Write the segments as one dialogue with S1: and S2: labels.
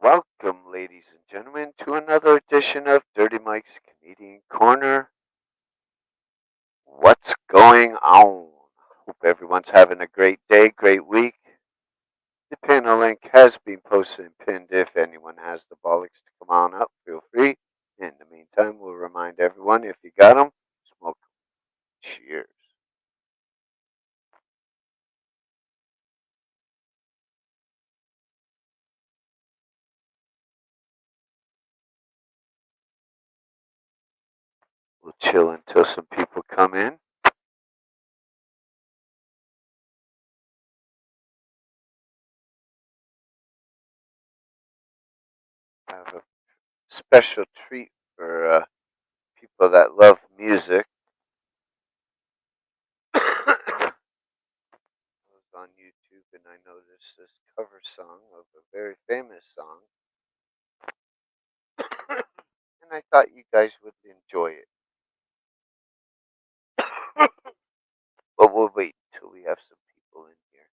S1: Welcome, ladies and gentlemen, to another edition of Dirty Mike's Canadian Corner. What's going on? Hope everyone's having a great day, great week. The panel link has been posted and pinned. If anyone has the bollocks to come on up, feel free. In the meantime, we'll remind everyone if you got them, smoke 'em. Cheers. We'll chill until some people come in. I have a special treat for people that love music. I was on YouTube and I noticed this cover song of a very famous song, and I thought you guys would enjoy it. But we'll wait until we have some people in here.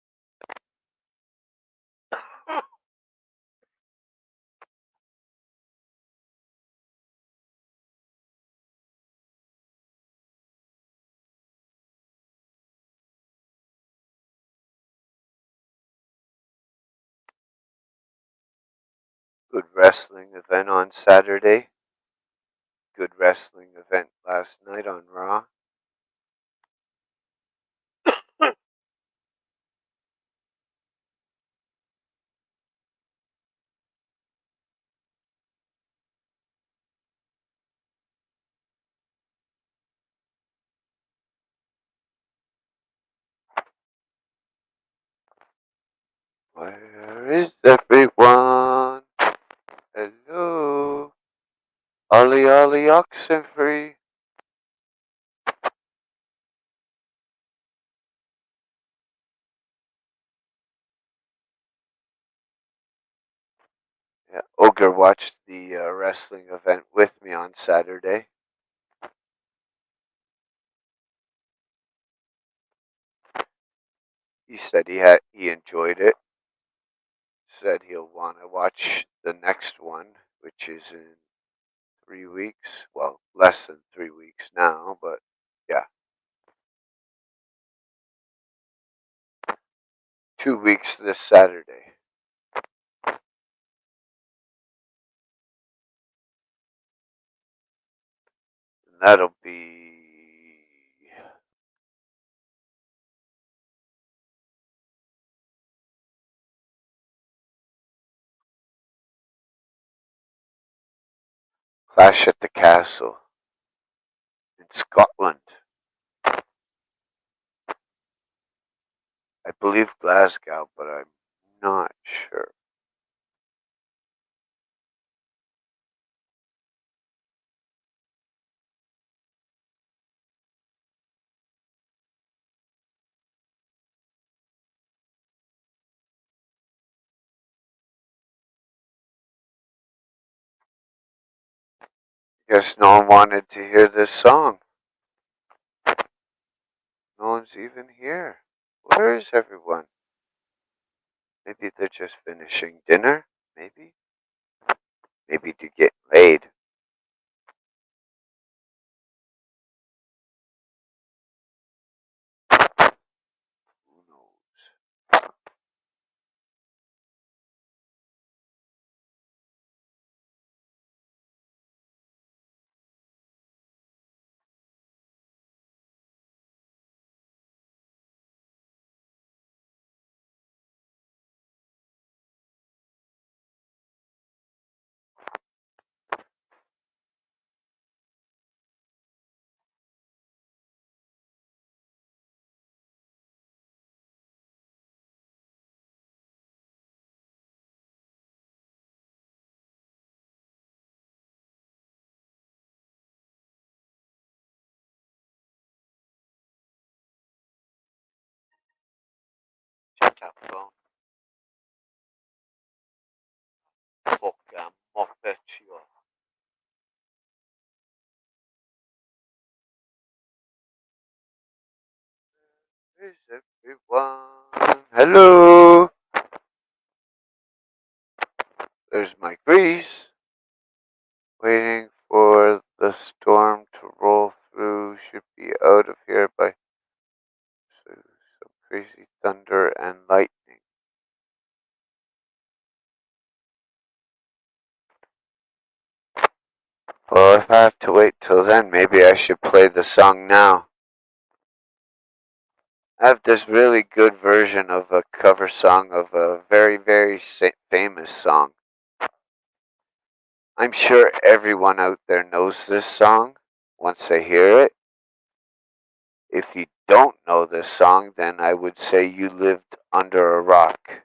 S1: Good wrestling event on Saturday. Good wrestling event last night on Raw. Where is everyone? Hello? Ollie Ollie Oxenfree. Yeah, Ogre watched the wrestling event with me on Saturday. He said he enjoyed it. Said he'll want to watch the next one, which is in 3 weeks. Well, less than 3 weeks now, but yeah, 2 weeks this Saturday. And that'll be Clash at the Castle in Scotland. I believe Glasgow, but I'm not sure. Guess no one wanted to hear this song. No one's even here. Where is everyone? Maybe they're just finishing dinner? Maybe? Maybe to get laid. Who knows? that phone. Fucking muppet, you. Where's everyone? Hello. There's Mike Reese. Waiting for the storm to roll through. Should be out of here by some crazy thunder and lightning. Well, if I have to wait till then, maybe I should play the song now. I have this really good version of a cover song of a very, very famous song. I'm sure everyone out there knows this song once they hear it. If you don't know this song, then I would say you lived under a rock.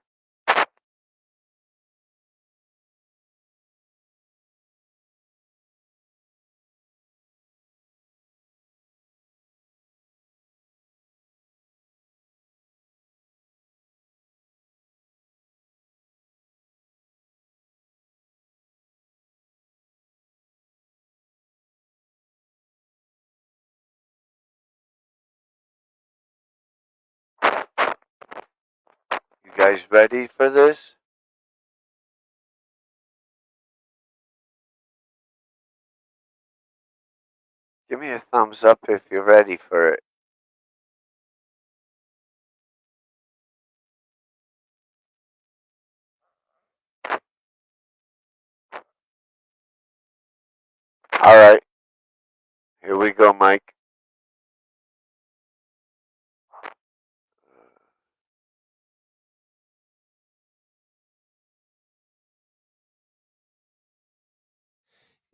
S1: You guys ready for this? Give me a thumbs up if you're ready for it. Alright, here we go, Mike.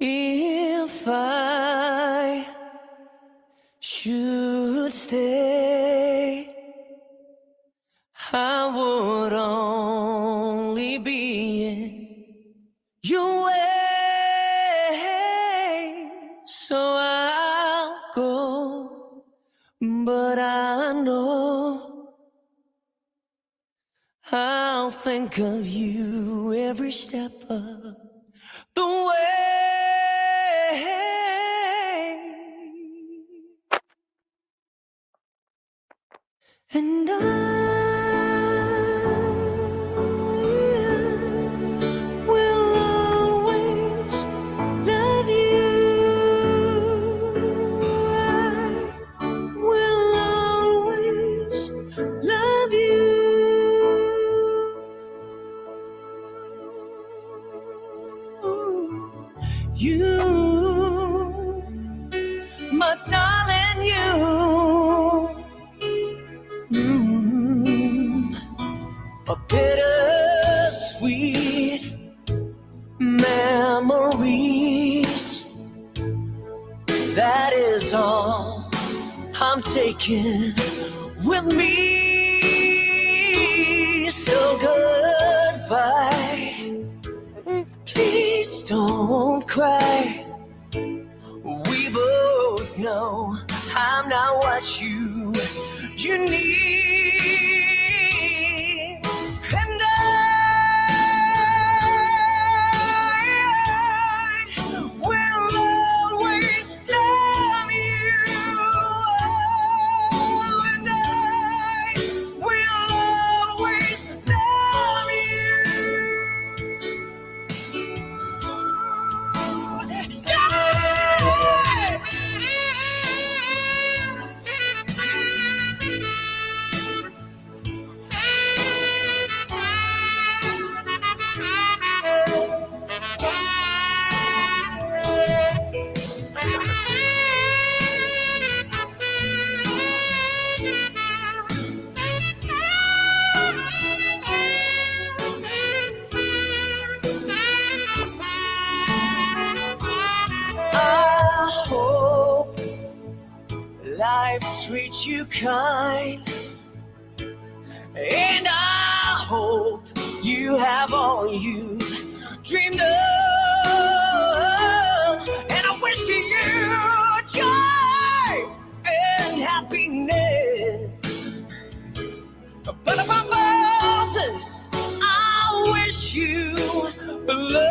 S2: If I should stay, I would only be in your way. So I'll go, but I know I'll think of you every step of the way. And I will always love you. I will always love you. You, my darling, you. A bittersweet memories. That is all I'm taking with me. So goodbye. Please don't cry. We both know I'm not what you need. And I will always love you. And I will always love you. I hope life treats you kind, and I hope you have all you dreamed of. And I wish you joy and happiness. But promise you love.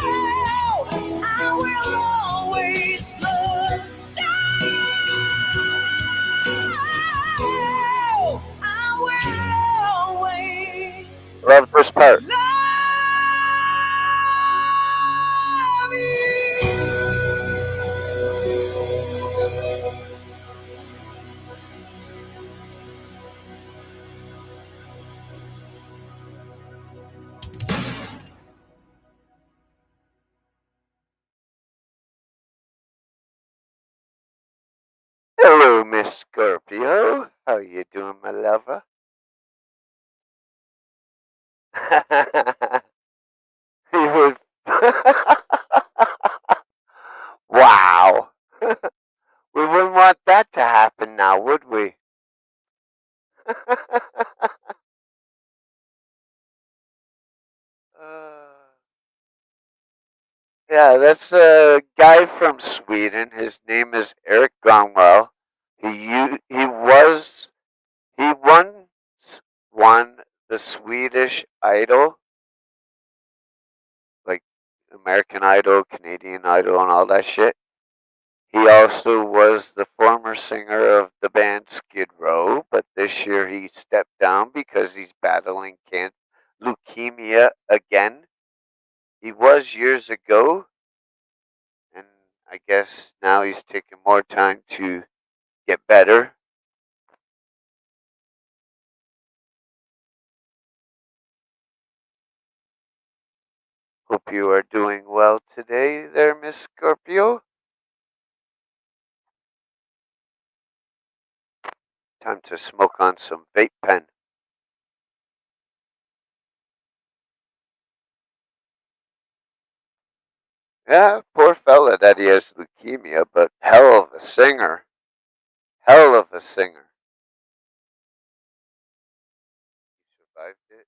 S2: And I will always love you.
S1: Love this part. Hello, Miss Scorpio. How you doing, my lover? You would... Wow. We wouldn't want that to happen now, would we? Yeah, that's a guy from Sweden. His name is Eric Gronwell. He once won the Swedish Idol, like American Idol, Canadian Idol, and all that shit. He also was the former singer of the band Skid Row, but this year he stepped down because he's battling leukemia again. He was years ago, and I guess now he's taking more time to get better. Hope you are doing well today there, Miss Scorpio. Time to smoke on some vape pen. Yeah, poor fella that he has leukemia, but hell of a singer. Hell of a singer. He survived it.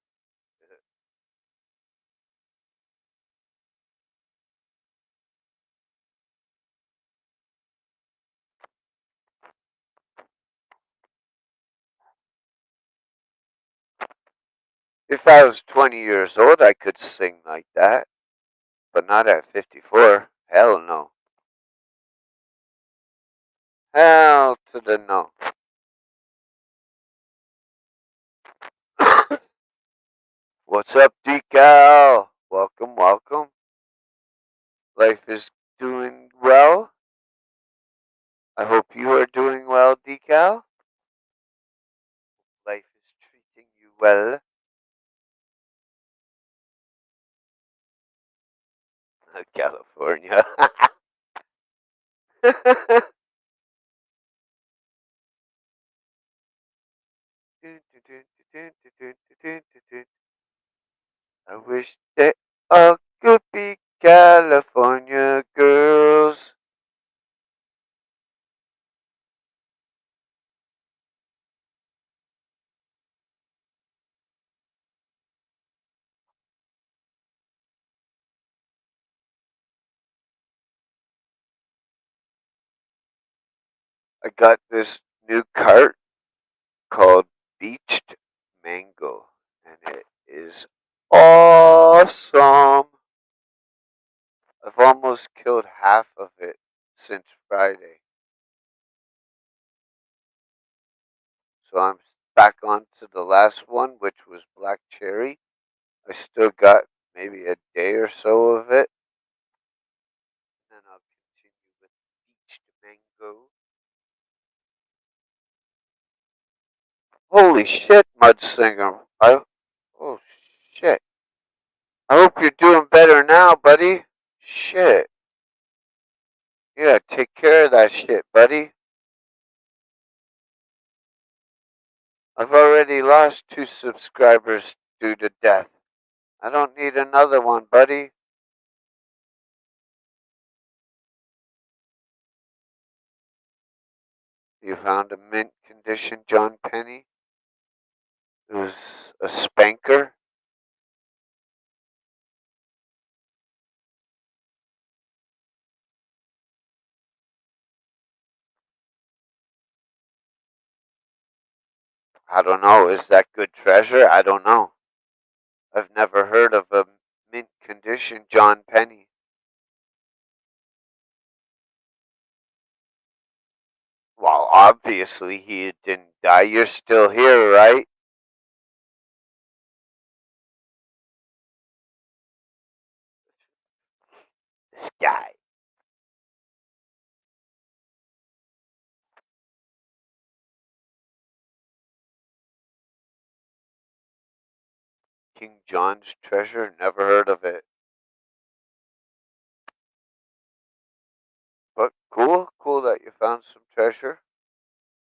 S1: 'If I was 20 years old, I could sing like that, but not at 54. Hell no. Hell to the no. What's up, Decal? Welcome, welcome. Life is doing well. I hope you are doing well, Decal. Life is treating you well. California. I wish they all could be California girls. I got this new cart called Beached Mango, and it is awesome. I've almost killed half of it since Friday. So I'm back on to the last one, which was black cherry. I still got maybe a day or so of it. And then I'll continue with beached mango. Holy shit, Mudsinger. Oh shit. I hope you're doing better now, buddy. Shit. Yeah, take care of that shit, buddy. I've already lost 2 subscribers due to death. I don't need another one, buddy. You found a mint condition John Penny? It was a spanker? I don't know. Is that good treasure? I don't know. I've never heard of a mint condition John Penny. Well, obviously he didn't die. You're still here, right? This guy. King John's treasure? Never heard of it. But cool. Cool that you found some treasure.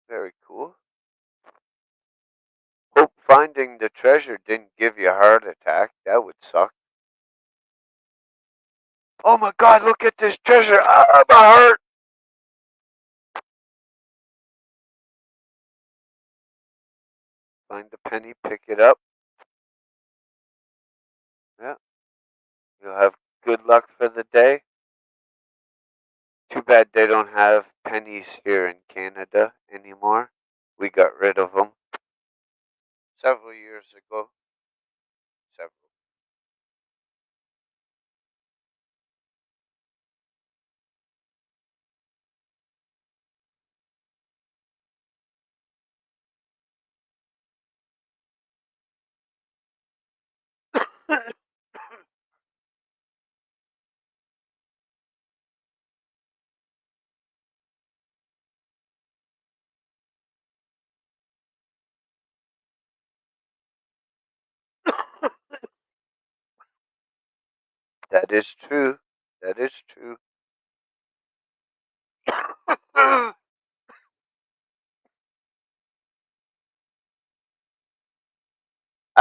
S1: Very cool. Hope finding the treasure didn't give you a heart attack. That would suck. Oh my god, look at this treasure. Ah, my heart. Find the penny, pick it up. Yeah, you'll have good luck for the day. Too bad they don't have pennies here in Canada anymore. We got rid of them several years ago. Several. That is true. That is true. I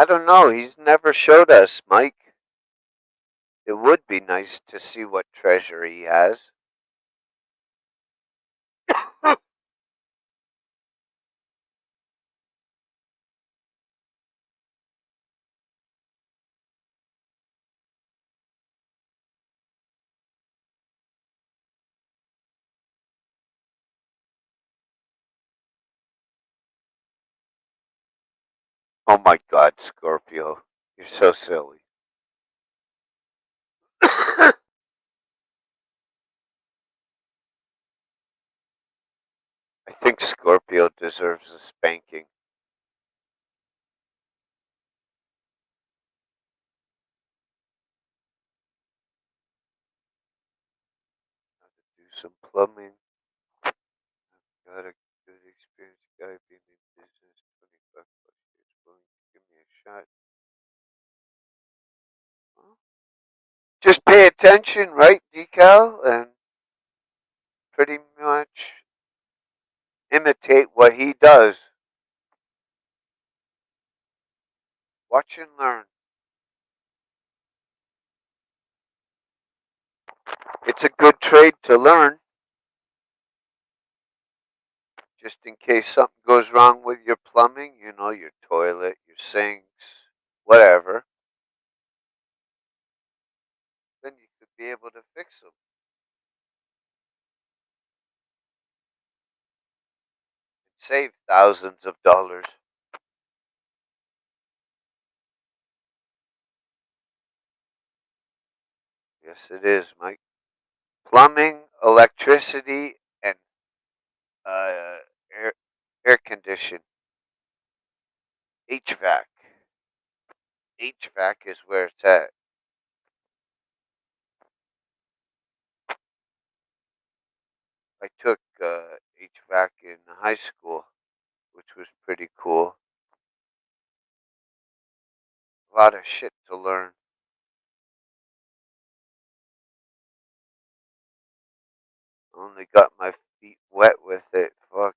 S1: don't know. He's never showed us, Mike. It would be nice to see what treasure he has. Oh my god, Scorpio. You're so silly. I think Scorpio deserves a spanking. Do some plumbing. Got a good experience guy being in business 25 plus years, willing to give me a shot. Well, just pay attention, right, Decal, and pretty much imitate what he does. Watch and learn. It's a good trade to learn, just in case something goes wrong with your plumbing, your toilet, your sinks, whatever. Then you could be able to fix them. Save thousands of dollars. Yes, it is, Mike. Plumbing, electricity, and uh, air, air condition. HVAC. HVAC is where it's at. I took HVAC in high school, which was pretty cool. A lot of shit to learn. Only got my feet wet with it. Fuck.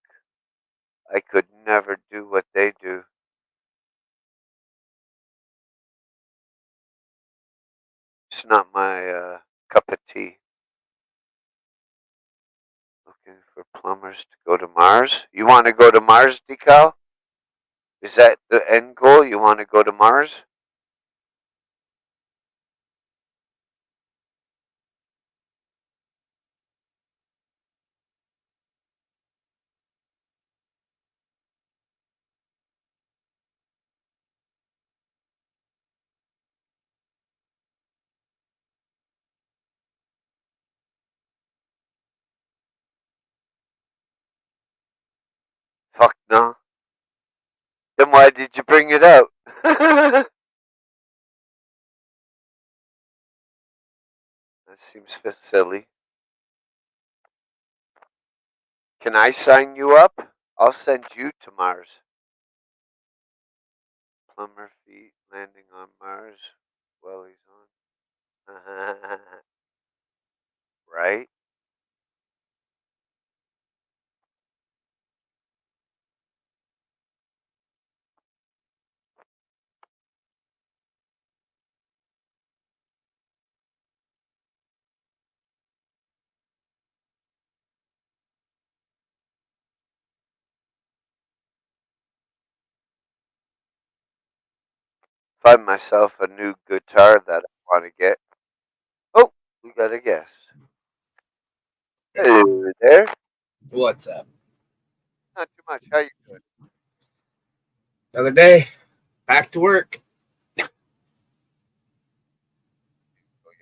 S1: I could never do what they do. It's not my cup of tea. Looking for plumbers to go to Mars. You want to go to Mars, Decal? Is that the end goal? You want to go to Mars? Fuck no. Then why did you bring it out? That seems silly. Can I sign you up? I'll send you to Mars. Plumber feet landing on Mars while he's on. Right? Find myself a new guitar that I want to get. Oh, we got a guest. Hello there.
S3: What's up?
S1: Not too much. How you doing?
S3: Another day, back to work.
S1: Oh,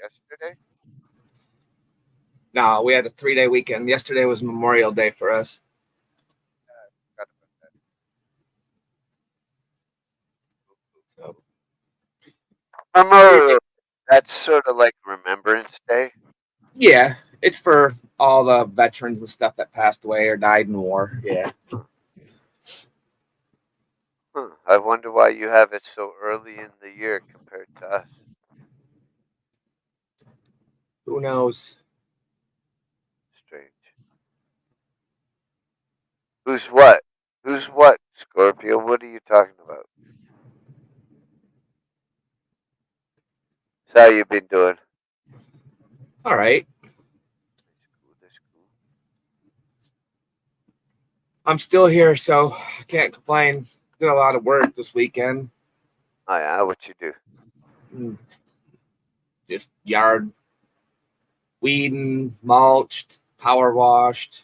S1: yesterday?
S3: No, we had a 3-day weekend. Yesterday was Memorial Day for us.
S1: Got
S3: So
S1: Memorial. That's sort of like Remembrance Day.
S3: yeah, it's for all the veterans and stuff that passed away or died in war. Yeah.
S1: Huh. I wonder why you have it so early in the year compared to us.
S3: Who knows?
S1: Strange. Who's what? Who's what, Scorpio? What are you talking about? So how you been doing?
S3: All right.
S1: That's cool. That's cool.
S3: I'm still here, so I can't complain. Did a lot of work this weekend.
S1: Oh yeah, what you do?
S3: Just yard weeding, mulched, power washed,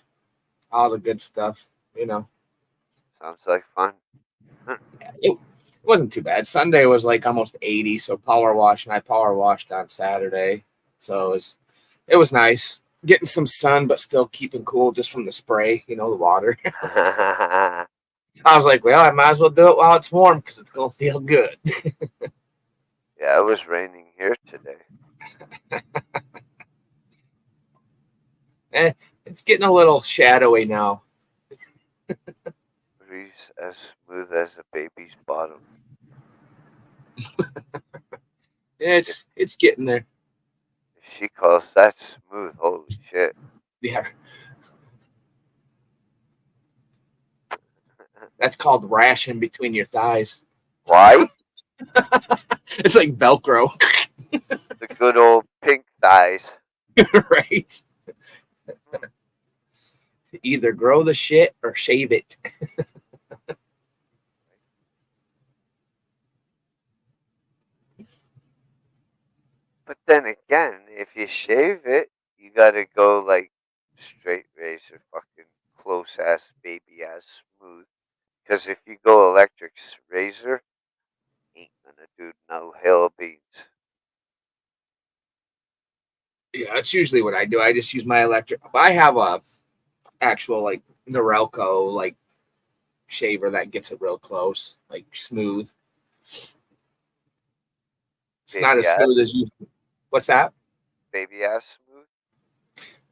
S3: all the good stuff. You know,
S1: Sounds like fun.
S3: it wasn't too bad. Sunday was like almost 80, so power wash, and I power washed on Saturday. So it was nice. Getting some sun, but still keeping cool just from the spray, the water.
S1: Yeah,
S3: I was like, well, I might as well do it while it's warm because it's going to feel good.
S1: it was raining here today.
S3: It's getting a little shadowy now.
S1: Breeze as smooth as a baby's bottom.
S3: It's getting there.
S1: If she calls that smooth, holy shit.
S3: Yeah. That's called ration between your thighs.
S1: Why?
S3: It's like Velcro.
S1: The good old pink thighs.
S3: Right? Either grow the shit or shave it.
S1: But then again, if you shave it, you gotta go like straight razor, fucking close ass, baby ass smooth. Because if you go electric razor, ain't gonna do no hill beans.
S3: Yeah, that's usually what I do. I just use my electric. I have a actual like Norelco like shaver that gets it real close, like smooth. It's not
S1: Baby
S3: as
S1: ass,
S3: smooth as you. What's that?
S1: baby ass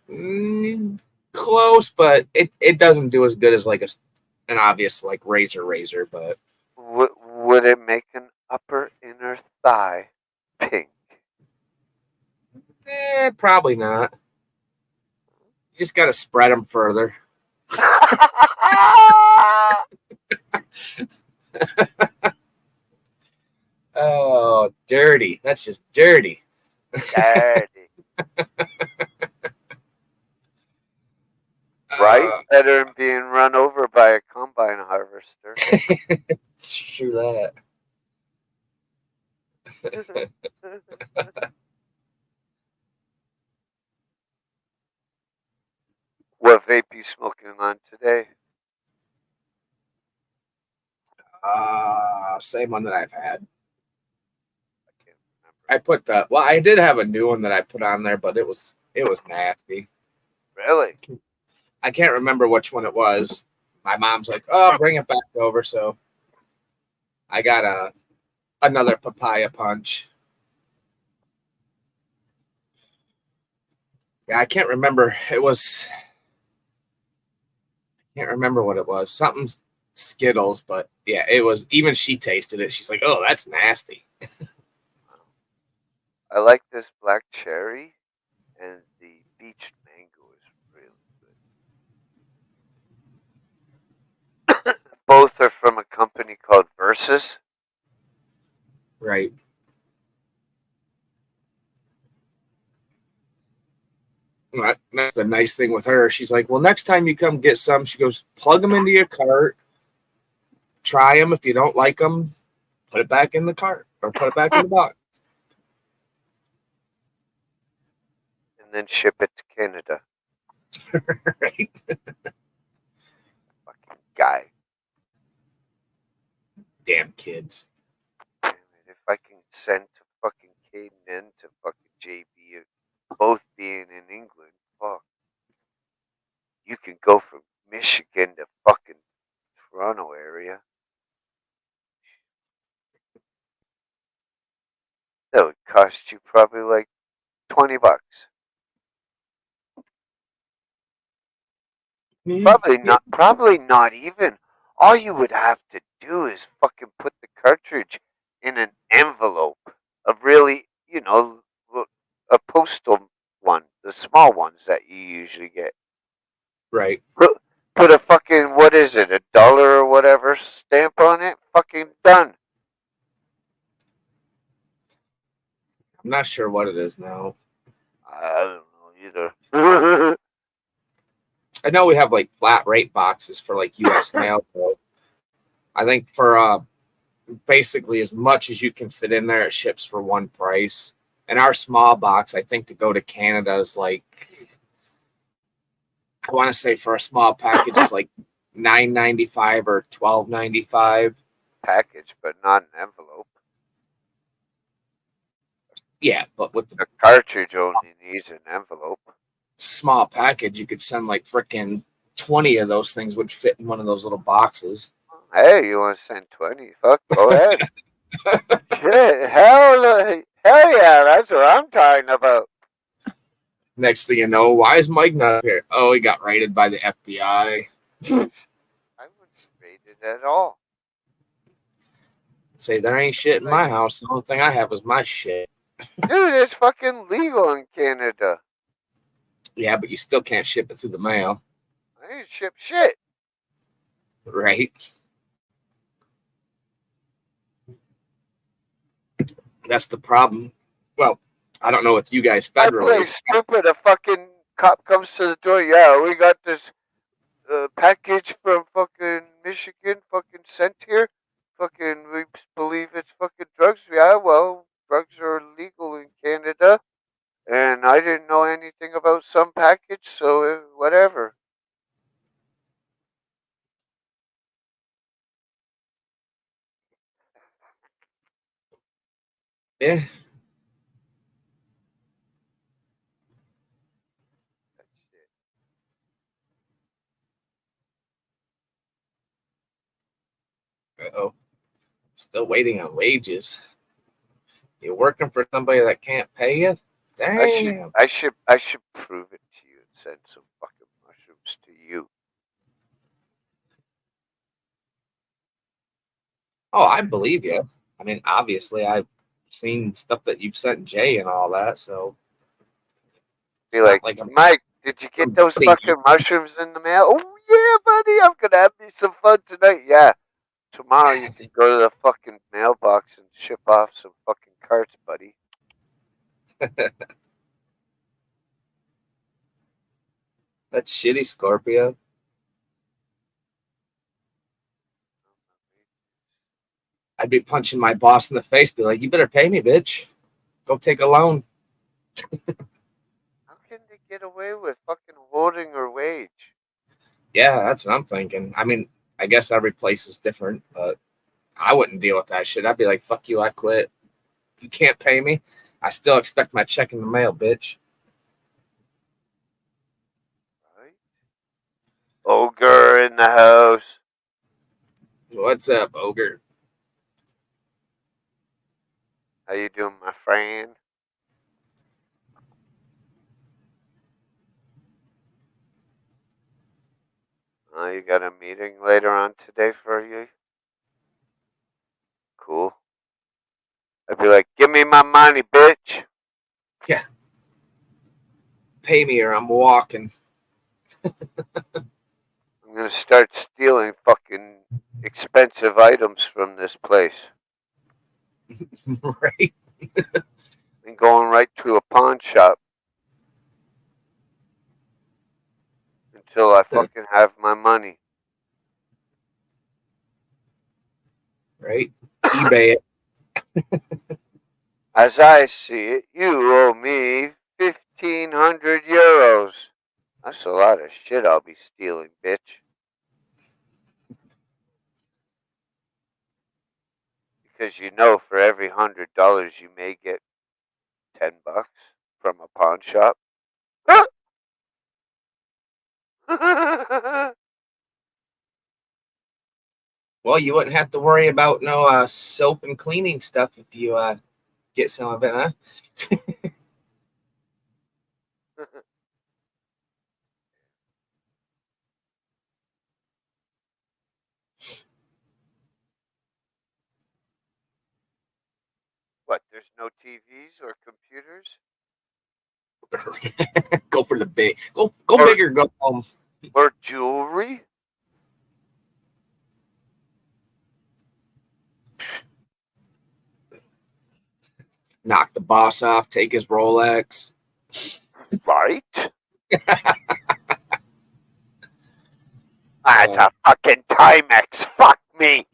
S1: smooth.
S3: Close, but it doesn't do as good as like an obvious like razor, but
S1: Would it make an upper inner thigh pink?
S3: probably not. Just got to spread them further. Oh, dirty. That's just dirty.
S1: Dirty. Right? Better than being run over by a combine harvester.
S3: True that.
S1: What vape you smoking on today?
S3: Same one that I've had.
S1: I can't remember.
S3: I put the I did have a new one that I put on there, but it was nasty.
S1: Really?
S3: I can't remember which one it was. My mom's like, "Oh, bring it back over." So I got another papaya punch. Yeah, I can't remember. I can't remember what it was. Something Skittles, but yeah, it was. Even she tasted it. She's like, "Oh, that's nasty."
S1: I like this black cherry, and the beached mango is really good. Both are from a company called Versus.
S3: Right. That's the nice thing with her. She's like, well, next time you come get some, she goes, plug them into your cart, try them. If you don't like them, put it back in the cart or put it back in the box.
S1: And then ship it to Canada.
S3: Right.
S1: Fucking guy.
S3: Damn kids.
S1: Damn it, if I can send to fucking Caden and to fucking JB, both being in England, fuck. You can go from Michigan to fucking Toronto area. That would cost you probably like $20. Probably not even. All you would have to do is fucking put the cartridge in an envelope of really, a postal one, the small ones that you usually get.
S3: Right.
S1: Put a fucking, what is it, $1 or whatever stamp on it, fucking done.
S3: I'm not sure what it is now.
S1: I don't know either.
S3: I know we have like flat rate boxes for like US mail. So I think for basically as much as you can fit in there, it ships for one price. And our small box, I think to go to Canada is like, I want to say for a small package, it's like $9.95 or $12.95.
S1: Package, but not an envelope.
S3: Yeah, but with
S1: The cartridge only needs an envelope.
S3: Small package, you could send like freaking 20 of those things would fit in one of those little boxes.
S1: Hey, you want to send 20? Fuck, go ahead. Shit, hell yeah, that's what I'm talking about.
S3: Next thing you know, why is Mike not here? Oh, he got raided by the FBI.
S1: I wouldn't rate it at all.
S3: Say, there ain't shit in my house. The only thing I have is my shit.
S1: Dude, it's fucking legal in Canada.
S3: Yeah, but you still can't ship it through the mail.
S1: I ain't ship shit.
S3: Right? That's the problem. Well, I don't know with you guys federally.
S1: I play stupid. A fucking cop comes to the door. Yeah, we got this package from fucking Michigan fucking sent here. Fucking, we believe it's fucking drugs. Yeah, well, drugs are legal in Canada. And I didn't know anything about some package, so whatever.
S3: Yeah. Uh-oh. Still waiting on wages. You're working for somebody that can't pay you? Damn.
S1: I should prove it to you and send some fucking mushrooms to you.
S3: Oh, I believe you. I mean, obviously, I've seen stuff that you've sent Jay and all that, so
S1: Be like, Did you get those
S3: Buddy,
S1: fucking mushrooms in the mail? Oh yeah, buddy, I'm gonna have me some fun tonight. Yeah. Tomorrow you can go to the fucking mailbox and ship off some fucking carts, buddy.
S3: that's shitty, Scorpio. I'd be punching my boss in the face, be like, "You better pay me, bitch. Go take a loan."
S1: How can they get away with fucking holding her wage?
S3: Yeah, that's what I'm thinking. I mean, I guess every place is different, but I wouldn't deal with that shit. I'd be like, "Fuck you, I quit. You can't pay me. I still expect my check in the mail, bitch."
S1: Right? Ogre in the house.
S3: What's up, ogre?
S1: How you doing, my friend? Oh, you got a meeting later on today for you? Cool. I'd be like, give me my money, bitch.
S3: Yeah. Pay me or I'm walking.
S1: I'm gonna start stealing fucking expensive items from this place
S3: Right?
S1: and going right to a pawn shop until I fucking have my money.
S3: Right? eBay it.
S1: As I see it, you owe me 1,500 euros. That's a lot of shit I'll be stealing, bitch. Because you know for every $100 you may get $10 from a pawn shop.
S3: Well, you wouldn't have to worry about no soap and cleaning stuff if you get some of it, huh?
S1: What, there's no TVs or computers?
S3: Go for the big. Go
S1: Or-
S3: big or go home.
S1: Or jewelry?
S3: Knock the boss off. Take his Rolex.
S1: Right? That's a fucking Timex. Fuck me.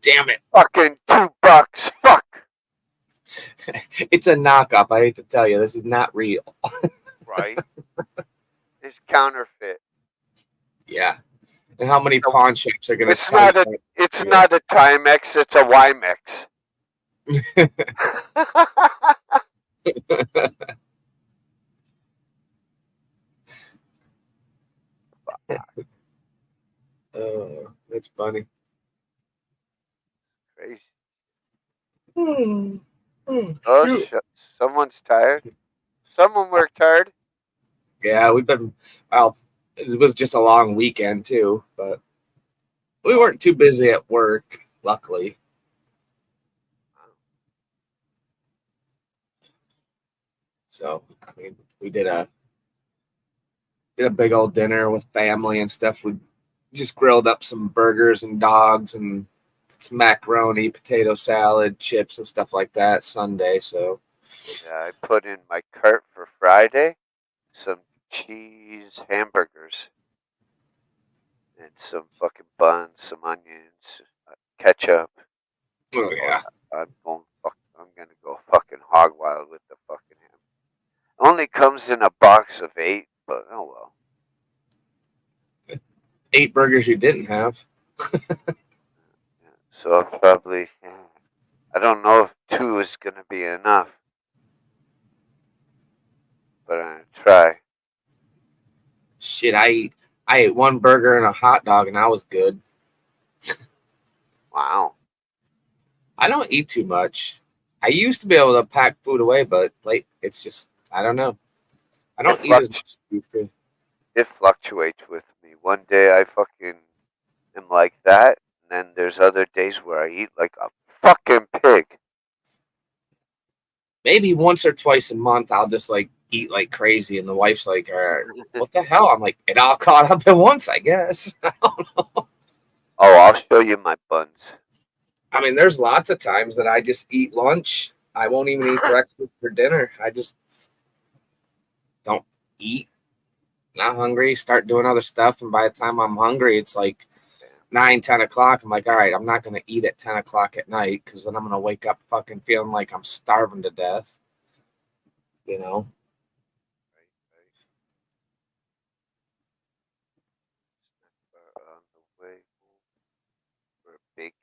S3: Damn it!
S1: Fucking $2. Fuck.
S3: It's a knockoff. I hate to tell you, this is not real.
S1: Right? It's counterfeit.
S3: Yeah. And how many pawn shops are going to
S1: It's not a. It's not a Timex. It's a Wimex.
S3: Oh, that's funny.
S1: Crazy.
S3: Hmm.
S1: Oh, someone's tired. Someone worked hard.
S3: Yeah, we've been, well, it was just a long weekend too, but we weren't too busy at work, luckily. So, I mean, we did a big old dinner with family and stuff. We just grilled up some burgers and dogs and some macaroni, potato salad, chips and stuff like that Sunday. So,
S1: Yeah, I put in my cart for Friday some cheese hamburgers and some fucking buns, some onions, ketchup.
S3: oh yeah.
S1: I'm gonna go fucking hog wild with the fucking ham. Only comes in a box of 8, but oh well.
S3: 8 burgers you didn't have.
S1: So I'll probably. I don't know if 2 is gonna be enough, but I'm gonna try.
S3: Shit, I ate 1 burger and a hot dog and I was good.
S1: Wow.
S3: I don't eat too much. I used to be able to pack food away, but like it's just I don't know. I don't eat as much as I used to.
S1: It fluctuates with me. One day I fucking am like that, and then there's other days where I eat like a fucking pig.
S3: Maybe once or twice a month I'll just like eat like crazy, and the wife's like, "What the hell?" I'm like, "It all caught up at once, I guess."
S1: Oh, I'll show you my buns.
S3: I mean, there's lots of times that I just eat lunch. I won't even eat breakfast or dinner. I just don't eat. Not hungry. Start doing other stuff, and by the time I'm hungry, it's like 9, 10 o'clock. I'm like, all right, I'm not gonna eat at 10 o'clock at night because then I'm gonna wake up fucking feeling like I'm starving to death. You know?
S1: Right, right. We're on the way for baking.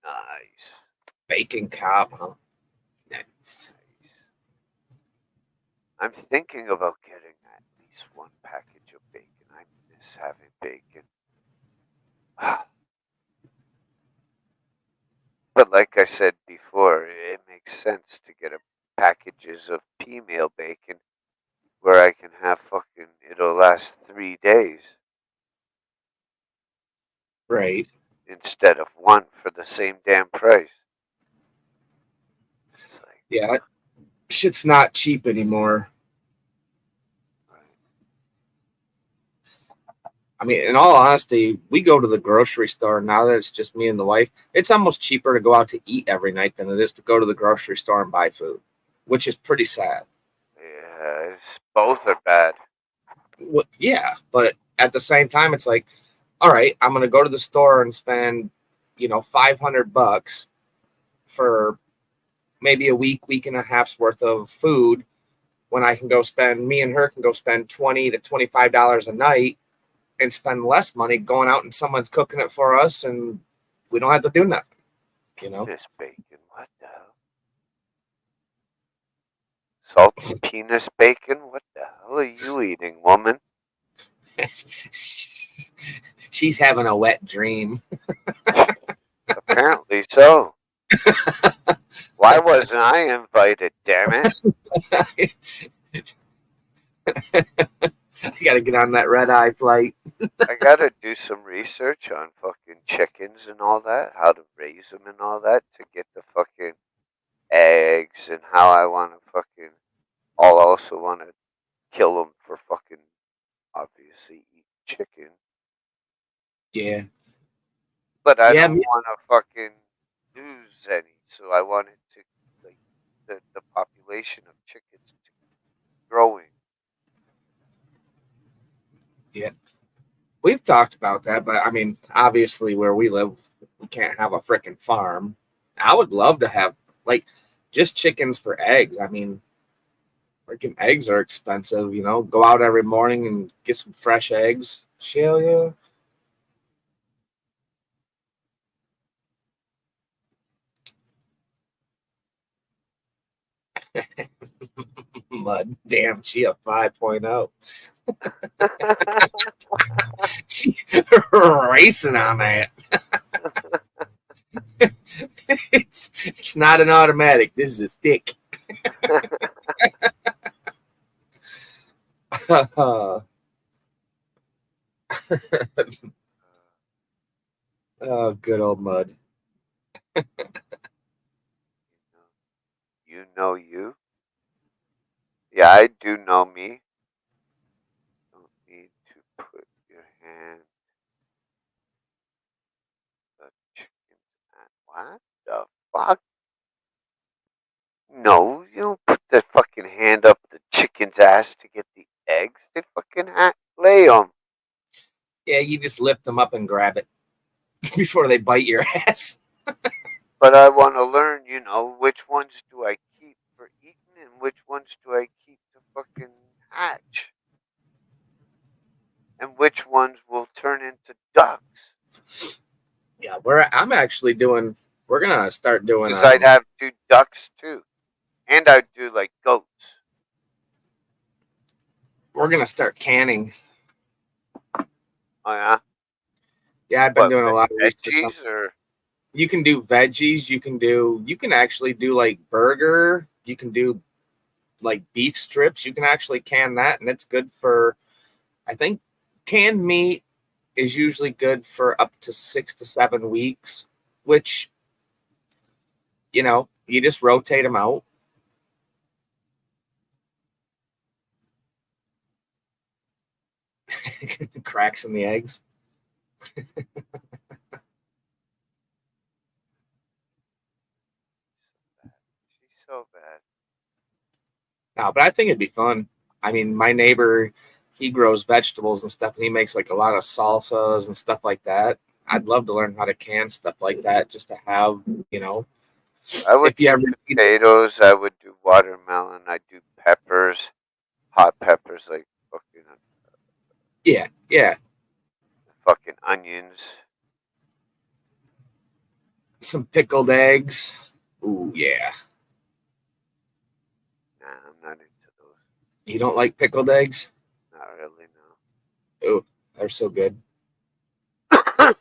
S1: Nice.
S3: Bacon cob, huh? Nice.
S1: Nice. I'm thinking about getting at least one package of bacon. I miss having bacon. But like I said before, it makes sense to get a packages of female bacon where I can have fucking it'll last 3 days
S3: Right.
S1: instead of one for the same damn price. It's like,
S3: Yeah. Shit's not cheap anymore.
S1: right,
S3: I mean, in all honesty, we go to the grocery store now that it's just me and the wife. It's almost cheaper to go out to eat every night than it is to go to the grocery store and buy food, which is pretty sad.
S1: yeah, both are bad.
S3: Yeah, but at the same time, it's like, all right, I'm gonna go to the store and spend, $500 for maybe a week and a half's worth of food when I can go spend me and her can go spend $20 to $25 a night and spend less money going out and someone's cooking it for us and we don't have to do nothing, you know?
S1: Penis bacon, what the hell? Salty penis bacon? What the hell are you eating, woman?
S3: She's having a wet dream.
S1: Apparently so. Why wasn't I invited, damn it?
S3: I gotta get on that red eye flight.
S1: I gotta do some research on fucking chickens and all that, how to raise them and all that to get the fucking eggs and how I want to fucking. I'll also want to kill them for fucking obviously eat chicken,
S3: Yeah.
S1: but I
S3: Yeah,
S1: don't want to fucking lose any. So I want it to like the population of chickens to growing.
S3: yeah. We've talked about that, but I mean, obviously where we live, we can't have a freaking farm. I would love to have like just chickens for eggs. I mean, freaking eggs are expensive, Go out every morning and get some fresh eggs. Shell yeah. Mud. Damn, she a 5.0. She racing on that. It's not an automatic. This is a stick. Oh, good old Mud.
S1: You know you. Yeah, I do know me. Don't need to put your hand the chicken at what the fuck? No, you don't put the fucking hand up the chicken's ass to get the eggs. They fucking lay them.
S3: Yeah, you just lift them up and grab it before they bite your ass.
S1: But I want to learn, which ones do I keep for eating and which ones do I keep to fucking hatch? And which ones will turn into ducks?
S3: Yeah, we're gonna start doing
S1: Because I'd have two ducks too. And I'd do like goats.
S3: we're gonna start canning.
S1: Oh, yeah?
S3: Yeah, I've been doing a lot of research.
S1: Veggies or?
S3: You can do veggies. You can actually do like burger. You can do like beef strips. You can actually can that, and it's good for. I think canned meat is usually good for up to 6 to 7 weeks, which you just rotate them out. Cracks in the eggs.
S1: She's so bad.
S3: No, but I think it'd be fun. I mean, my neighbor, he grows vegetables and stuff, and he makes like a lot of salsas and stuff like that. I'd love to learn how to can stuff like that just to have, you know,
S1: I would
S3: if you
S1: do
S3: ever,
S1: potatoes. I would do watermelon. I do peppers, hot peppers, like
S3: yeah,
S1: fucking onions.
S3: some pickled eggs. Ooh, yeah.
S1: Nah, I'm not into those.
S3: You don't like pickled eggs?
S1: Not really,
S3: Ooh, they're so good.
S1: no.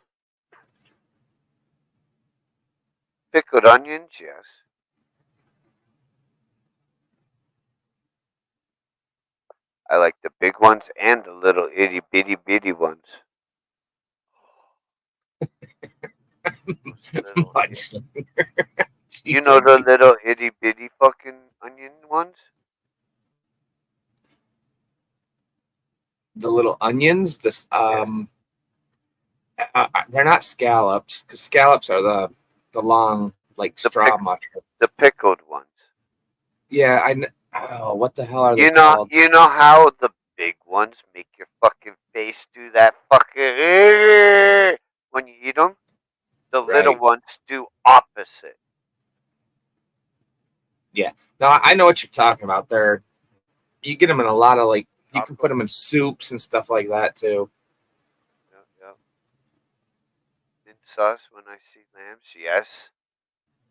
S1: Pickled onions, yes. I like the big ones and the little itty bitty ones. Those little,
S3: Mudslinger.
S1: you know the little itty bitty fucking onion ones?
S3: The little onions. They're not scallops because scallops are the long like straw mushroom.
S1: The pickled ones.
S3: Yeah, oh, what the hell are they
S1: You know,
S3: called?
S1: you know how the big ones make your fucking face do that fucking when you eat them. The little
S3: Right.
S1: ones do opposite.
S3: Yeah. No, I know what you're talking about. You get them in a lot of like you can put them in soups and stuff like that too.
S1: Yep. Mint sauce when I see lambs, yes.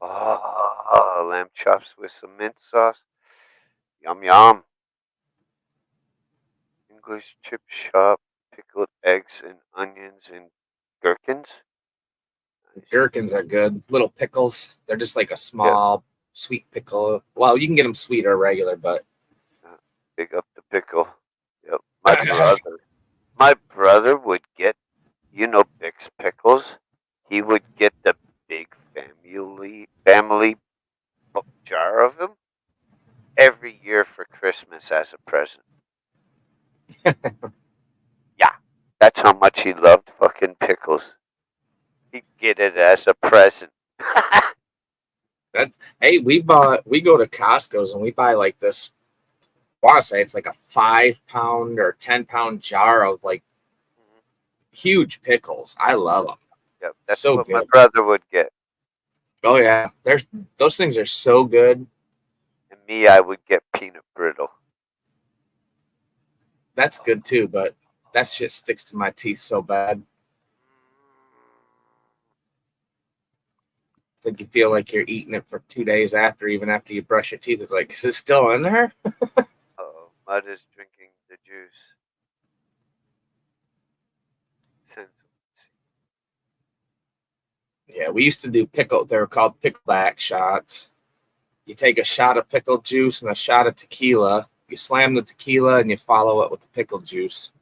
S1: Oh, lamb chops with some mint sauce. Yum yum. English chip shop, pickled eggs and onions and gherkins. Nice.
S3: Gherkins are good. Little pickles. They're just like a
S1: Yep.
S3: small sweet pickle. Well, you can get them sweet or regular, but
S1: Big up the pickle. Yep. My brother would get, Bix pickles. He would get the big family jar of them every year for Christmas as a present. Yeah, that's how much he loved fucking pickles. He'd get it as a present.
S3: hey, we go to Costco's and we buy like this. I want to say it's like a 5 pound or 10 pound jar of like huge pickles. I love them.
S1: Yep, that's
S3: So
S1: what my
S3: good.
S1: brother would get.
S3: Oh yeah, those things are so good.
S1: And me, I would get peanut brittle.
S3: That's good too, but that shit sticks to my teeth so bad. It's like you feel like you're eating it for 2 days after, even after you brush your teeth. It's like, is it still in there?
S1: Uh-oh, Mud is drinking the juice.
S3: Yeah, we used to do they were called pickleback shots. You take a shot of pickle juice and a shot of tequila. You slam the tequila and you follow it with the pickle juice.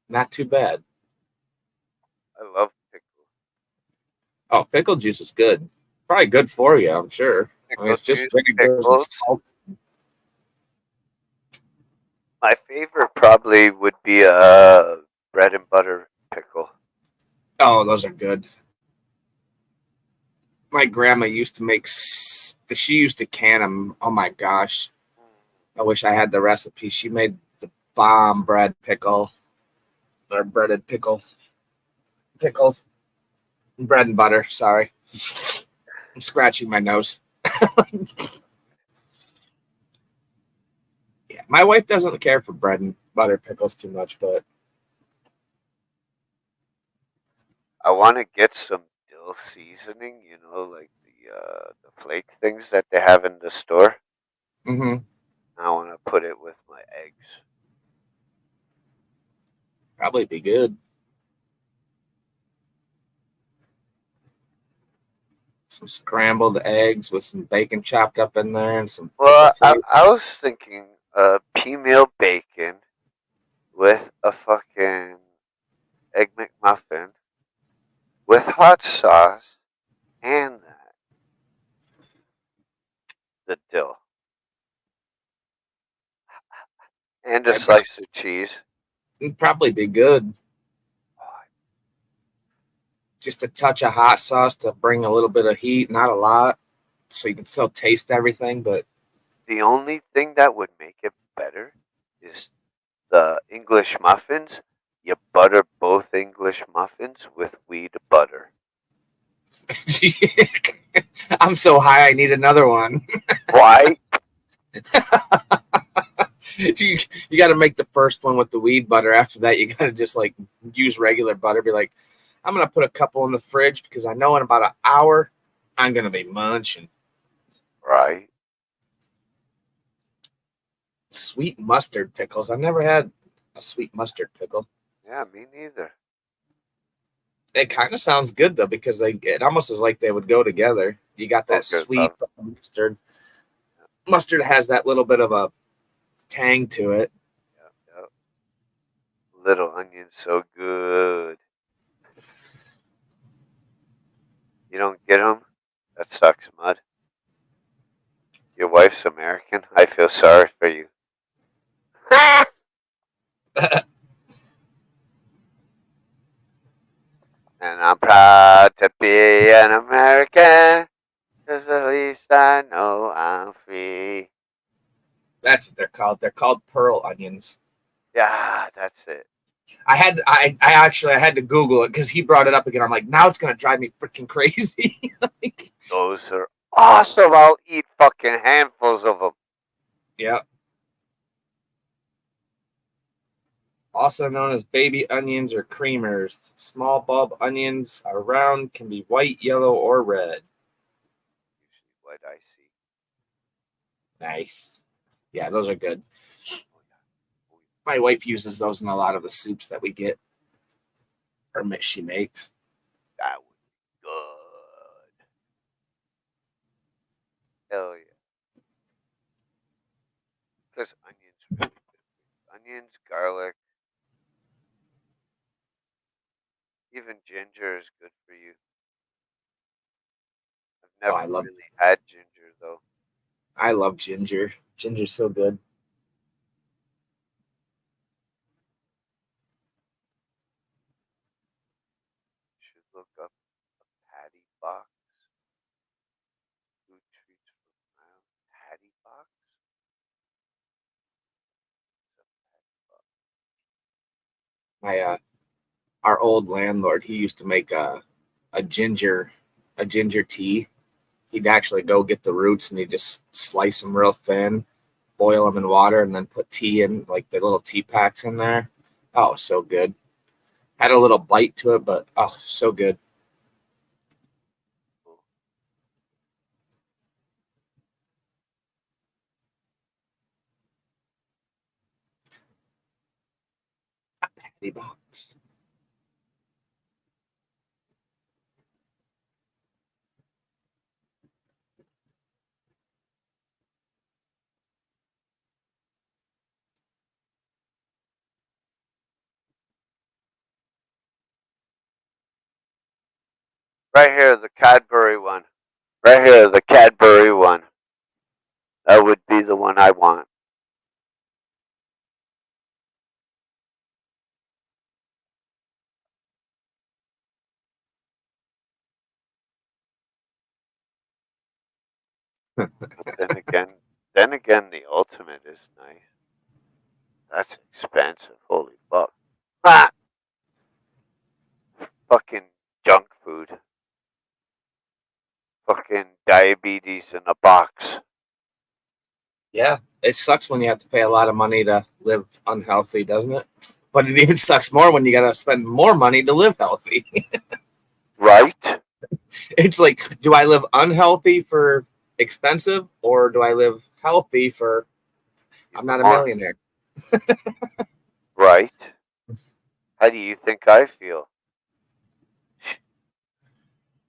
S3: Not too bad.
S1: I love pickle.
S3: Oh, pickle juice is good. Probably good for you, I'm sure. I mean,
S1: Pickle
S3: it's just
S1: juice,
S3: vinegars and
S1: pickles.
S3: salt.
S1: My favorite probably would be a bread and butter pickle.
S3: Oh, those are good. My grandma used to make. She used to can them. Oh my gosh, I wish I had the recipe. She made the bomb bread pickle or breaded pickles, bread and butter. Sorry, I'm scratching my nose. Yeah, my wife doesn't care for bread and butter pickles too much, but
S1: I want to get some dill seasoning, like the flake things that they have in the store. I want to put it with my eggs.
S3: Probably be good. Some scrambled eggs with some bacon chopped up in there and some pickle
S1: Well,
S3: flavor.
S1: I was thinking pea meal bacon with a fucking egg McMuffin with hot sauce and the dill. And a
S3: It'd
S1: slice of cheese.
S3: probably be good. Just a touch of hot sauce to bring a little bit of heat, not a lot, so you can still taste everything. But
S1: The only thing that would make it better is the English muffins. You butter both English muffins with wheat butter.
S3: I'm so high, I need another one.
S1: Why?
S3: you you got to make the first one with the weed butter. After that, you got to just like use regular butter. Be like, I'm gonna put a couple in the fridge because I know in about an hour I'm gonna be munching.
S1: Right.
S3: Sweet mustard pickles. I've never had a sweet mustard pickle.
S1: Yeah, me neither.
S3: It kind of sounds good though because it almost is like they would go together. You got that
S1: Okay,
S3: sweet mustard. Mustard has that little bit of a tang to it.
S1: Yep. Little onion, so good. You don't get them? That sucks, Mud. Your wife's American. I feel sorry for you. And I'm proud to be an American. 'Cause at least I know I'm free.
S3: That's what they're called. They're called pearl onions.
S1: Yeah, that's it.
S3: I actually I had to Google it because he brought it up again. I'm like, now it's gonna drive me freaking crazy. Like,
S1: Those are awesome. I'll eat fucking handfuls of them.
S3: yeah. Also known as baby onions or creamers. Small bulb onions are round, can be white, yellow, or red.
S1: Usually white icy.
S3: Nice. Yeah, those are good. My wife uses those in a lot of the soups that we get, or she makes.
S1: That would be good. Hell yeah. Because onions really good. Onions, garlic, even ginger is good for you. I've
S3: Oh,
S1: never really had ginger though.
S3: I love ginger. Ginger's so good.
S1: You should look up a patty box. Food treats from around patty box.
S3: My our old landlord, he used to make a ginger a ginger tea. He'd actually go get the roots and he'd just slice them real thin, boil them in water, and then put tea in like the little tea packs in there. Oh, so good. Had a little bite to it, but oh, so good. Patty box.
S1: Right here, the Cadbury one. Right here, the Cadbury one. That would be the one I want. But then again, the ultimate is nice. That's expensive. Holy fuck. Ah! Fucking junk food. Fucking diabetes in a box.
S3: Yeah, it sucks when you have to pay a lot of money to live unhealthy, doesn't it? But it even sucks more when you got to spend more money to live healthy.
S1: Right?
S3: It's like, do I live unhealthy for expensive, or do I live healthy for I'm not a millionaire?
S1: Right? How do you think I feel?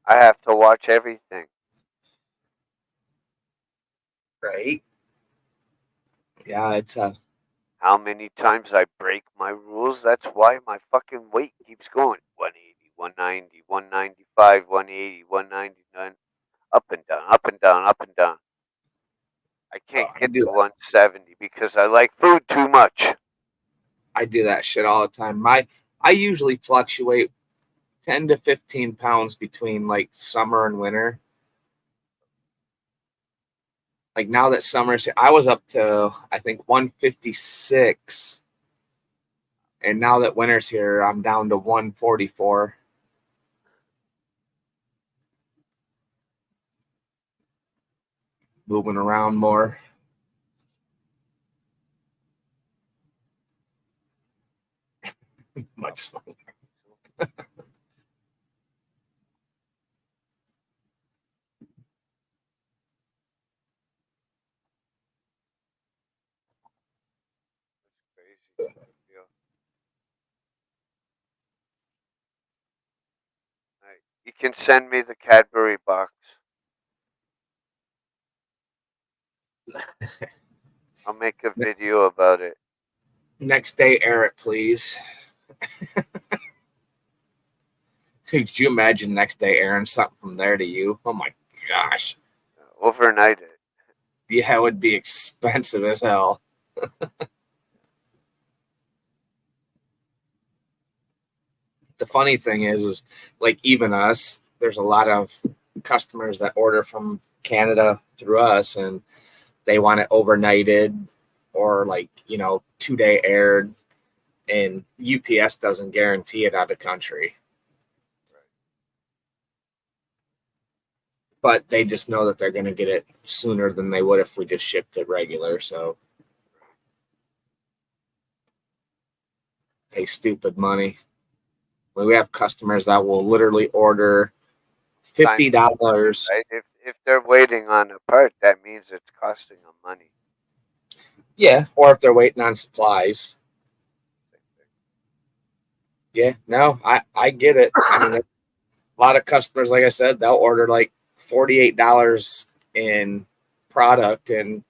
S1: I have to watch everything.
S3: Right? Yeah, it's
S1: How many times I break my rules? That's why my fucking weight keeps going. 180, 190, 195, 180, 199. Up and down, up and down, up and down. I can't
S3: I
S1: get
S3: do
S1: to
S3: that.
S1: 170 because I like food too much.
S3: I do that shit all the time. I usually fluctuate 10 to 15 pounds between like summer and winter. Like now that summer's here, I was up to I think 156, and now that winter's here, I'm down to 144. Moving around more. Much slower.
S1: Crazy. Yeah. Right. You can send me the Cadbury box. I'll make a video about it.
S3: Next day, air it, please. Could you imagine next day airing something from there to you? Oh my gosh.
S1: Overnight it.
S3: Yeah, it would be expensive as hell. The funny thing is like even us, there's a lot of customers that order from Canada through us and they want it overnighted or like, 2-day aired, and UPS doesn't guarantee it out of country. But they just know that they're going to get it sooner than they would if we just shipped it regular. So pay stupid money. We have customers that will literally order $50.
S1: Right? If they're waiting on a part, that means it's costing them money.
S3: Yeah, or if they're waiting on supplies. Yeah, no, I get it. I mean, a lot of customers, like I said, they'll order like $48 in product, and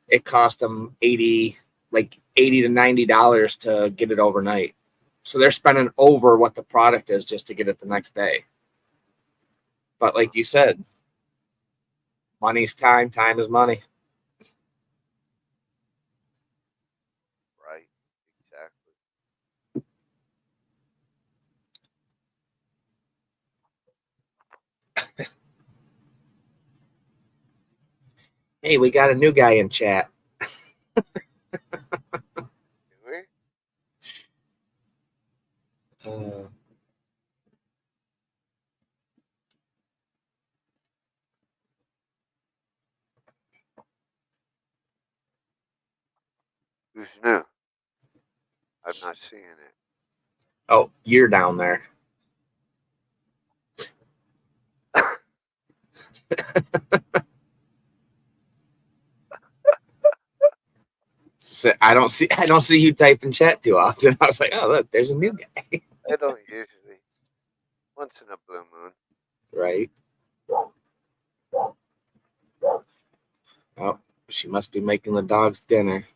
S3: it cost them 80 to $90 to get it overnight. So they're spending over what the product is just to get it the next day. But like you said, money's time, time is money.
S1: Right. Exactly.
S3: Hey, we got a new guy in chat.
S1: Do we? Who's new? I'm not seeing it.
S3: Oh, you're down there. So I don't see you type in chat too often. I was like, oh look, there's a new guy.
S1: I don't usually. Once in a blue moon.
S3: Right. Oh, she must be making the dogs dinner.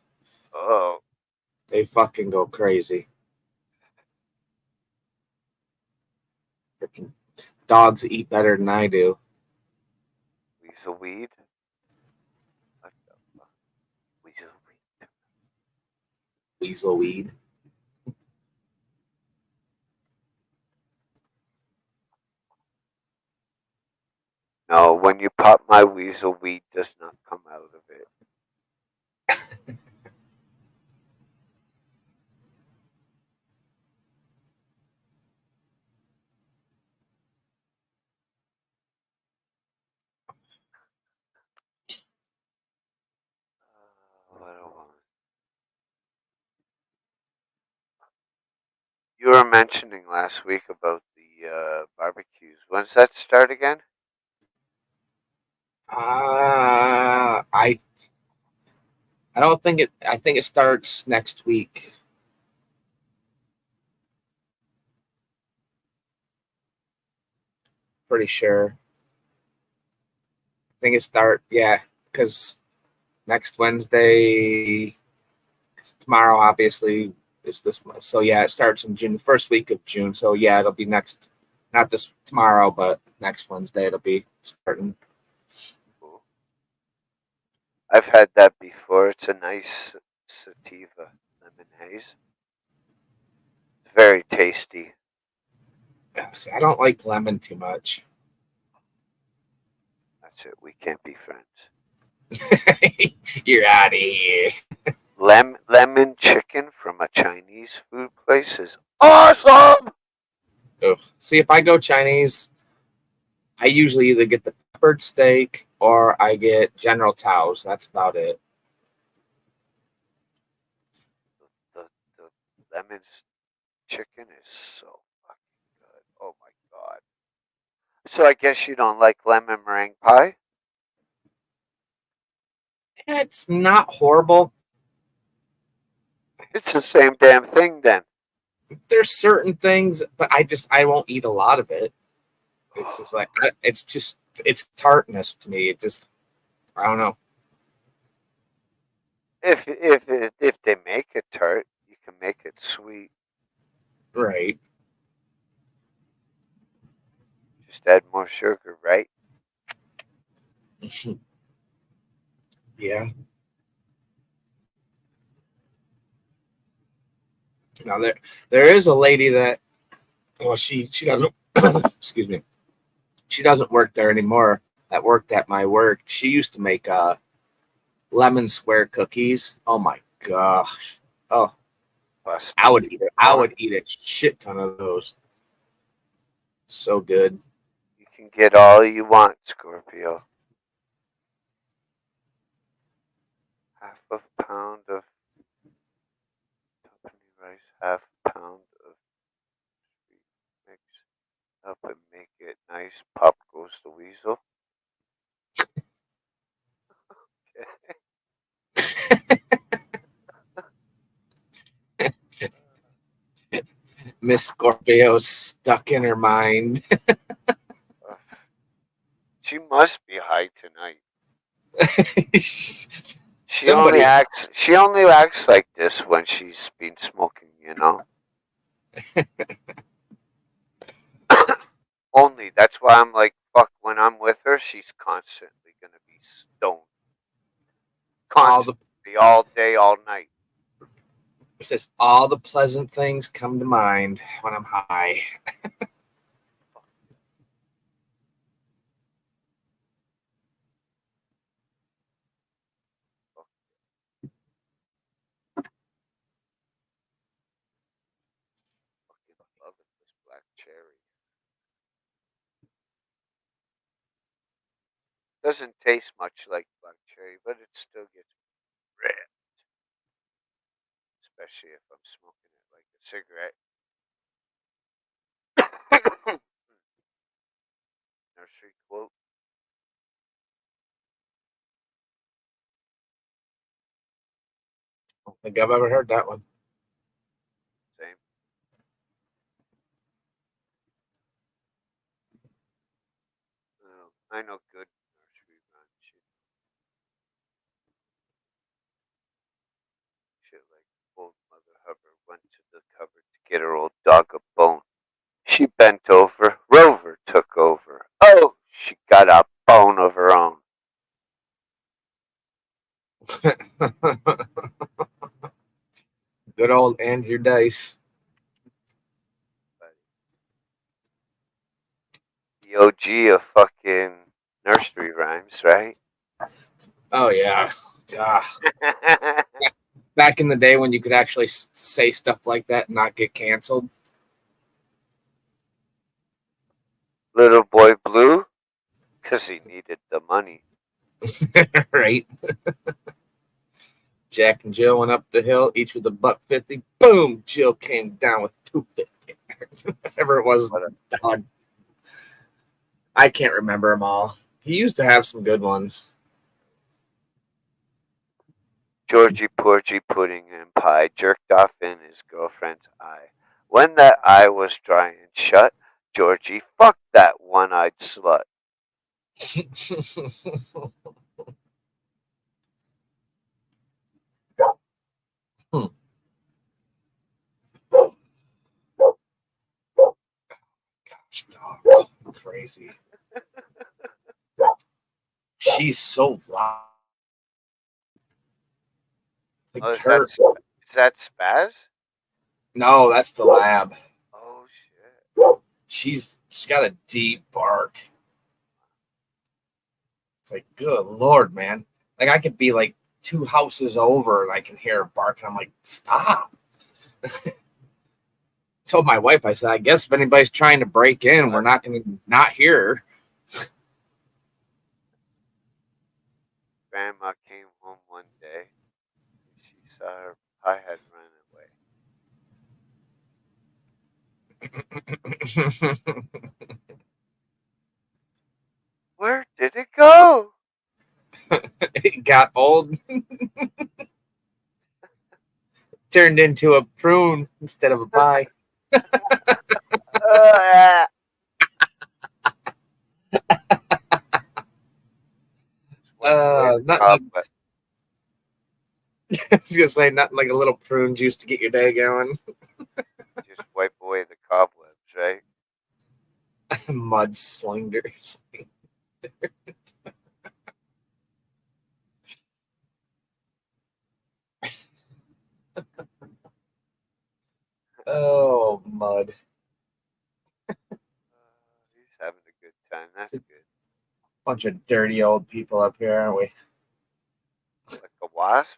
S1: Oh.
S3: They fucking go crazy. Freaking dogs eat better than I do.
S1: Weasel weed? What the fuck? Weasel weed.
S3: Weasel weed.
S1: No, when you pop my weasel, weed does not come out of it. What a woman. You were mentioning last week about the barbecues. When's that start again?
S3: I don't think it. I think it starts next week. Pretty sure. I think it start. Yeah, because next Wednesday, tomorrow obviously is this month. So yeah, it starts in June, the first week of June. So yeah, it'll be next. Not this tomorrow, but next Wednesday it'll be starting.
S1: Cool. I've had that before. It's a nice sativa lemon haze. It's very tasty.
S3: See, I don't like lemon too much.
S1: That's it. We can't be friends.
S3: You're out of here.
S1: Lemon chicken from a Chinese food place is awesome.
S3: Oh, see, if I go Chinese, I usually either get the peppered steak or I get General Tao's. That's about it.
S1: The lemon chicken is so fucking good. Oh my god. So I guess you don't like lemon meringue pie?
S3: It's not horrible.
S1: It's the same damn thing then.
S3: There's certain things, but I won't eat a lot of it. It's just like it's tartness to me. It just I don't know.
S1: If they make it tart, you can make it sweet.
S3: Right.
S1: Just add more sugar, right?
S3: Yeah. Now there is a lady that she doesn't excuse me. She doesn't work there anymore. That worked at my work. She used to make lemon square cookies. Oh my gosh. Oh,
S1: Plus,
S3: I would eat it. I would eat a shit ton of those. So good.
S1: you can get all you want, Scorpio. Half a pound of company rice, half a pound of sweet mix up and make it nice. Pop goes the weasel.
S3: Miss Scorpio's stuck in her mind.
S1: She must be high tonight. She
S3: Somebody
S1: only acts like this when she's been smoking, you know? Only. That's why I'm like, fuck, when I'm with her, she's constantly gonna be stoned.
S3: all the
S1: Constantly, all day, all night.
S3: it says all the pleasant things come to mind when I'm high.
S1: Fucking love it, this black cherry. Doesn't taste much like black cherry, but it still gets red. Especially if I'm smoking it like a cigarette. Nursery quote.
S3: I don't think I've ever heard that one.
S1: Same. I know good nursery rhymes. Shit like old Mother Hubbard went to the cupboard to get her old dog a bone. She bent over, Rover took over. Oh, she got a bone of her own.
S3: Good old Andrew Dice.
S1: The OG of fucking nursery rhymes, right?
S3: Oh yeah. Back in the day when you could actually say stuff like that and not get canceled.
S1: Little boy blue, because he needed the money.
S3: Right. Jack and Jill went up the hill, each with a $1.50. Boom! Jill came down with $2.50. Whatever it was. Dog. I can't remember them all. He used to have some good ones.
S1: Georgie Porgy pudding and pie jerked off in his girlfriend's eye. When that eye was dry and shut, Georgie fucked that one-eyed slut.
S3: Gosh, dogs. Crazy. She's so loud. Like
S1: Oh,
S3: her.
S1: is that Spaz?
S3: No, that's the lab.
S1: Oh shit.
S3: She's got a deep bark. It's like, good Lord, man. Like I could be like 2 houses over and I can hear her bark, and I'm like, stop. Told my wife, I said, I guess if anybody's trying to break in, we're not going to not hear her.
S1: Grandma came home one day. She saw her I had run away. Where did it go?
S3: It got old. Turned into a prune instead of a pie.
S1: Uh,
S3: Nothing. I was gonna say nothing like a little prune juice to get your day going.
S1: Just wipe away the cobwebs, right?
S3: Mud slingers. Oh, mud.
S1: He's having a good time. That's good.
S3: Bunch of dirty old people up here, aren't we?
S1: Like a wasp.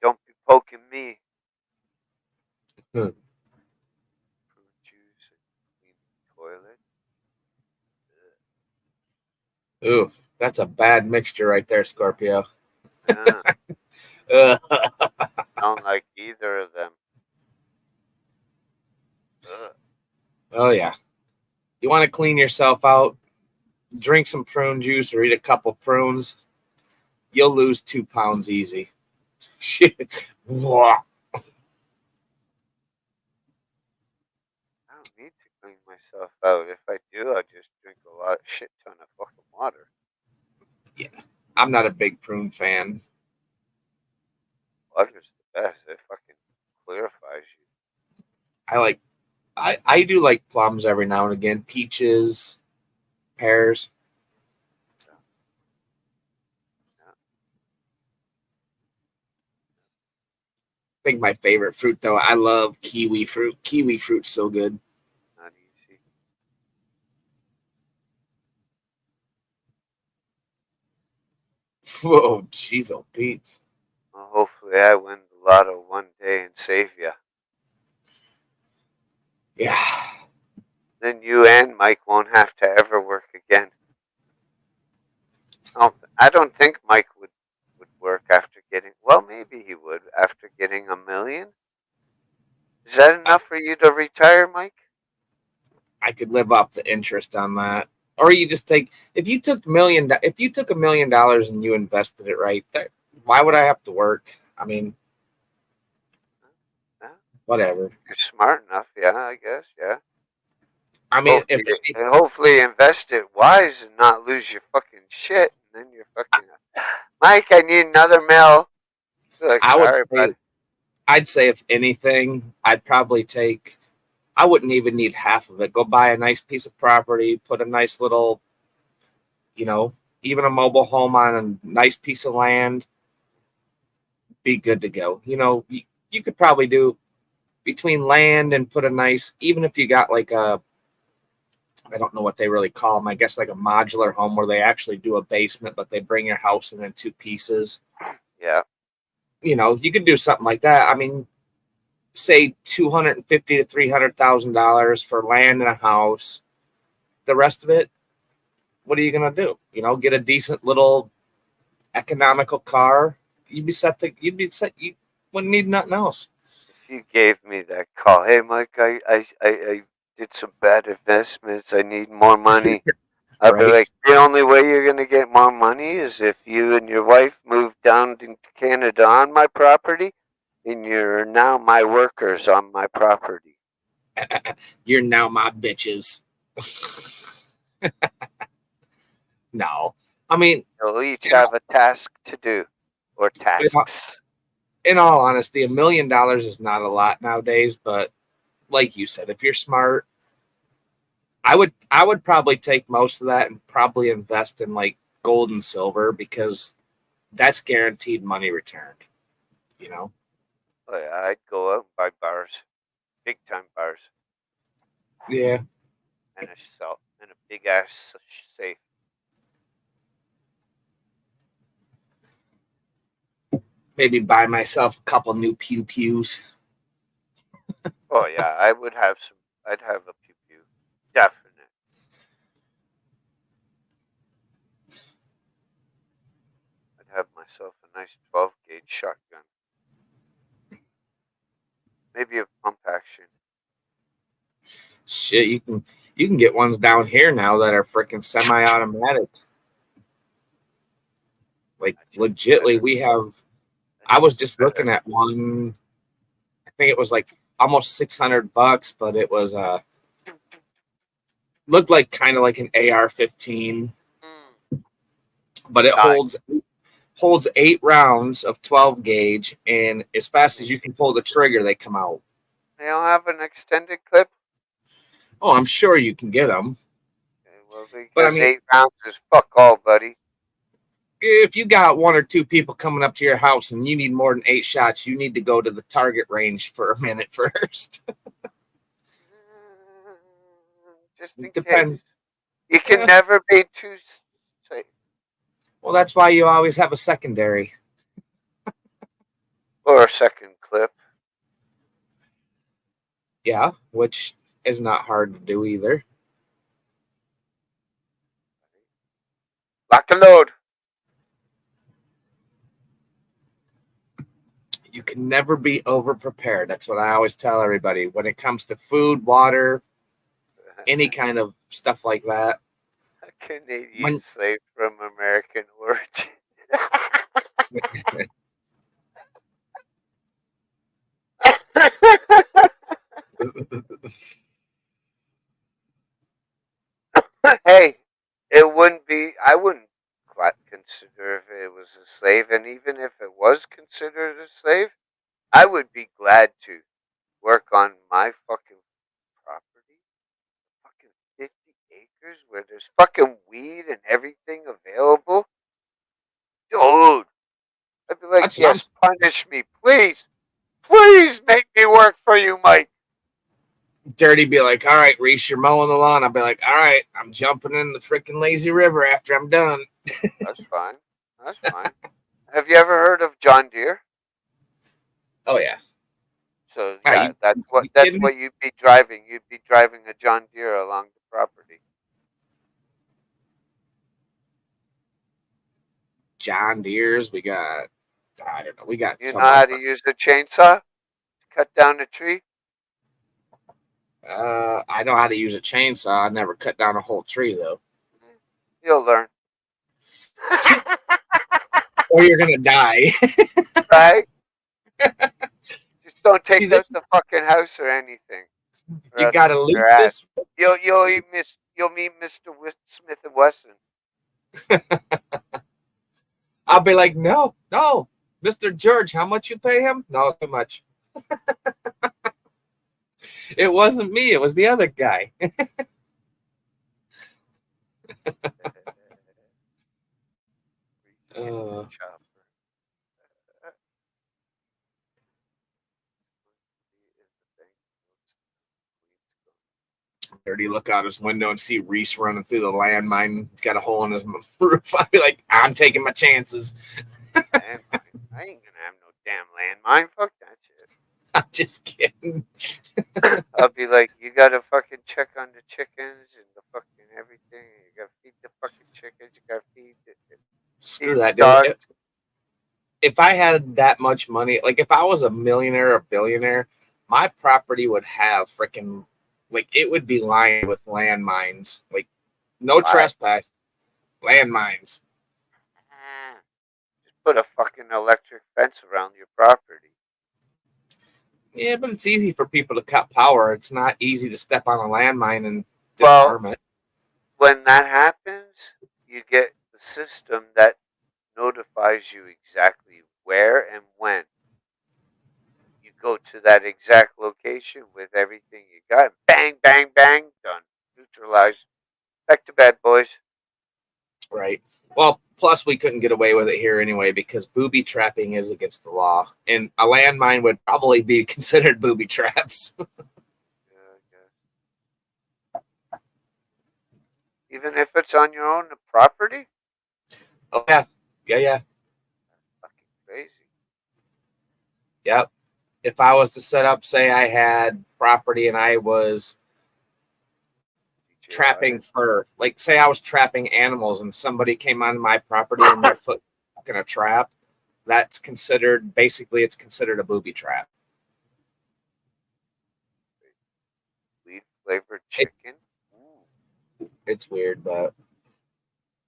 S1: Don't be poking me.
S3: Hmm.
S1: Fruit juice and clean the toilet.
S3: Ooh, that's a bad mixture right there, Scorpio.
S1: Don't like either of them.
S3: Oh, yeah. You want to clean yourself out, drink some prune juice or eat a couple prunes. You'll lose 2 pounds easy. Shit. Whoa.
S1: I don't need to clean myself out. If I do, I'll just drink a shit ton of fucking water.
S3: Yeah. I'm not a big prune fan.
S1: Water's the best. It fucking clarifies you.
S3: I do like plums every now and again, peaches, pears. I think my favorite fruit though, I love kiwi fruit. Kiwi fruit's so good.
S1: Not easy.
S3: Whoa, jeez, oh Pete's.
S1: Well, hopefully I win the lotto one day and save you.
S3: Yeah.
S1: Then you and Mike won't have to ever work again. Oh, I don't think Mike would work after getting. Well, maybe he would after getting $1 million. Is that enough for you to retire, Mike?
S3: I could live off the interest on that. Or you just take if you took $1 million and you invested it right, why would I have to work? I mean,
S1: Yeah.
S3: Whatever.
S1: You're smart enough, yeah, I guess, yeah.
S3: I mean,
S1: hopefully invest it wise and not lose your fucking shit. And then you're fucking, Mike, I need another mill. Like,
S3: I'd say if anything, I wouldn't even need half of it. Go buy a nice piece of property, put a nice little, even a mobile home on a nice piece of land, be good to go. You could probably do between land and put a nice, even if you got like I don't know what they really call them. I guess like a modular home where they actually do a basement, but they bring your house in 2 pieces.
S1: Yeah.
S3: You could do something like that. I mean, say $250,000 to $300,000 for land and a house. The rest of it, what are you gonna do? Get a decent little economical car. You'd be set. You wouldn't need nothing else.
S1: If you gave me that call, hey Mike, I did some bad investments. I need more money. I'd be like, the only way you're going to get more money is if you and your wife move down to Canada on my property, and you're now my workers on my property.
S3: You're now my bitches. No. I mean,
S1: they'll each have a task to do, or tasks.
S3: In all honesty, $1 million is not a lot nowadays, but like you said, if you're smart, I would probably take most of that and probably invest in like gold and silver because that's guaranteed money returned. You know?
S1: Oh, yeah, I'd go out and buy bars, big time bars,
S3: Yeah.
S1: and a big ass safe.
S3: Maybe buy myself a couple new pew pews.
S1: Oh yeah, I would have some. I'd have a pew pew, definite. I'd have myself a nice 12 gauge shotgun, maybe a pump action.
S3: Shit, you can get ones down here now that are freaking semi automatic. Like legitly, we have. I was just looking at one. I think it was like almost $600, but it was looked like kind of like an AR-15, but it holds 8 rounds of 12 gauge, and as fast as you can pull the trigger, they come out.
S1: They don't have an extended clip.
S3: Oh, I'm sure you can get them.
S1: Okay, well, because
S3: But I mean,
S1: 8 rounds is fuck all, buddy.
S3: if you got 1 or 2 people coming up to your house and you need more than 8 shots, you need to go to the target range for a minute first.
S1: Just in
S3: Depends.
S1: case. You can never be too safe.
S3: Well, that's why you always have a secondary.
S1: Or a second clip.
S3: Yeah, which is not hard to do either.
S1: Lock and load.
S3: You can never be over prepared. That's what I always tell everybody when it comes to food, water, any kind of stuff like that.
S1: A Canadian slave from American origin. Hey, it wouldn't be. I wouldn't consider if it was a slave, and even if it was considered a slave, I would be glad to work on my fucking property, fucking 50 acres where there's fucking weed and everything available. Dude, I'd be like,
S3: That's
S1: yes, punish me, please. Please make me work for you, Mike.
S3: Dirty be like, all right, Reese, you're mowing the lawn. I'll be like, all right, I'm jumping in the freaking lazy river after I'm done.
S1: That's fine. That's fine. Have you ever heard of John Deere?
S3: Oh yeah.
S1: So yeah, that's what you'd be driving. You'd be driving a John Deere along the property.
S3: John Deere's, we got, I don't know, we got.
S1: You know how to use a chainsaw to cut down a tree?
S3: I know how to use a chainsaw. I never cut down a whole tree though.
S1: You'll learn.
S3: Or you're gonna die.
S1: Right? Just don't take out the fucking house or anything.
S3: You gotta leave this.
S1: You'll meet Mr. Smith and Wesson.
S3: I'll be like, no, Mr. George, how much you pay him? No, too much. It wasn't me. It was the other guy. Dirty look out his window and see Reese running through the landmine. He's got a hole in his roof. I'd be like, I'm taking my chances.
S1: I ain't gonna have no damn landmine. Fuck that shit.
S3: I'm just kidding.
S1: I'll be like, you gotta fucking check on the chickens and the fucking everything. You gotta feed the fucking chickens. You gotta feed the
S3: Screw that, dude. If I had that much money, like if I was a millionaire or billionaire, my property would have freaking, like it would be lined with landmines. Like no trespass, landmines.
S1: Just put a fucking electric fence around your property.
S3: Yeah, but it's easy for people to cut power. It's not easy to step on a landmine and disarm it.
S1: When that happens, you get the system that notifies you exactly where and when. You go to that exact location with everything you got. Bang, bang, bang, done. neutralized. Back to bed, boys.
S3: Right. Well, plus we couldn't get away with it here anyway because booby trapping is against the law, and a landmine would probably be considered booby traps.
S1: Yeah. Even if it's on your own property?
S3: Oh yeah, yeah.
S1: Fucking crazy.
S3: Yep. If I was to set up, say I had property and I was trapping for, like, say I was trapping animals and somebody came on my property and their foot in a trap, that's considered, basically it's considered a booby trap.
S1: Weed flavored chicken?
S3: It's weird, but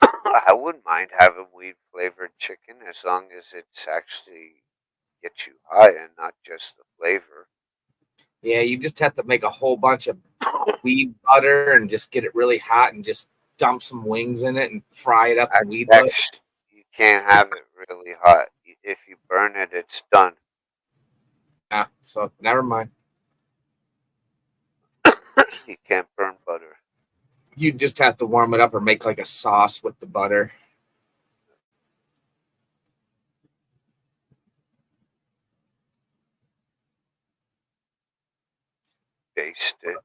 S1: I wouldn't mind having weed flavored chicken as long as it's actually gets you high and not just the flavor.
S3: yeah, you just have to make a whole bunch of weed butter and just get it really hot and just dump some wings in it and fry it up in weed butter.
S1: You can't have it really hot. If you burn it, it's done.
S3: Ah, so never mind.
S1: You can't burn butter.
S3: You just have to warm it up or make like a sauce with the butter.
S1: Baste it.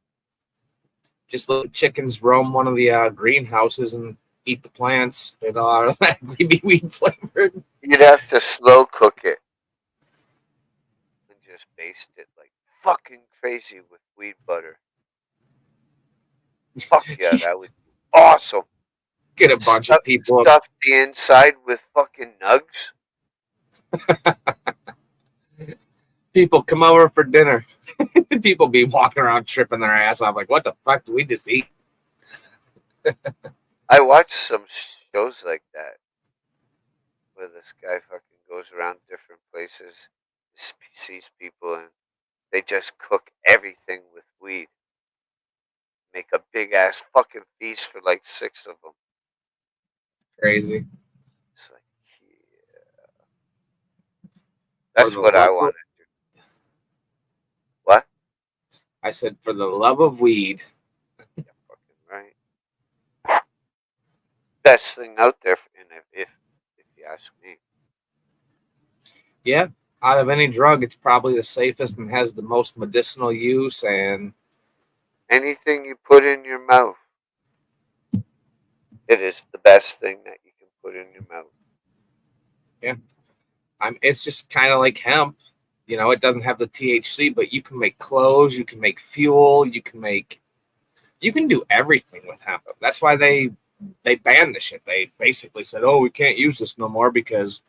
S3: Just let the chickens roam one of the greenhouses and eat the plants. It'll automatically be weed flavored.
S1: You'd have to slow cook it and just baste it like fucking crazy with weed butter. Fuck yeah, that would be awesome.
S3: Get a bunch of people
S1: stuff the inside with fucking nugs.
S3: People come over for dinner. People be walking around tripping their ass off like, what the fuck do we just eat?
S1: I watched some shows like that where this guy fucking goes around different places, sees people, and they just cook everything with weed. Make a big ass fucking feast for like 6 of them.
S3: Crazy.
S1: It's like, yeah. That's what I want to do. What?
S3: I said, for the love of weed.
S1: Yeah, fucking right. Best thing out there, if you ask me.
S3: Yeah, out of any drug, it's probably the safest and has the most medicinal use. And
S1: anything you put in your mouth, it is the best thing that you can put in your mouth.
S3: Yeah, it's just kind of like hemp. You know, it doesn't have the THC, but you can make clothes, you can make fuel, you can do everything with hemp. That's why they banned the shit. They basically said, "Oh, we can't use this no more because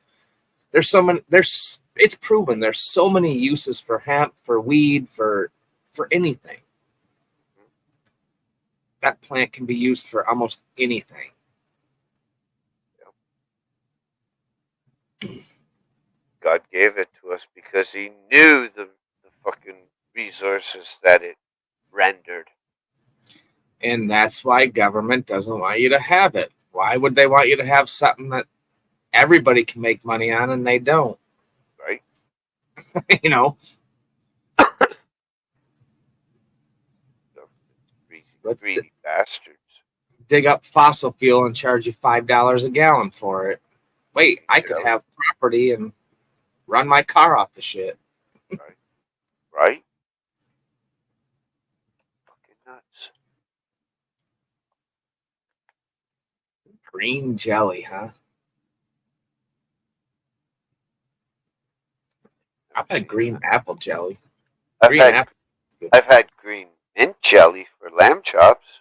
S3: it's proven there's so many uses for hemp, for weed, for anything. That plant can be used for almost anything."
S1: God gave it to us because he knew the fucking resources that it rendered.
S3: And that's why government doesn't want you to have it. Why would they want you to have something that everybody can make money on and they don't?
S1: Right.
S3: You know?
S1: Greedy bastards.
S3: Dig up fossil fuel and charge you $5 a gallon for it. Wait, I could have property and run my car off the shit.
S1: Right? Fucking nuts.
S3: Green jelly, huh? I've had green apple jelly.
S1: I've had green mint jelly for lamb chops.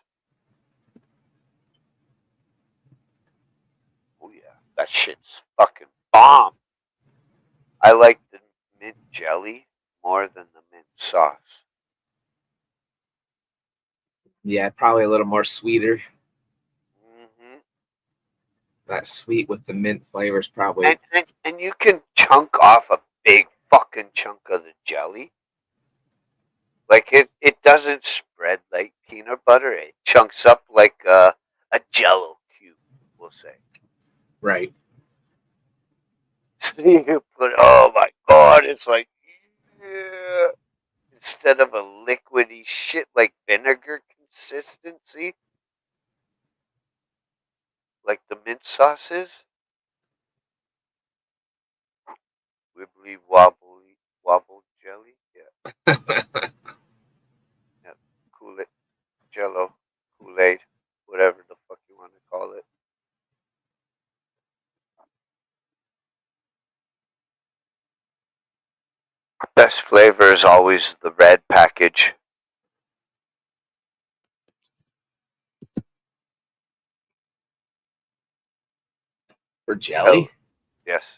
S1: Oh yeah, that shit's fucking bomb. I like the mint jelly more than the mint sauce.
S3: Yeah, probably a little more sweeter.
S1: Mm-hmm.
S3: That sweet with the mint flavors probably.
S1: And you can chunk off a big fucking chunk of the jelly. Like it doesn't spread like peanut butter. It chunks up like a Jello cube, we'll say.
S3: Right.
S1: So you put, oh my god, it's like, yeah. Instead of a liquidy shit like vinegar consistency, like the mint sauce is. Wibbly wobbly wobble jelly. Yeah, yeah. Kool Aid, Jello, Kool Aid, whatever the fuck you want to call it. Best flavor is always the red package.
S3: For jelly?
S1: Yes,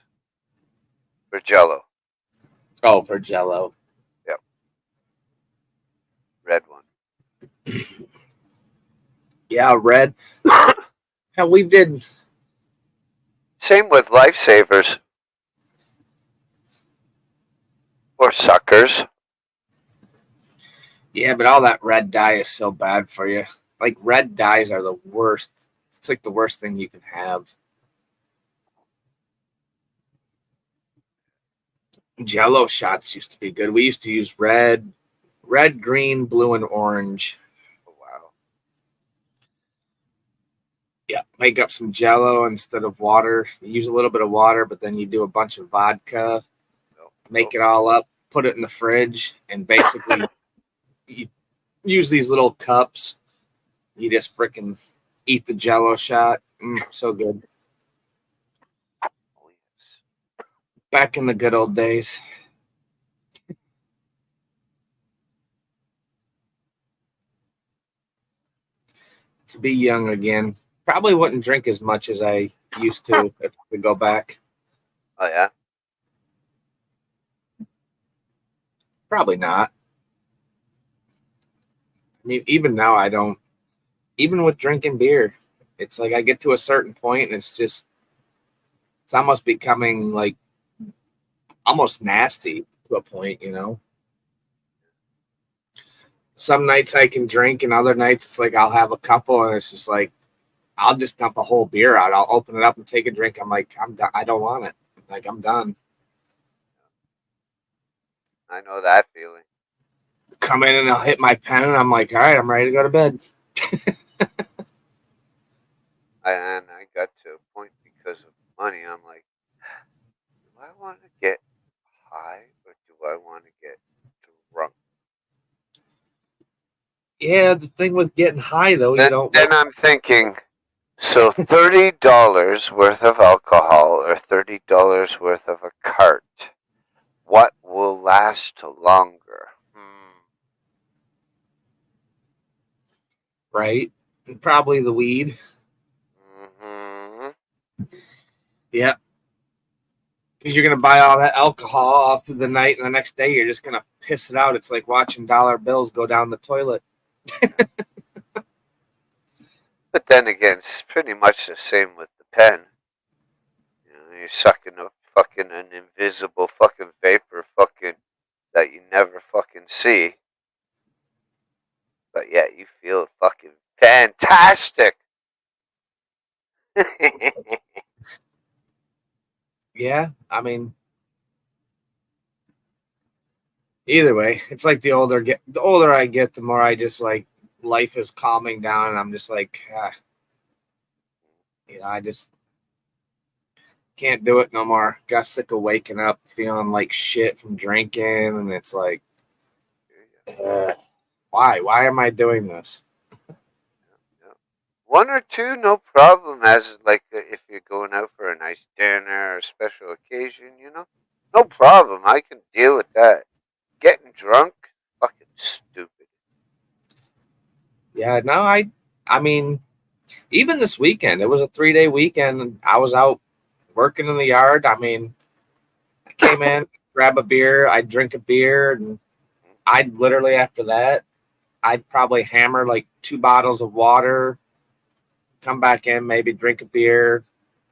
S1: for Jello.
S3: Oh, for Jello.
S1: Yep, red one.
S3: Yeah, red. Hell, we did.
S1: Same with lifesavers or suckers.
S3: Yeah, but all that red dye is so bad for you. Like, red dyes are the worst. It's like the worst thing you can have. Jello shots used to be good. We used to use red, green, blue, and orange.
S1: Oh, wow.
S3: Yeah, make up some Jello instead of water. You use a little bit of water, but then you do a bunch of vodka, make it all up, put it in the fridge, and basically you use these little cups. You just freaking eat the Jello shot. So good.
S1: Oh, yes.
S3: Back in the good old days. To be young again. Probably wouldn't drink as much as I used to if I could go back.
S1: Oh, yeah.
S3: Probably not. I mean, even now, I don't. Even with drinking beer, it's like I get to a certain point and it's almost becoming like almost nasty to a point, you know. Some nights I can drink, and other nights it's like I'll have a couple, and it's just like I'll just dump a whole beer out. I'll open it up and take a drink. I'm like, I'm done. I don't want it. Like, I'm done.
S1: I know that feeling.
S3: Come in and I'll hit my pen, and I'm like, all right, I'm ready to go to bed.
S1: And I got to a point because of money. I'm like, do I want to get high or do I want to get drunk?
S3: Yeah, the thing with getting high though, you don't.
S1: Then I'm thinking, so $30 worth of alcohol or $30 worth of a cart, what will last longer?
S3: Right? And probably the weed.
S1: Mm-hmm.
S3: Yeah. Because you're going to buy all that alcohol all through the night, and the next day you're just going to piss it out. It's like watching dollar bills go down the toilet.
S1: But then again, it's pretty much the same with the pen. You know, you're sucking up fucking an invisible fucking vapor fucking that you never fucking see. But yet you feel fucking fantastic.
S3: Yeah, I mean, either way, it's like the older I get, the more I just like life is calming down, and I'm just like, I just can't do it no more. Got sick of waking up feeling like shit from drinking, and it's like, why? Why am I doing this?
S1: One or two, no problem. As like if you're going out for a nice dinner or special occasion, no problem. I can deal with that. Getting drunk, fucking stupid.
S3: Yeah, no, I mean, even this weekend, it was a 3-day weekend, and I was out working in the yard. I mean, I came in, grab a beer, I'd drink a beer, and I'd literally after that, I'd probably hammer like 2 bottles of water, come back in, maybe drink a beer,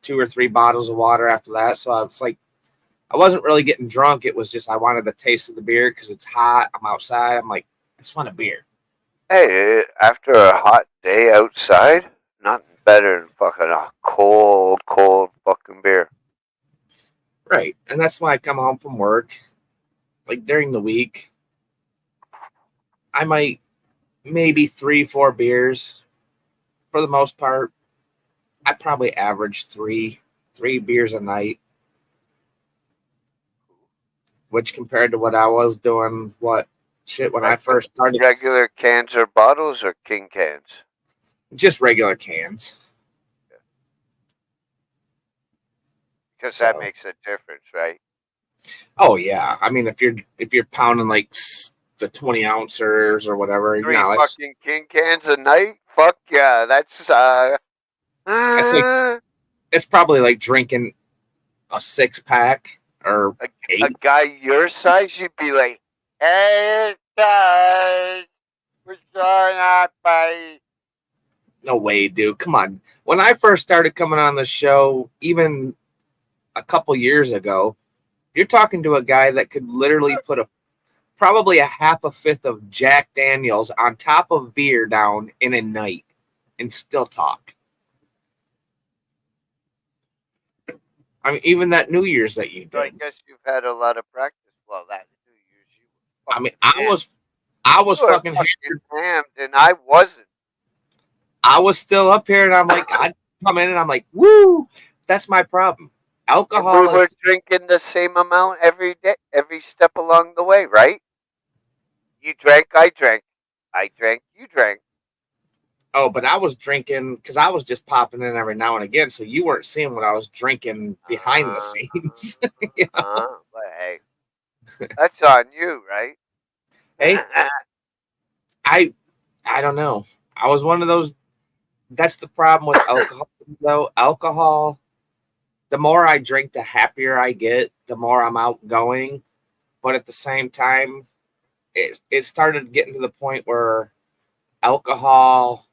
S3: 2 or 3 bottles of water after that. So I was like, I wasn't really getting drunk. It was just I wanted the taste of the beer because it's hot. I'm outside. I'm like, I just want a beer.
S1: Hey, after a hot day outside, nothing better than fucking a cold fucking beer.
S3: Right. And that's why I come home from work. Like during the week, I might maybe 3-4 beers for the most part. I probably average three beers a night, which compared to what I was doing, when I first started,
S1: Regular cans or bottles or king cans?
S3: just regular cans.
S1: Because
S3: So,
S1: that makes a difference, right?
S3: oh yeah, I mean if you're pounding like the 20 ounces or whatever,
S1: Three
S3: no,
S1: fucking king cans a night? Fuck yeah, that's
S3: it's like it's probably like drinking a 6-pack or
S1: a
S3: 8.
S1: guy your size, you'd be like, "Hey guys, what's going on, buddy?"
S3: No way, dude. Come on. When I first started coming on the show, even a couple years ago, you're talking to a guy that could literally put probably a half a fifth of Jack Daniels on top of beer down in a night and still talk. I mean, even that New Year's that you
S1: So I
S3: did.
S1: guess you've had a lot of practice. Well, that New Year's you were
S3: I mean,
S1: fucking
S3: I was
S1: you were
S3: fucking
S1: fucking hammed, and I wasn't.
S3: I was still up here, and I'm like, I'd come in and I'm like, woo! That's my problem.
S1: And we
S3: Alcohol
S1: were
S3: is
S1: drinking the same amount every day, every step along the way, right? You drank, I drank. I drank, you drank.
S3: Oh, but I was drinking because I was just popping in every now and again, so you weren't seeing what I was drinking behind the scenes.
S1: But hey, that's on you, right?
S3: Hey, I I don't know. I was one of those. That's the problem with alcohol, though. Alcohol. The more I drink, the happier I get. The more I'm outgoing. But at the same time, it started getting to the point where alcohol.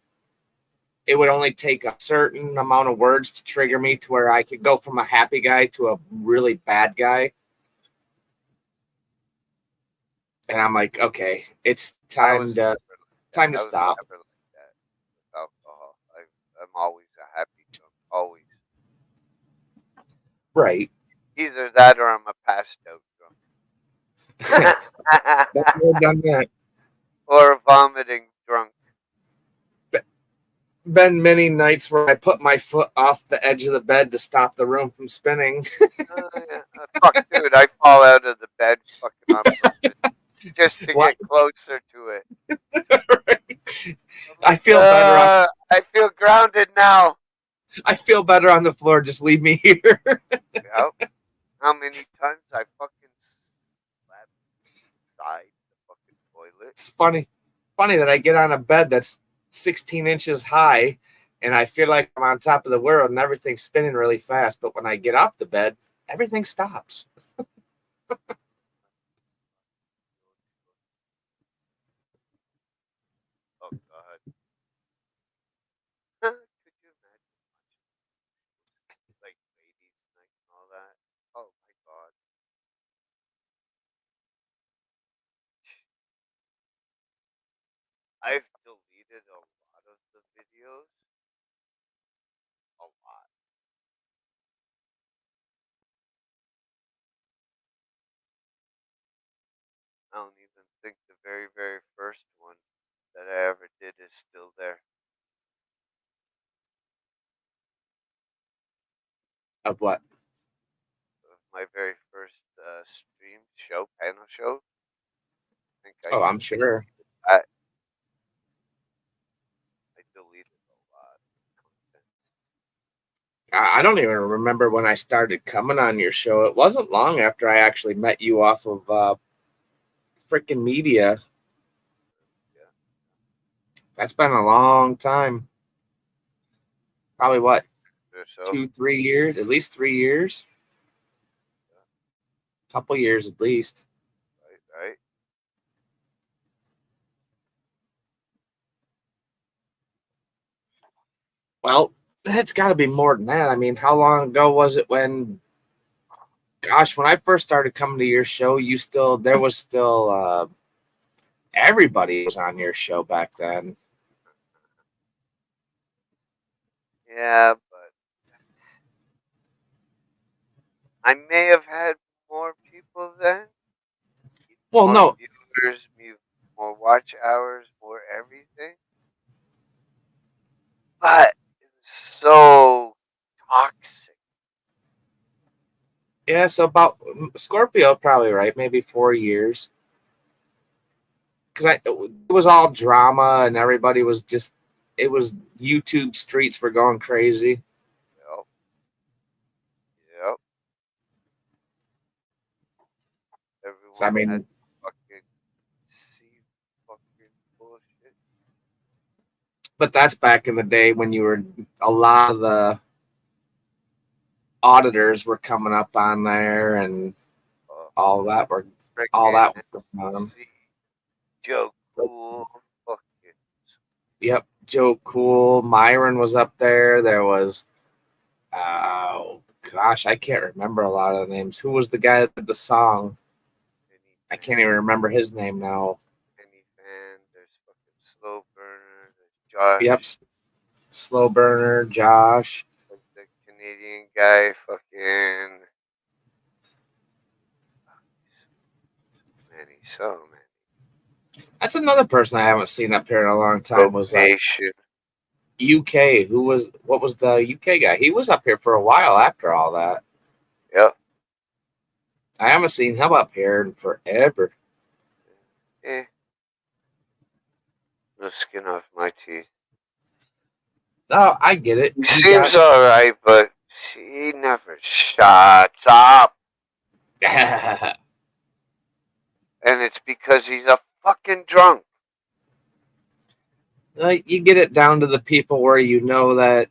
S3: It would only take a certain amount of words to trigger me to where I could go from a happy guy to a really bad guy. And I'm like, okay, it's time to
S1: I was
S3: stop.
S1: never like that with alcohol. I'm always a happy drunk, always.
S3: Right.
S1: Either that or I'm a passed out drunk.
S3: Done that.
S1: Or a vomiting drunk.
S3: Been many nights where I put my foot off the edge of the bed to stop the room from spinning.
S1: Yeah. Fuck, dude, I fall out of the bed fucking on purpose just to
S3: What?
S1: get closer to it.
S3: I feel better.
S1: I feel grounded now.
S3: I feel better on the floor. Just leave me here.
S1: Yep. How many times I fucking slept inside the fucking toilet?
S3: It's funny that I get on a bed that's 16 inches high, and I feel like I'm on top of the world, and everything's spinning really fast. But when I get off the bed, everything stops.
S1: Oh god. Could you imagine like ladies night and all that? Oh my god. I've deleted a lot of the videos. A lot. I don't even think the very, very first one that I ever did is still there.
S3: Of what?
S1: My very first stream show, panel show. I think
S3: Oh, I'm sure.
S1: I deleted a lot of content.
S3: I don't even remember when I started coming on your show. It wasn't long after I actually met you off of freaking media.
S1: Yeah.
S3: That's been a long time. Probably what,
S1: So,
S3: 2-3 years? At least 3 years. Couple years at least.
S1: right.
S3: Well, it's got to be more than that. I mean, how long ago was it when? Gosh, when I first started coming to your show, there was still everybody was on your show back then.
S1: Yeah, but I may have had more people then.
S3: Well,
S1: More
S3: no,
S1: viewers, more watch hours, more everything.
S3: Yeah, so about Scorpio, probably right, maybe 4 years. Because it was all drama and everybody was just, it was YouTube streets were going crazy.
S1: Yep. Yep.
S3: So I
S1: Everyone had
S3: mean,
S1: fucking see fucking bullshit.
S3: but that's back in the day when you were, a lot of the auditors were coming up on there and
S1: Uh,
S3: all that were all
S1: freaking
S3: that was going on.
S1: see Joe Cool. Fucking
S3: Yep, Joe Cool, Myron was up there. There was, oh gosh, I can't remember a lot of the names. Who was the guy that did the song? I can't even remember his name now.
S1: Penny Fan. There's fucking Slow Burner. There's Josh.
S3: Yep, Slow Burner, Josh.
S1: Like the Canadian guy. Fucking so many.
S3: That's another person I haven't seen up here in a long time. Was
S1: Patient.
S3: UK. What was the UK guy? He was up here for a while after all that.
S1: Yep.
S3: I haven't seen him up here in forever.
S1: Eh. No skin off my teeth.
S3: No, I get it.
S1: He seems alright, but he never shuts up. And it's because he's a fucking drunk.
S3: You get it down to the people where you know that,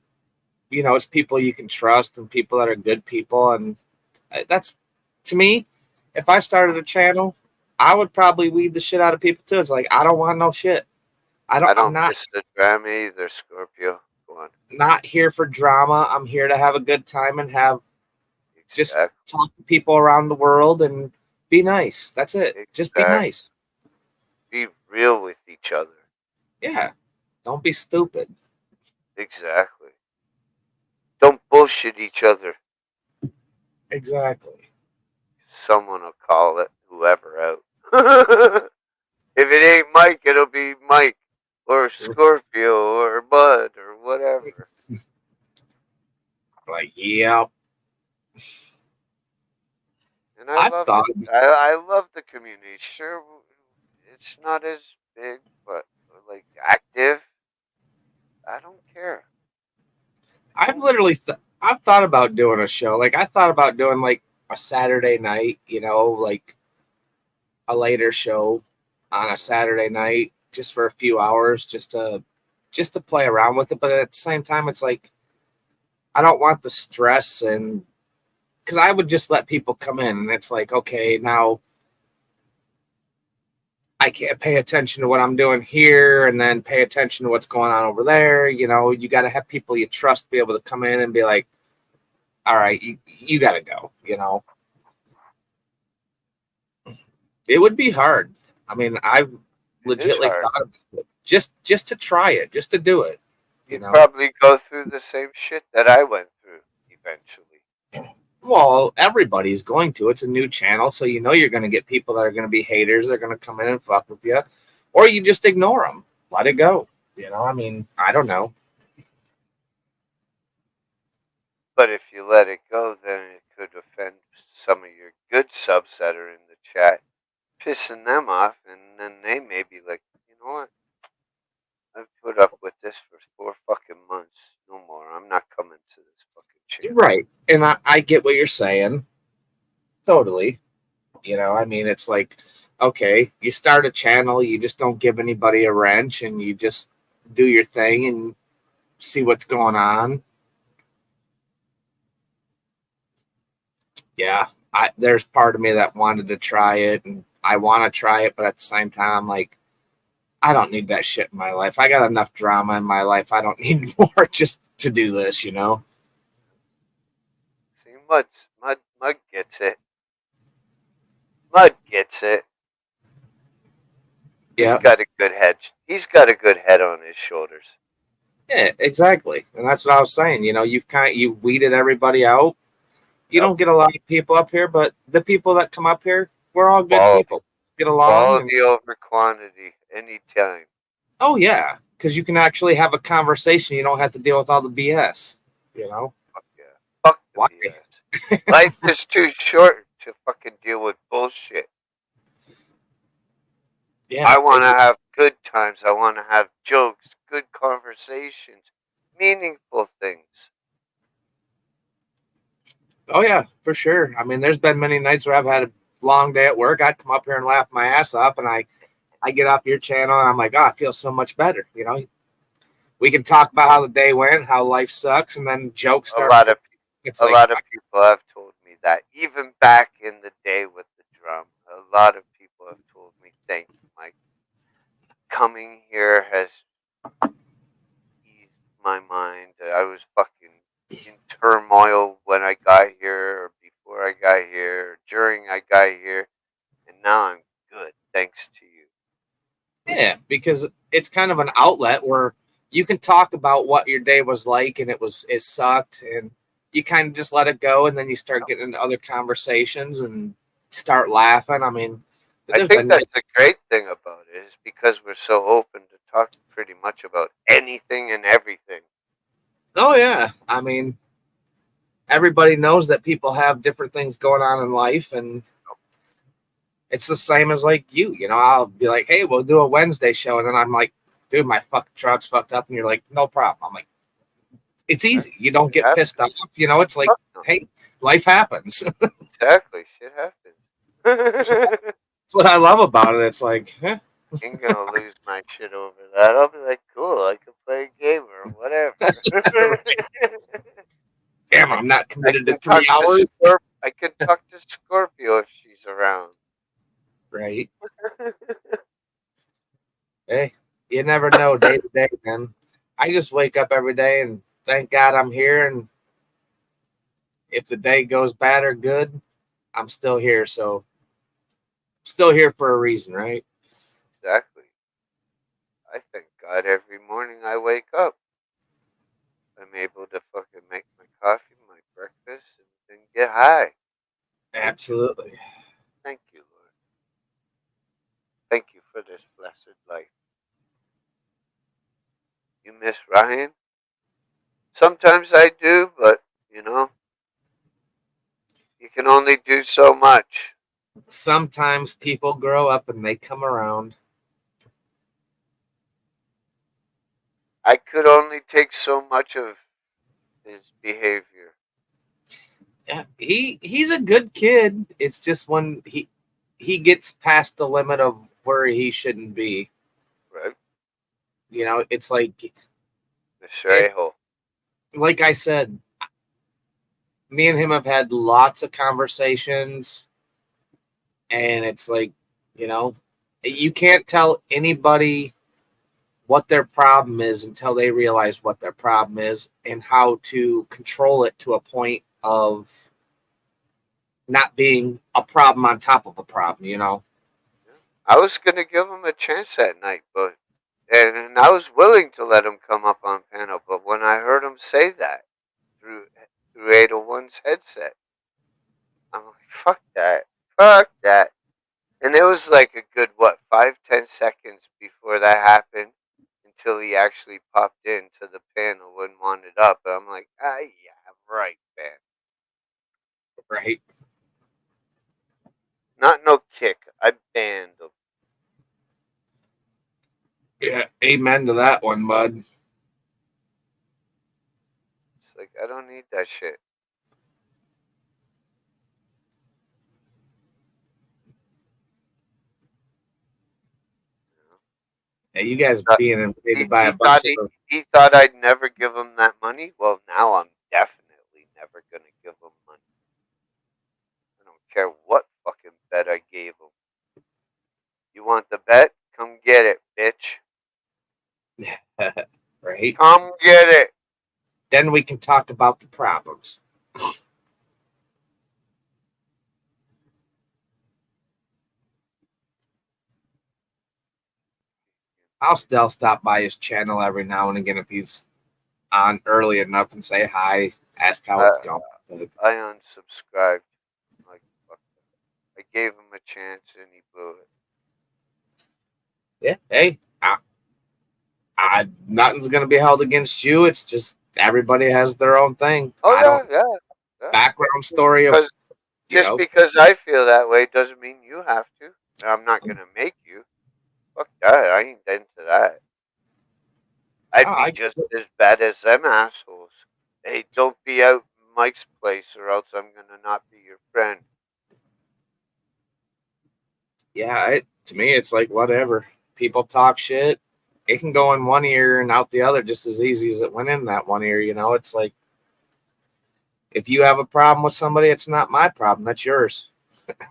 S3: you know, it's people you can trust and people that are good people. And that's, to me, if I started a channel, I would probably weed the shit out of people too. It's like, I don't want no shit. I'm not
S1: miss the drama either, Scorpio. Go on.
S3: Not here for drama. I'm here to have a good time and have just talk to people around the world and be nice. That's it. Just be nice.
S1: Be real with each other.
S3: Yeah. Don't be stupid.
S1: Exactly. Don't bullshit each other.
S3: Exactly.
S1: Someone will call it whoever out. If it ain't Mike, it'll be Mike or Scorpio or Bud or whatever.
S3: Like, yeah.
S1: And I love the community. Sure, it's not as big, but like active. I don't care.
S3: I've literally I've thought about doing a show. Like I thought about doing like a Saturday night, you know, like a later show on a Saturday night just for a few hours just to play around with it, but at the same time it's like I don't want the stress, and because I would just let people come in and it's like, okay, now I can't pay attention to what I'm doing here and then pay attention to what's going on over there. You know, you got to have people you trust be able to come in and be like, all right, you got to go, you know. It would be hard. I mean, I've legitimately thought about it just to try it, just to do it. You know,
S1: probably go through the same shit that I went through eventually.
S3: Well, everybody's going to. It's a new channel, so you know you're going to get people that are going to be haters. They're going to come in and fuck with you, or you just ignore them. Let it go. You know, I mean, I don't know.
S1: But if you let it go, then it could offend some of your good subs that are in the chat, pissing them off, and then they may be like, you know what? I've put up with this for 4 fucking months. No more. I'm not coming to this fucking channel.
S3: Right. And I get what you're saying. Totally. You know, I mean, it's like, okay, you start a channel, you just don't give anybody a wrench and you just do your thing and see what's going on. Yeah. There's part of me that wanted to try it and I want to try it, but at the same time, I'm like, I don't need that shit in my life. I got enough drama in my life. I don't need more just to do this, you know?
S1: See, Mud gets it. Mud gets it.
S3: Yeah.
S1: He's got a good head. He's got a good head on his shoulders.
S3: Yeah, exactly. And that's what I was saying. You know, you've weeded everybody out. You don't get a lot of people up here, but the people that come up here, we're all good people. Get along.
S1: Quality over quantity, anytime.
S3: Oh yeah, because you can actually have a conversation. You don't have to deal with all the BS. You know.
S1: Fuck yeah. Fuck the BS. Life is too short to fucking deal with bullshit.
S3: Yeah,
S1: I want to have good times. I want to have jokes, good conversations, meaningful things.
S3: oh yeah, for sure. I mean, there's been many nights where I've had a long day at work. I'd come up here and laugh my ass off, and I get off your channel and I'm like, oh, I feel so much better. You know, we can talk about how the day went, how life sucks, and then jokes
S1: A
S3: start.
S1: lot of
S3: It's
S1: a
S3: like,
S1: lot of people have told me that. Even back in the day with the drum, a lot of people have told me, "Thank you, Mike. Coming here has eased my mind. I was fucking in turmoil when I got here, or before I got here, or during I got here, and now I'm good thanks to you."
S3: yeah, because it's kind of an outlet where you can talk about what your day was like and it sucked, and you kind of just let it go, and then you start getting into other conversations and start laughing. I mean,
S1: I
S3: there's
S1: think
S3: been,
S1: that's the great thing about it is because we're so open to talk pretty much about anything and everything.
S3: oh yeah, I mean, everybody knows that people have different things going on in life, and it's the same as like you know, I'll be like, hey, we'll do a Wednesday show, and then I'm like, dude, my fucking truck's fucked up, and you're like, no problem. I'm like, it's easy. You don't get pissed off. You know, it's like,
S1: Fuck no.
S3: hey, life happens.
S1: Exactly, shit happens.
S3: That's what I love about it. It's like,
S1: Ain't gonna lose my shit over that. I'll be like, cool, I can play a game or whatever.
S3: damn,
S1: I
S3: I'm not
S1: I
S3: committed to
S1: can talk
S3: 3 hours.
S1: I can talk to Scorpio if she's around.
S3: Right. Hey, you never know day to day, man. I just wake up every day and thank God I'm here. And if the day goes bad or good, I'm still here. So, still here for a reason, right?
S1: Exactly. I thank God every morning I wake up. I'm able to fucking make my coffee, my breakfast, and then get high. Thank you.
S3: Absolutely.
S1: Thank you, Lord. Thank you for this blessed life. You miss Ryan? Sometimes I do, but you know, you can only do so much.
S3: Sometimes people grow up and they come around.
S1: I could only take so much of his behavior.
S3: Yeah, he's a good kid. It's just when he gets past the limit of where he shouldn't be.
S1: Right?
S3: You know, it's like
S1: Mr.
S3: it,
S1: A-hole.
S3: like I said, me and him have had lots of conversations, and it's like, you know, you can't tell anybody what their problem is until they realize what their problem is and how to control it to a point of not being a problem on top of a problem, you know.
S1: I was gonna give him a chance that night, but and I was willing to let him come up on panel, but when I heard him say that through 801's headset, I'm like, fuck that. Fuck that. And it was like a good what, 5-10 seconds before that happened until he actually popped into the panel and wanted up. And I'm like, ah yeah, right, man.
S3: Right.
S1: Not no kick. I banned him.
S3: Yeah, amen to that one, bud.
S1: It's like I don't need that shit.
S3: Yeah, you guys
S1: Uh,
S3: being
S1: He,
S3: invaded by
S1: he
S3: a
S1: thought
S3: bunch
S1: he,
S3: of
S1: he thought I'd never give him that money. Well, now I'm definitely never gonna give him money. I don't care what fucking bet I gave him. You want the bet? Come get it, bitch.
S3: right.
S1: Come get it.
S3: Then we can talk about the problems. I'll still stop by his channel every now and again if he's on early enough and say hi, ask how
S1: I,
S3: it's going. But
S1: I unsubscribed. Like, fuck that. I gave him a chance and he blew it.
S3: yeah, hey, nothing's gonna be held against you. It's just everybody has their own thing.
S1: Oh
S3: I
S1: yeah,
S3: don't.
S1: yeah. Yeah.
S3: background story of,
S1: Because
S3: you
S1: just
S3: know,
S1: because I feel that way doesn't mean you have to. I'm not gonna make you. Fuck that. I ain't into that. I'd be
S3: I
S1: just as bad as them assholes. Hey, don't be out in Mike's place or else I'm gonna not be your friend.
S3: yeah, to me, it's like whatever. People talk shit. It can go in one ear and out the other just as easy as it went in that one ear. You know, it's like if you have a problem with somebody, it's not my problem. That's yours.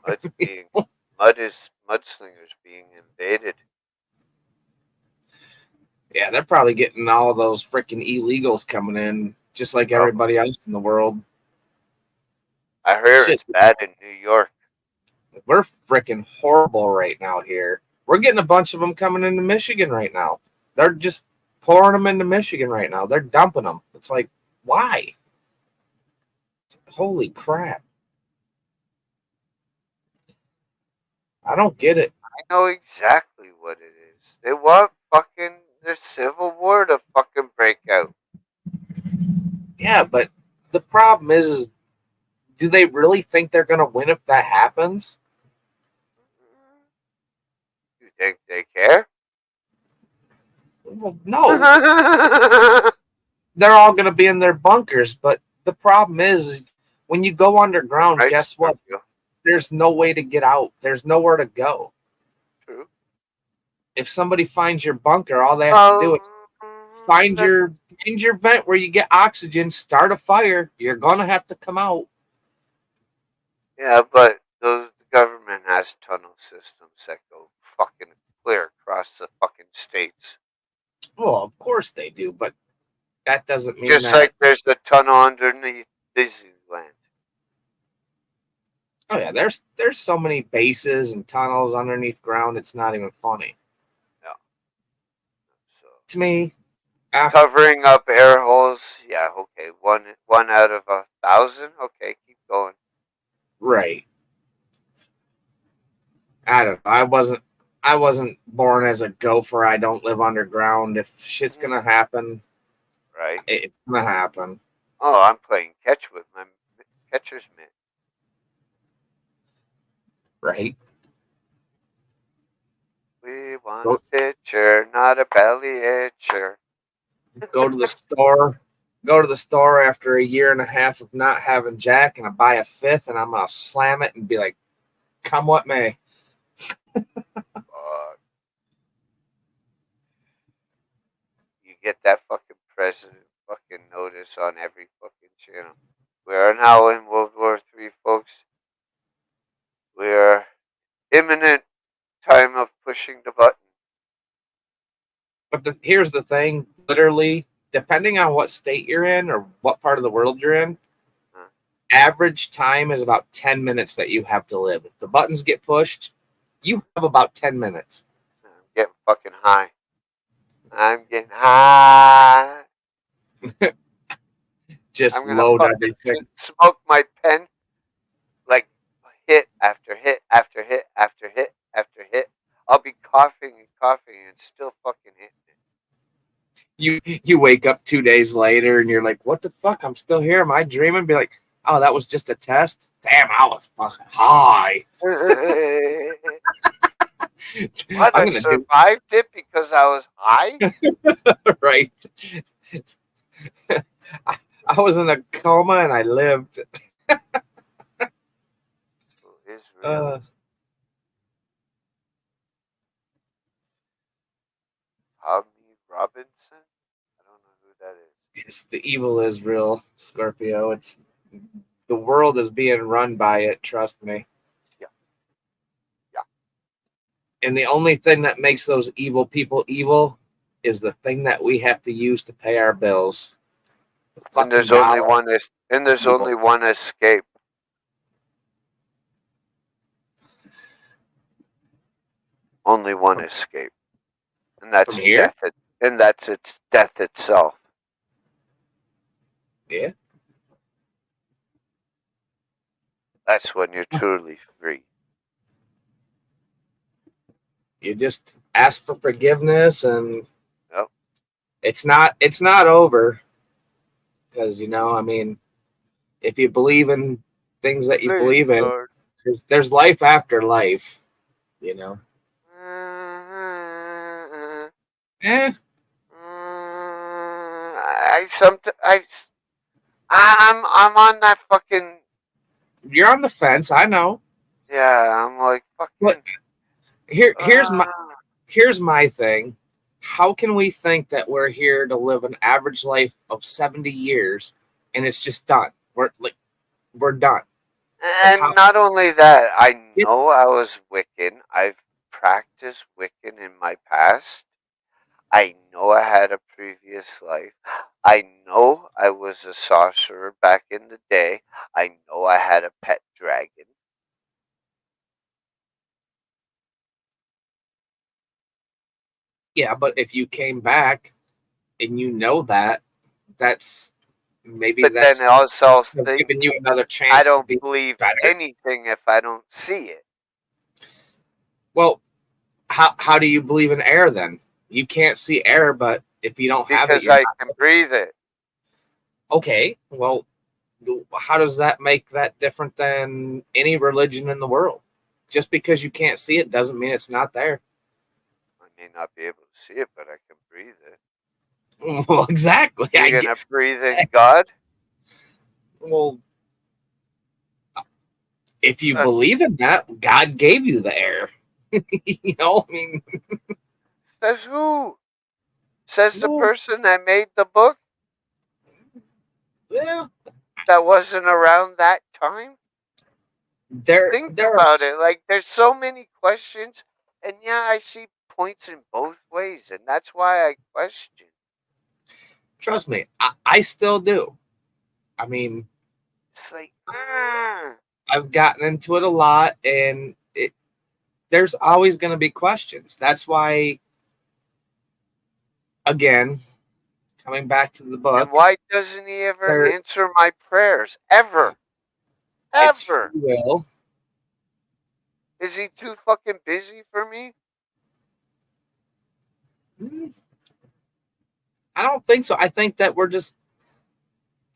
S1: Mud's being mudslingers being invaded.
S3: Yeah, they're probably getting all those freaking illegals coming in, just like everybody else in the world.
S1: I hear
S3: Shit,
S1: it's bad in New York.
S3: we're freaking horrible right now here. We're getting a bunch of them coming into Michigan right now. They're just pouring them into Michigan right now. They're dumping them. It's like, why? Holy crap. I don't get it.
S1: I know exactly what it is. They want fucking their civil war to fucking break out.
S3: Yeah, but the problem is do they really think they're going to win if that happens?
S1: You think they care?
S3: Well, no. They're all going to be in their bunkers, but the problem is when you go underground,
S1: Right,
S3: guess what?
S1: Scorpio.
S3: There's no way to get out. There's nowhere to go.
S1: True.
S3: If somebody finds your bunker, all they have to do is find
S1: that's-
S3: your vent where you get oxygen, start a fire. You're gonna have to come out.
S1: Yeah, but the government has tunnel systems that go fucking clear across the fucking states.
S3: Well, of course they do, but that doesn't mean
S1: Just
S3: that.
S1: like there's the tunnel underneath Disneyland.
S3: Oh yeah, there's so many bases and tunnels underneath ground. It's not even funny
S1: So
S3: to me.
S1: covering up air holes, yeah, okay. One out of 1,000. Okay, keep going.
S3: Right. I don't know. I wasn't born as a gopher. I don't live underground. If shit's gonna happen,
S1: Right.
S3: it's gonna happen.
S1: Oh, I'm playing catch with my catcher's mitt.
S3: Right.
S1: We want a pitcher, not a belly itcher.
S3: Go to the store. Go to the store after a year and a half of not having Jack, and I buy a fifth, and I'm gonna slam it and be like, "Come what may."
S1: You get that fucking president fucking notice on every fucking channel. We are now in World War III, folks. We are imminent time of pushing the button.
S3: But here's the thing: literally, depending on what state you're in or what part of the world you're in, average time is about 10 minutes that you have to live. If the buttons get pushed, you have about 10 minutes.
S1: I'm getting fucking high. I'm getting high.
S3: Just
S1: I'm gonna
S3: load
S1: fucking
S3: everything.
S1: smoke my pen like hit after hit after hit after hit after hit. I'll be coughing and coughing and still fucking hitting it.
S3: You wake up 2 days later and you're like, "What the fuck? I'm still here. Am I dreaming?" Be like, "Oh, that was just a test. Damn, I was fucking high."
S1: What? I survived it because I was high?
S3: Right. I was in a coma and I lived.
S1: Israel. Tommy Robinson? I don't know who that is.
S3: It's the evil Israel, Scorpio. It's the world is being run by it. Trust me.
S1: Yeah.
S3: And the only thing that makes those evil people evil is the thing that we have to use to pay our bills.
S1: And there's only one. And there's only one escape. Only one escape, and that's
S3: here?
S1: death. And that's its death itself.
S3: Yeah.
S1: That's when you're truly free.
S3: You just ask for forgiveness, and
S1: Yep.
S3: it's not over because I mean, if you believe in things that you
S1: Please,
S3: believe in,
S1: Lord.
S3: there's life after life, you know. Eh,
S1: I'm on that fucking.
S3: you're on the fence, I know.
S1: Yeah, I'm like
S3: But
S1: fucking.
S3: here's my thing. How can we think that we're here to live an average life of 70 years and it's just done? We're done. How
S1: And not only that, I
S3: it,
S1: know I was Wiccan. I've practiced Wiccan in my past. I know I had a previous life. I know I was a sorcerer back in the day. I know I had a pet dragon.
S3: yeah, but if you came back and you know that, that's maybe
S1: But then
S3: that's
S1: I also think
S3: giving you another
S1: I
S3: chance to
S1: don't
S3: be
S1: believe
S3: better.
S1: anything if I don't see it.
S3: Well, how do you believe in air then? You can't see air, but if you don't have it,
S1: Because
S3: you're
S1: I
S3: not
S1: can breathe it.
S3: okay. Well, how does that make that different than any religion in the world? Just because you can't see it doesn't mean it's not there.
S1: I may not be able to see it, but I can breathe it.
S3: Well, exactly.
S1: You're gonna breathe in God?
S3: Well, if you
S1: Uh,
S3: believe in that, God gave you the air. You know, I mean,
S1: Says who? Says the
S3: well,
S1: person that made the book
S3: yeah,
S1: that wasn't around that time?
S3: there
S1: Think
S3: there are
S1: about it. Like, there's so many questions, and yeah, I see points in both ways, and that's why I question.
S3: trust me, I still do. I mean,
S1: It's like,
S3: I've gotten into it a lot, and there's always going to be questions. That's why, again, coming back to the
S1: and
S3: book,
S1: why doesn't he ever
S3: there
S1: answer my prayers? Ever.
S3: it's free
S1: Ever.
S3: will.
S1: Is he too fucking busy for me?
S3: Mm, I don't think so. I think that we're just,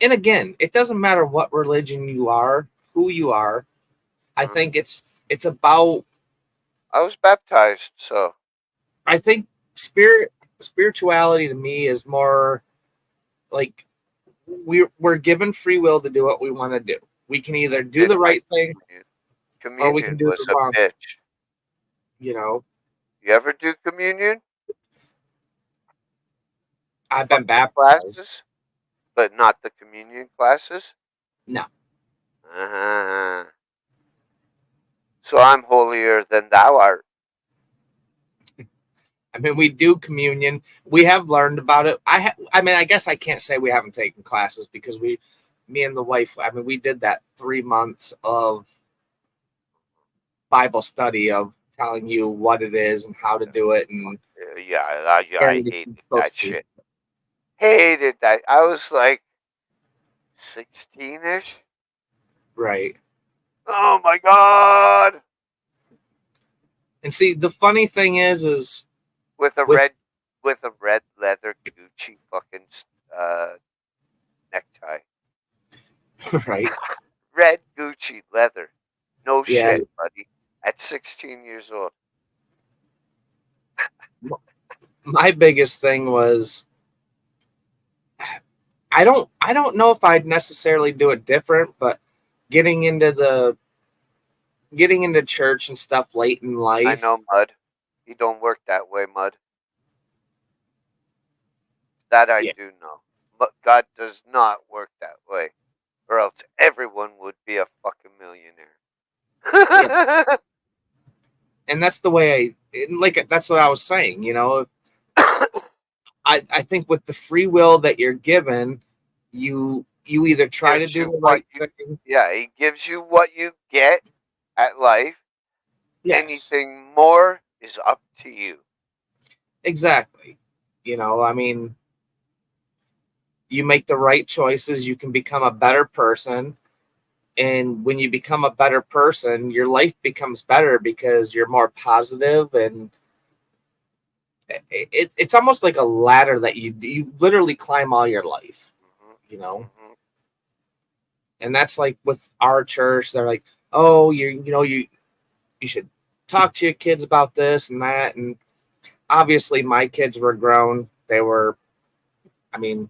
S3: and again, it doesn't matter what religion you are, who you are. I think it's about.
S1: I was baptized, so
S3: I think spirituality to me is more like we're given free will to do what we want to do. We can either do
S1: did
S3: the
S1: my
S3: right thing
S1: communion.
S3: or we can
S1: Communion
S3: do the
S1: was a
S3: wrong.
S1: bitch.
S3: You know,
S1: You ever do communion? The
S3: I've been
S1: fucking
S3: baptized.
S1: classes? But not the communion classes?
S3: No,
S1: Uh-huh. So I'm holier than thou art.
S3: I mean we do communion. We have learned about it. I mean, I guess I can't say we haven't taken classes because me and the wife. I mean, we did that 3 months of Bible study of telling you what it is and how to do it and
S1: Yeah, I
S3: everything
S1: hated
S3: it's supposed
S1: that
S3: to be.
S1: shit. Hated that. I was like 16-ish.
S3: Right.
S1: Oh my god!
S3: And see, the funny thing is
S1: With a
S3: with
S1: red leather Gucci fucking uh, necktie.
S3: right,
S1: Red Gucci leather. No
S3: yeah.
S1: shit, buddy. At 16 years old.
S3: My biggest thing was I don't know if I'd necessarily do it different, but getting into the getting into church and stuff late in
S1: I
S3: life.
S1: know, Mud. He don't work that way, Mud. That I
S3: Yeah,
S1: do know. But God does not work that way. Or else everyone would be a fucking millionaire.
S3: yeah. And that's the way like that's what I was saying, you know. I think with the free will that you're given, you either try to
S1: gives
S3: do
S1: you
S3: the
S1: what
S3: right
S1: you
S3: thing.
S1: Yeah, he gives you what you get at life.
S3: Yes,
S1: Anything more is up to you.
S3: exactly. You know, I mean, you make the right choices, you can become a better person. And when you become a better person, your life becomes better because you're more positive and it's almost like a ladder that you literally climb all your life,
S1: Hmm.
S3: you know.
S1: Hmm.
S3: And that's like with our church, they're like, oh, you should talk to your kids about this and that. And obviously my kids were grown. They were, I mean,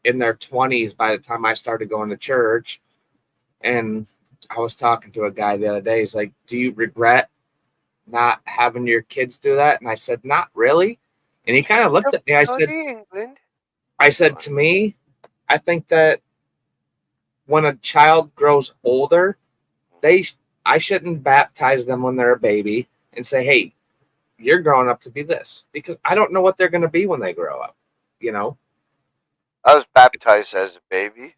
S3: in their 20s by the time I started going to church. And I was talking to a guy the other day. He's like, do you regret not having your kids do that? And I said, not really. And he kind of looked at me.
S1: England.
S3: I said, to me, I think that when a child grows older, I shouldn't baptize them when they're a baby and say, hey, you're growing up to be this, because I don't know what they're going to be when they grow up, you know?
S1: I was baptized as a baby.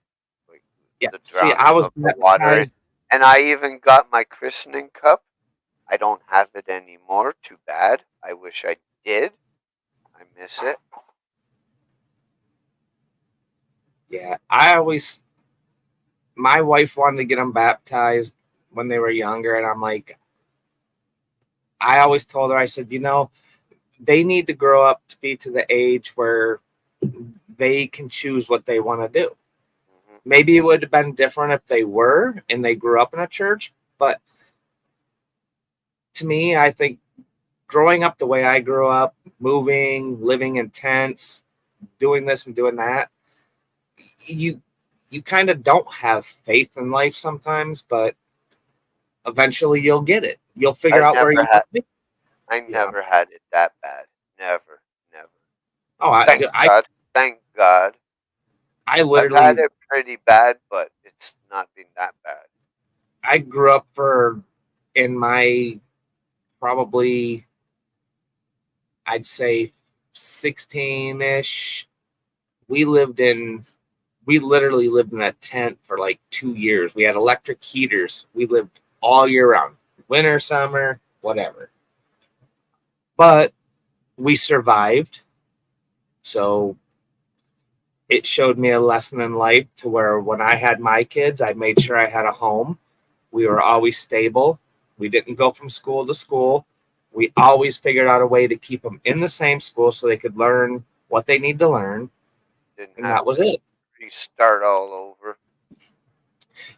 S1: Like
S3: Yeah.
S1: the
S3: See, I
S1: drowning
S3: was
S1: of the water.
S3: baptized.
S1: And I even got my christening cup. I don't have it anymore. Too bad. I wish I did. I miss it.
S3: Yeah. My wife wanted to get them baptized when they were younger. And I'm like, I always told her, I said, they need to grow up to be to the age where they can choose what they want to do.
S1: Mm-hmm.
S3: Maybe it would have been different if they were and they grew up in a church, but to me, I think growing up the way I grew up, moving, living in tents, doing this and doing that, you kind of don't have faith in life sometimes, but eventually you'll get it. You'll figure out where you want to be.
S1: I never had it that bad. Never.
S3: Oh,
S1: Thank God.
S3: I literally
S1: I've had it pretty bad, but it's not been that bad.
S3: I grew up in my probably, I'd say 16-ish. We literally lived in a tent for like 2 years. We had electric heaters. We lived all year round, winter, summer, whatever. But we survived. So it showed me a lesson in life to where when I had my kids, I made sure I had a home. We were always stable. We didn't go from school to school. We always figured out a way to keep them in the same school so they could learn what they need to learn. And that was it.
S1: Restart all over.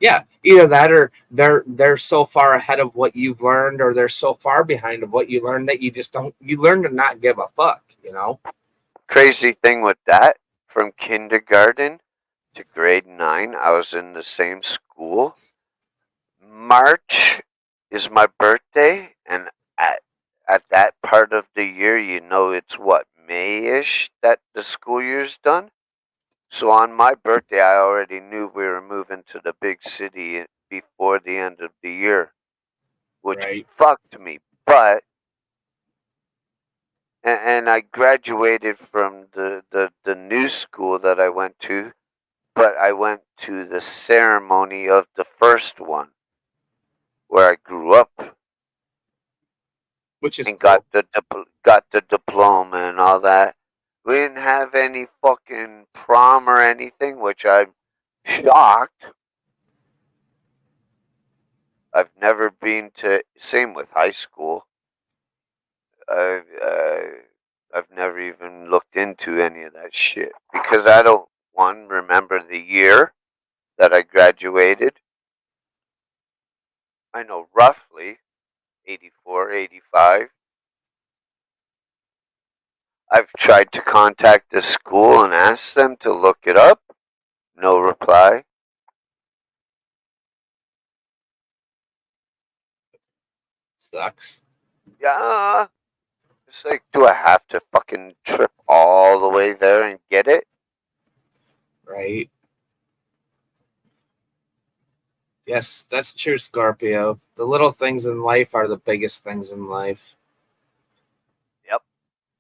S3: Yeah, either that or they're so far ahead of what you've learned, or they're so far behind of what you learned that you learn to not give a fuck,
S1: Crazy thing with that, from kindergarten to grade 9, I was in the same school. March is my birthday, and at that part of the year, it's what, May-ish that the school year's done. So on my birthday, I already knew we were moving to the big city before the end of the year, which fucked me. But and I graduated from the new school that I went to, but I went to the ceremony of the first one where I grew up,
S3: which is
S1: and
S3: cool.
S1: got the diploma and all that. We didn't have any fucking prom or anything, which I'm shocked. I've never been to. Same with high school. I've never even looked into any of that shit because I don't remember the year that I graduated. I know roughly 84, 85. I've tried to contact the school and ask them to look it up. No reply.
S3: Sucks.
S1: Yeah. It's like, do I have to fucking trip all the way there and get it?
S3: Right. Yes, that's true, Scorpio. The little things in life are the biggest things in life.
S1: Yep.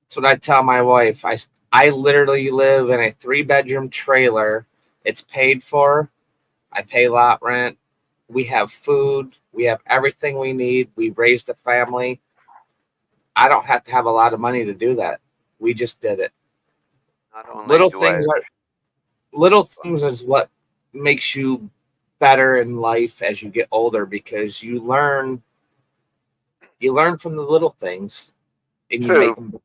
S3: That's what I tell my wife. I literally live in a 3-bedroom trailer. It's paid for. I pay lot rent. We have food. We have everything we need. We raised a family. I don't have to have a lot of money to do that. We just did it.
S1: Not only
S3: Little
S1: do I
S3: things is what makes you better in life as you get older, because you learn from the little things and you make them.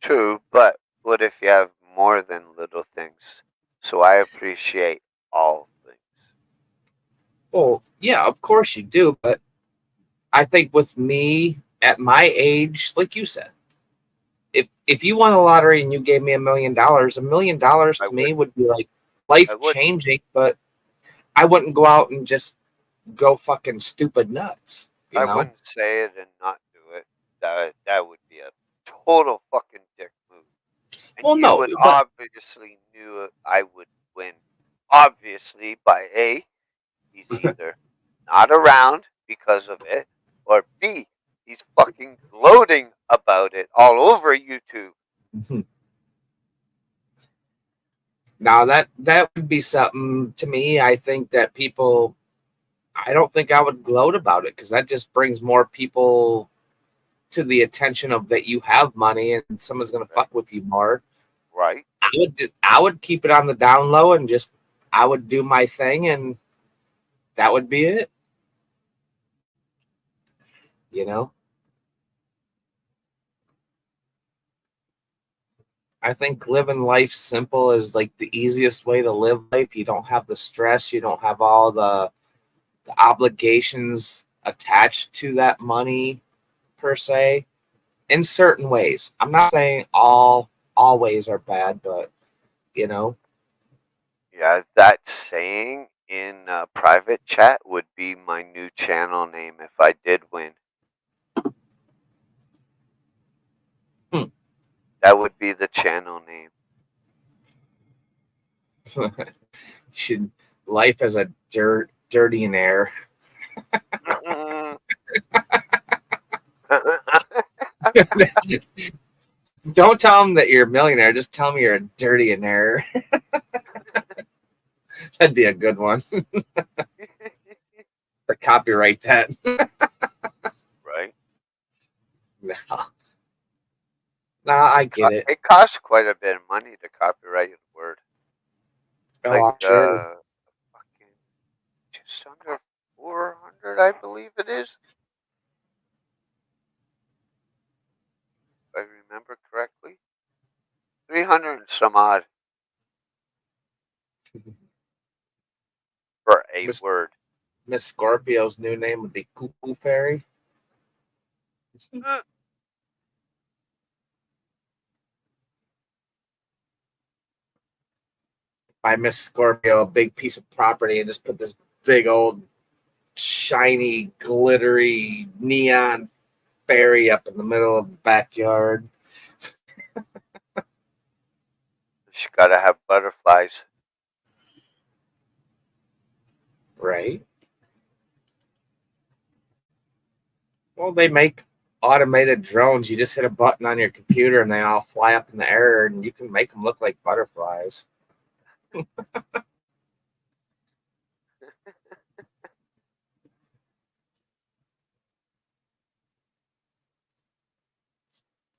S1: True, but what if you have more than little things? So I appreciate all things.
S3: Well, yeah, of course you do, but I think with me at my age, like you said, if you won a lottery and you gave me $1 million, $1 million
S1: I
S3: to me
S1: would.
S3: would be like life
S1: I would.
S3: changing, but I wouldn't go out and just go fucking stupid nuts, you
S1: I
S3: know?
S1: wouldn't say it and not do it. That would be a total fucking dick move. And
S3: Well,
S1: you
S3: no,
S1: would
S3: but
S1: obviously knew I would win. Obviously, by A, he's either not around because of it, or B, he's fucking gloating about it all over YouTube.
S3: now that would be something to me. I think that people, I don't think I would gloat about it because that just brings more people to the attention of that you have money and someone's gonna fuck with you more.
S1: Right?
S3: I would keep it on the down low and just I would do my thing and that would be it. You know, I think living life simple is like the easiest way to live life. You don't have the stress, you don't have all the obligations attached to that money per se. In certain ways, I'm not saying all ways are bad, but you know,
S1: Yeah, that saying in private chat would be my new channel name if I did win.
S3: hmm.
S1: That would be the channel name.
S3: Should life as a dirty and air. Don't tell them that you're a millionaire. Just tell them you're a dirty and air. That'd be a good one. To copyright that.
S1: Right?
S3: No, no, I get it.
S1: It costs quite a bit of money to copyright a word.
S3: Oh,
S1: Like
S3: I'm sure.
S1: fucking just under 400, I believe it is. If I remember correctly. 300 and some odd for a
S3: Miss
S1: word.
S3: Miss Scorpio's new name would be Cuckoo Fairy. Buy Miss Scorpio a big piece of property and just put this big old shiny, glittery neon fairy up in the middle of the backyard.
S1: She gotta have butterflies.
S3: Right. Well, they make automated drones. You just hit a button on your computer and they all fly up in the air and you can make them look like butterflies.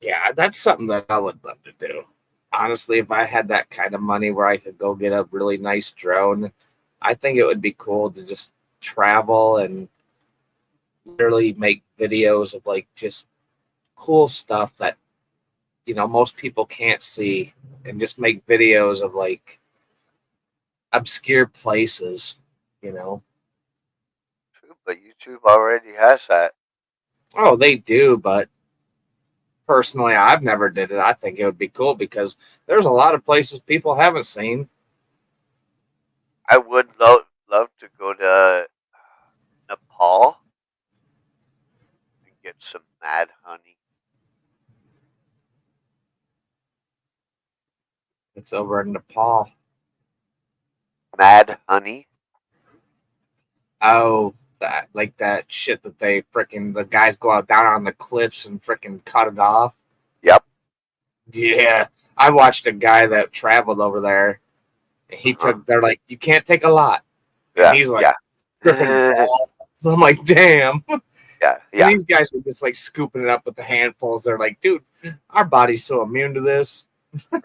S3: Yeah, that's something that I would love to do. Honestly, if I had that kind of money where I could go get a really nice drone, I think it would be cool to just travel and literally make videos of like just cool stuff that most people can't see and just make videos of like obscure places, you know.
S1: True, but YouTube already has that.
S3: Oh, they do, but personally I've never did it. I think it would be cool because there's a lot of places people haven't seen.
S1: I would love to go to Nepal and get some mad honey.
S3: It's over in Nepal.
S1: Mad honey?
S3: Oh, that like that shit that they frickin' the guys go out down on the cliffs and frickin' cut it off.
S1: Yep.
S3: Yeah, I watched a guy that traveled over there. He took. They're like, you can't take a lot.
S1: Yeah.
S3: And he's like,
S1: Yeah.
S3: tripping balls. So I'm like, damn.
S1: Yeah.
S3: And
S1: Yeah.
S3: these guys are just like scooping it up with the handfuls. They're like, dude, our body's so immune to this.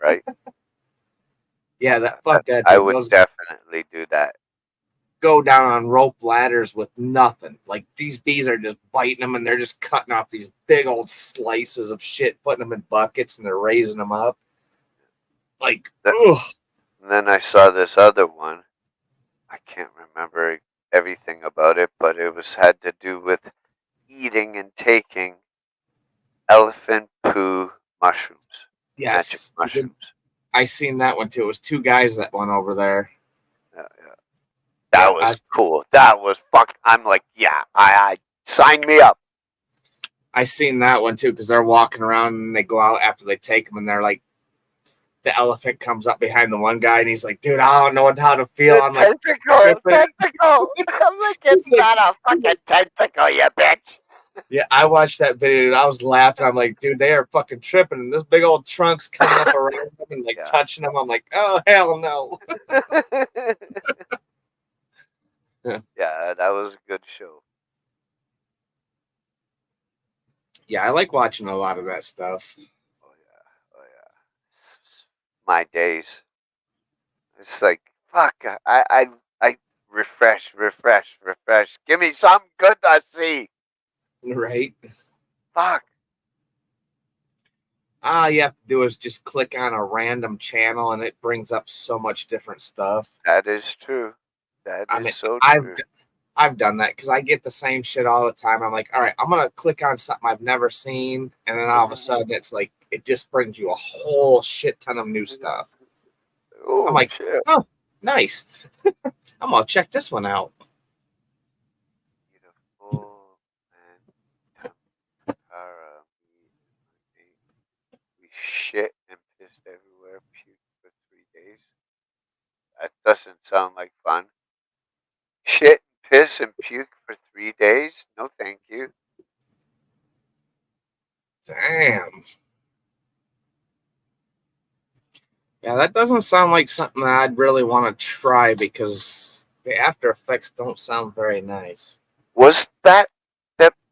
S1: Right.
S3: Yeah, that fuck that.
S1: I
S3: Dude.
S1: would
S3: Those
S1: definitely do that.
S3: go down on rope ladders with nothing. Like these bees are just biting them and they're just cutting off these big old slices of shit, putting them in buckets and they're raising them up. Like, ugh.
S1: And then I saw this other one. I can't remember everything about it, but it was had to do with eating and taking elephant poo mushrooms, magic
S3: Yes,
S1: mushrooms.
S3: I seen that one too. It was two guys that went over there.
S1: Yeah, yeah.
S3: Yeah,
S1: That was cool. That was fuck. I'm like, yeah, I sign me up.
S3: I seen that one too because they're walking around and they go out after they take them and they're like, the elephant comes up behind the one guy and he's like, dude, I don't know how to feel.
S1: The
S3: I'm like,
S1: tentacle. I'm like, it's
S3: He's like-
S1: not a fucking tentacle, you bitch.
S3: yeah, I watched that video and I was laughing. I'm like, dude, they are fucking tripping. And this big old trunk's coming up around them and like
S1: Yeah.
S3: touching them. I'm like, oh hell no.
S1: Yeah, that was a good show.
S3: Yeah, I like watching a lot of that stuff.
S1: Oh yeah. My days. It's like fuck. I refresh. Give me something good to see.
S3: Right?
S1: Fuck.
S3: All you have to do is just click on a random channel and it brings up so much different stuff.
S1: That is true. That
S3: I
S1: is
S3: mean,
S1: so true.
S3: I've done that because I get the same shit all the time. I'm like, all right, I'm gonna click on something I've never seen, and then all of a sudden it's like it just brings you a whole shit ton of new stuff.
S1: Oh,
S3: I'm like,
S1: shit.
S3: oh, nice. I'm gonna check this one out.
S1: Beautiful and we shit and pissed everywhere, puked for 3 days. That doesn't sound like fun. Shit, piss, and puke for 3 days? No, thank you.
S3: Damn. Yeah, that doesn't sound like something that I'd really want to try because the after effects don't sound very nice.
S1: Was that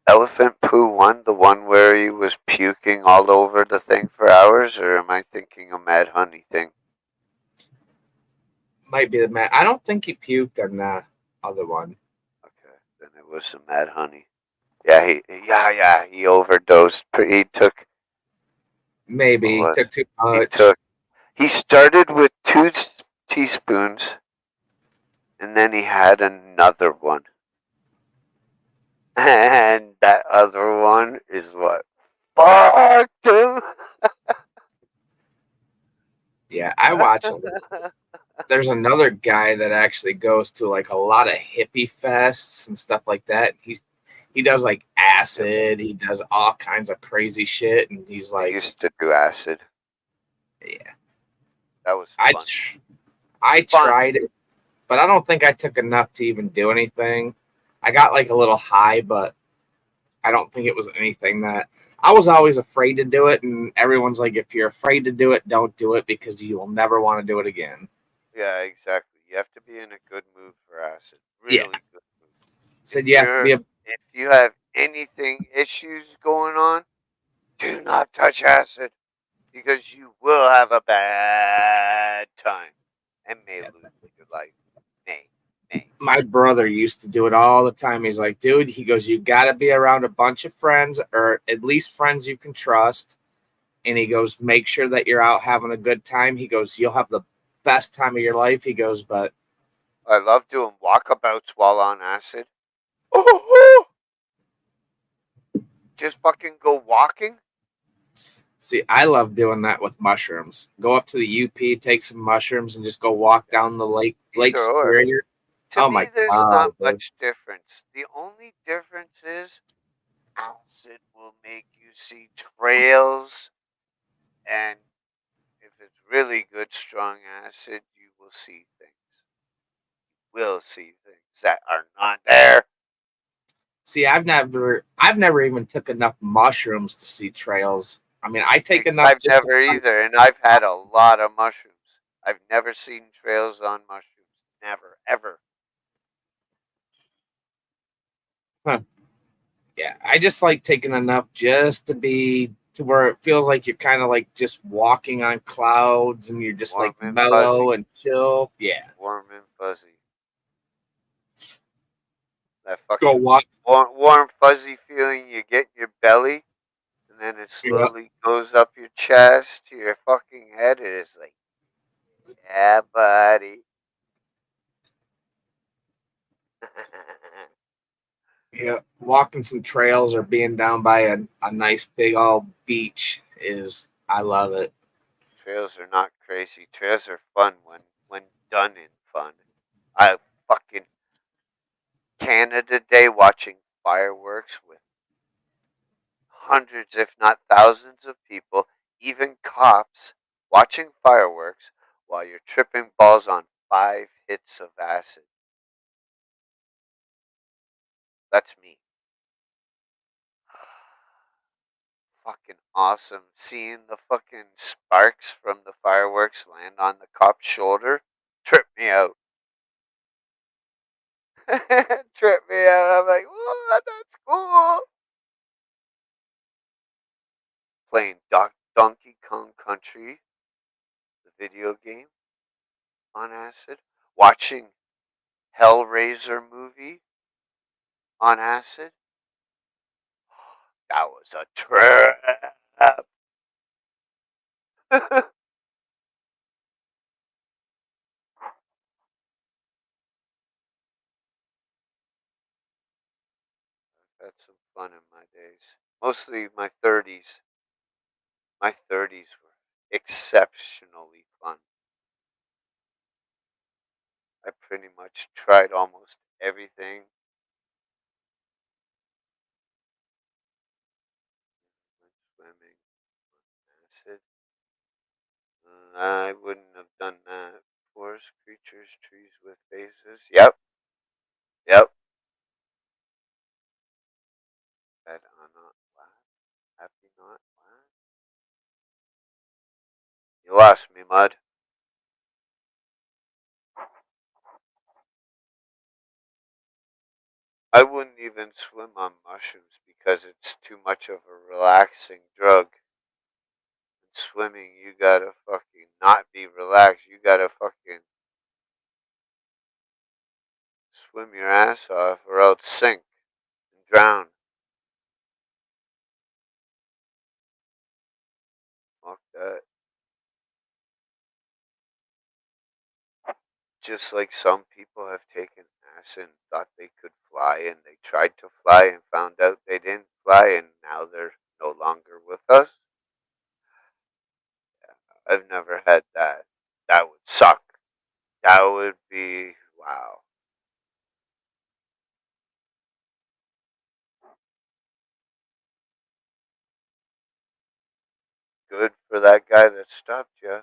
S1: elephant poo one, the one where he was puking all over the thing for hours, or am I thinking of Mad Honey thing?
S3: Might be the man. I don't think he puked on the other one.
S1: Okay, then it was the Mad Honey. Yeah, he overdosed. He took.
S3: Maybe he
S1: What was
S3: took too much.
S1: He started with 2 teaspoons, and then he had another one. And that other one is what fucked him.
S3: Yeah, I watch him. There's another guy that actually goes to like a lot of hippie fests and stuff like that. He does like acid. He does all kinds of crazy shit, and he's
S1: I
S3: like,
S1: used to do acid.
S3: yeah.
S1: That was
S3: I
S1: fun.
S3: I
S1: Fun.
S3: tried it, but I don't think I took enough to even do anything. I got like a little high, but I don't think it was anything that I was always afraid to do it. And everyone's like, if you're afraid to do it, don't do it because you will never want to do it again.
S1: Yeah, exactly. You have to be in a good mood for acid. Really
S3: Yeah.
S1: good mood.
S3: Said you have to be
S1: If you have anything issues going on, do not touch acid because you will have a bad time and may lose your life. May.
S3: my brother used to do it all the time. He's like, dude, he goes, you got to be around a bunch of friends or at least friends you can trust. And he goes, make sure that you're out having a good time. He goes, you'll have the best time of your life. He goes, but
S1: I love doing walkabouts while on acid. Oh, just fucking go walking.
S3: see, I love doing that with mushrooms. Go up to the UP, take some mushrooms, and just go walk down the Lake
S1: Either or.
S3: Superior.
S1: To
S3: Oh
S1: me,
S3: my
S1: there's
S3: God,
S1: not
S3: dude.
S1: much difference. The only difference is acid will make you see trails, and if it's really good, strong acid, you will see things. You will see things that are not there.
S3: See, I've never even took enough mushrooms to see trails. I mean, I take enough.
S1: I've
S3: just
S1: never either, and I've had a lot of mushrooms. I've never seen trails on mushrooms. Never, ever.
S3: Yeah, I just like taking enough just to be to where it feels like you're kind of like just walking on clouds and you're just
S1: Warm
S3: like
S1: and
S3: mellow
S1: fuzzy.
S3: and chill. Yeah,
S1: Warm and fuzzy. That
S3: go
S1: fucking
S3: walk.
S1: warm, fuzzy feeling you get in your belly, and then it slowly goes up your chest to your fucking head. It is like, yeah, buddy.
S3: Yeah, walking some trails or being down by a nice big old beach I love it.
S1: Trails are not crazy. Trails are fun when done in fun. I fucking Canada Day watching fireworks with hundreds, if not thousands, of people, even cops, watching fireworks while you're tripping balls on 5 hits of acid. That's me. Fucking awesome. Seeing the fucking sparks from the fireworks land on the cop's shoulder tripped me out. Tripped me out. I'm like, what? That's cool. Playing Donkey Kong Country, the video game, on acid. Watching Hellraiser movie on acid. That was a trap. Had some fun in my days. Mostly my 30s. My 30s were exceptionally fun. I pretty much tried almost everything. Went swimming, acid. I wouldn't have done that. Forest creatures, trees with faces. Yep, yep. That are not laugh. Happy not laugh. You lost me, Mud. I wouldn't even swim on mushrooms because it's too much of a relaxing drug. In swimming, you gotta fucking not be relaxed. You gotta fucking swim your ass off or else sink and drown. Fuck that. Just like some people have taken acid and thought they could fly and they tried to fly and found out they didn't fly and now they're no longer with us. I've never had that. That would suck. That would be wow. Good for that guy that stopped you.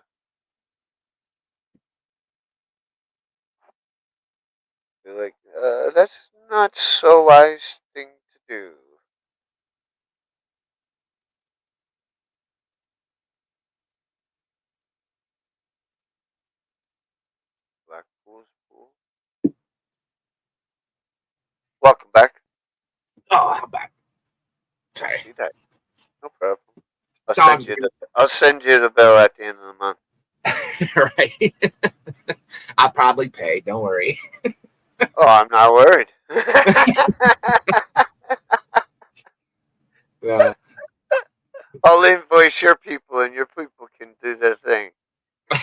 S1: Be like, that's not so wise thing to do. Blackpool's pool. Welcome back.
S3: Oh, I'm back. Sorry.
S1: See that? No problem. I'll
S3: Dogs
S1: send you the I'll send you the bill at the end of the month.
S3: right. I'll probably pay. Don't worry.
S1: Oh, I'm not worried.
S3: Yeah.
S1: I'll invoice your people and your people can do their thing. Oh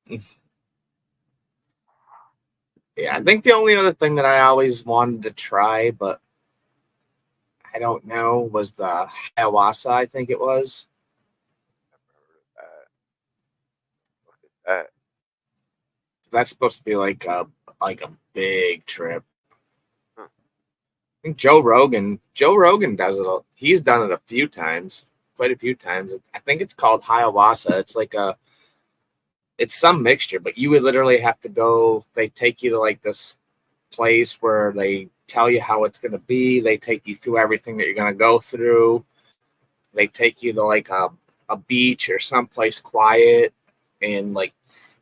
S1: shit.
S3: Yeah, I think the only other thing that I always wanted to try, but I don't know, was the ayahuasca. I think it was.
S1: Look at that.
S3: That's supposed to be like a big trip.
S1: Huh.
S3: I think Joe Rogan does it. He's done it a few times, quite a few times. I think it's called ayahuasca. It's some mixture, but you would literally have to go. They take you to like this place where they tell you how it's going to be. They take you through everything that you're going to go through. They take you to like a beach or someplace quiet. And like,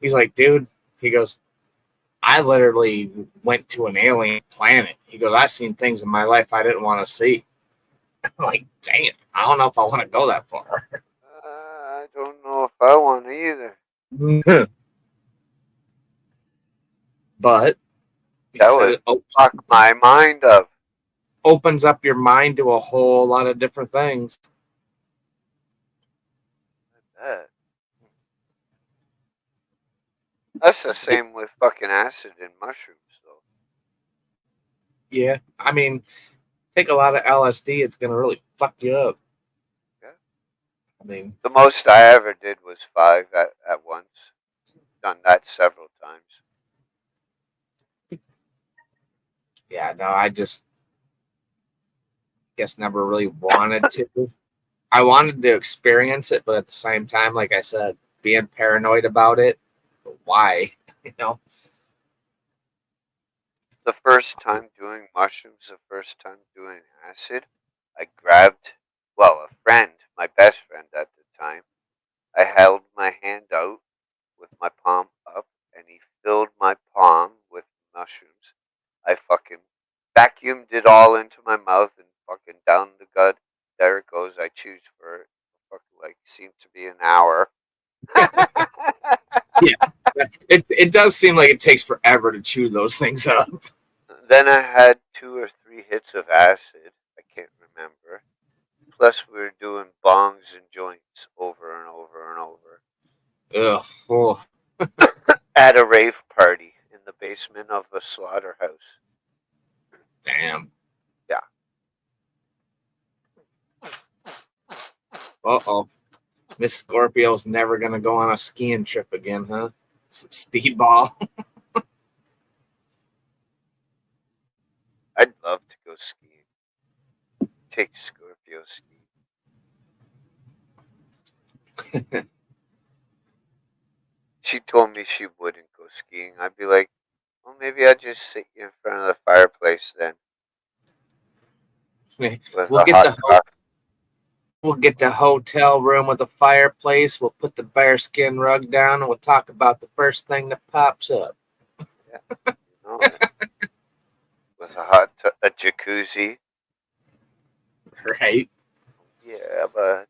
S3: he's like, dude, he goes, I literally went to an alien planet. He goes, I've seen things in my life I didn't want to see. I'm like, dang it. I don't know if I want to go that far.
S1: I don't know if I want to either.
S3: But he
S1: That
S3: said
S1: would
S3: it
S1: fuck my mind up.
S3: opens up your mind to a whole lot of different things.
S1: That. That's the same with fucking acid and mushrooms, though.
S3: Yeah, I mean, take a lot of LSD, it's gonna really fuck you up.
S1: Yeah.
S3: I mean,
S1: The most I ever did was 5 at once. Done that several times.
S3: yeah, no, I just guess never really wanted to. I wanted to experience it, but at the same time, like I said, being paranoid about it, why? You know?
S1: The first time doing mushrooms, the first time doing acid, I grabbed, well, a friend, my best friend at the time. I held my hand out with my palm up, and he filled my palm with mushrooms. I fucking vacuumed it all into my mouth and fucking down the gut. There it goes. I chewed for it. Fucking like seemed to be an hour.
S3: Yeah, it does seem like it takes forever to chew those things up.
S1: Then I had 2 or 3 hits of acid. I can't remember. Plus, we were doing bongs and joints over and over and over
S3: Ugh. Oh,
S1: at a rave party in the basement of a slaughterhouse.
S3: damn.
S1: Yeah.
S3: Uh-oh. Miss Scorpio's never gonna go on a skiing trip again, huh? Some speedball.
S1: I'd love to go skiing. Take Scorpio skiing. She told me she wouldn't go skiing. I'd be like, well, maybe I'd just sit you in front of the fireplace then with
S3: We'll
S1: a
S3: get
S1: hot
S3: the
S1: coffee.
S3: we'll get the hotel room with a fireplace. We'll put the bearskin rug down, and we'll talk about the first thing that pops up.
S1: Yeah, you know it. With a jacuzzi.
S3: Right?
S1: Yeah, but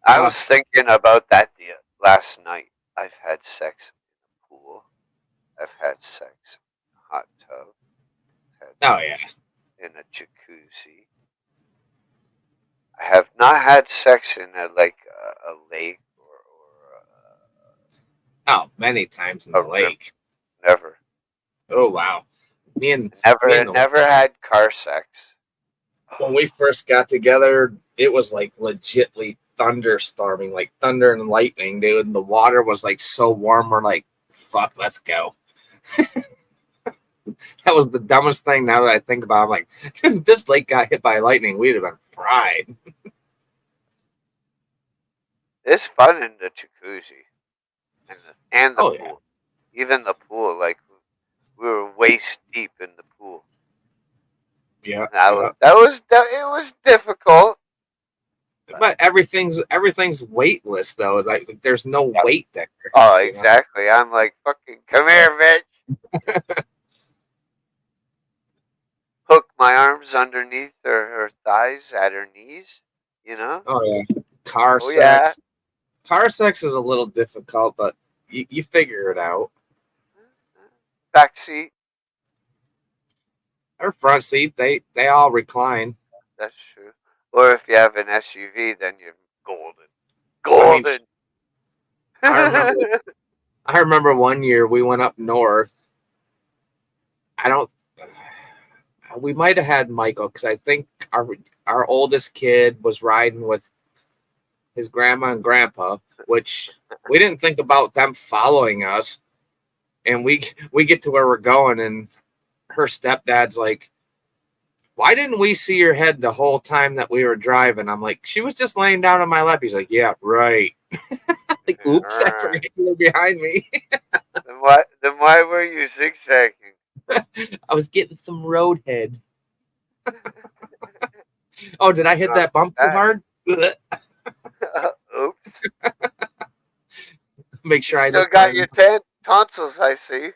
S1: I was thinking about that last night. I've had sex in a pool. I've had sex in a hot tub. I've had
S3: Oh
S1: sex
S3: yeah.
S1: in a jacuzzi. I have not had sex in a lake or
S3: Oh, many times in
S1: a
S3: the
S1: river.
S3: lake.
S1: Never.
S3: Oh wow. Me and
S1: Never had car sex.
S3: when we first got together, it was like legitly thunderstorming, like thunder and lightning, dude. And the water was like so warm. We're like, fuck, let's go. That was the dumbest thing now that I think about it. I'm like, if this lake got hit by lightning, we'd have been fried.
S1: It's fun in the jacuzzi and the
S3: Oh yeah.
S1: pool. Even the pool, like we were waist deep in the pool.
S3: Yeah.
S1: It was difficult.
S3: But everything's weightless though. Like there's no
S1: Yeah.
S3: weight there.
S1: Oh,
S3: You know?
S1: exactly. I'm like, fucking come here, bitch. Hook my arms underneath her thighs at her knees, you know?
S3: Oh yeah. Car
S1: Oh, yeah.
S3: sex. Car sex is a little difficult, but you figure it out.
S1: Back seat.
S3: Or front seat, they all recline.
S1: That's true. Or if you have an SUV, then you're golden.
S3: I mean,
S1: Golden.
S3: I remember one year we went up north. I don't. We might have had Michael because I think our oldest kid was riding with his grandma and grandpa, which we didn't think about them following us. And we get to where we're going, and her stepdad's like, "Why didn't we see your head the whole time that we were driving?" I'm like, "She was just laying down on my lap." He's like, "Yeah, right." Like, oops, I forgot you were behind me.
S1: Then why were you zigzagging?
S3: I was getting some road head. Oh, did I hit that bump too hard?
S1: Oops.
S3: Make sure
S1: You
S3: I
S1: still
S3: don't
S1: got your tonsils, I see.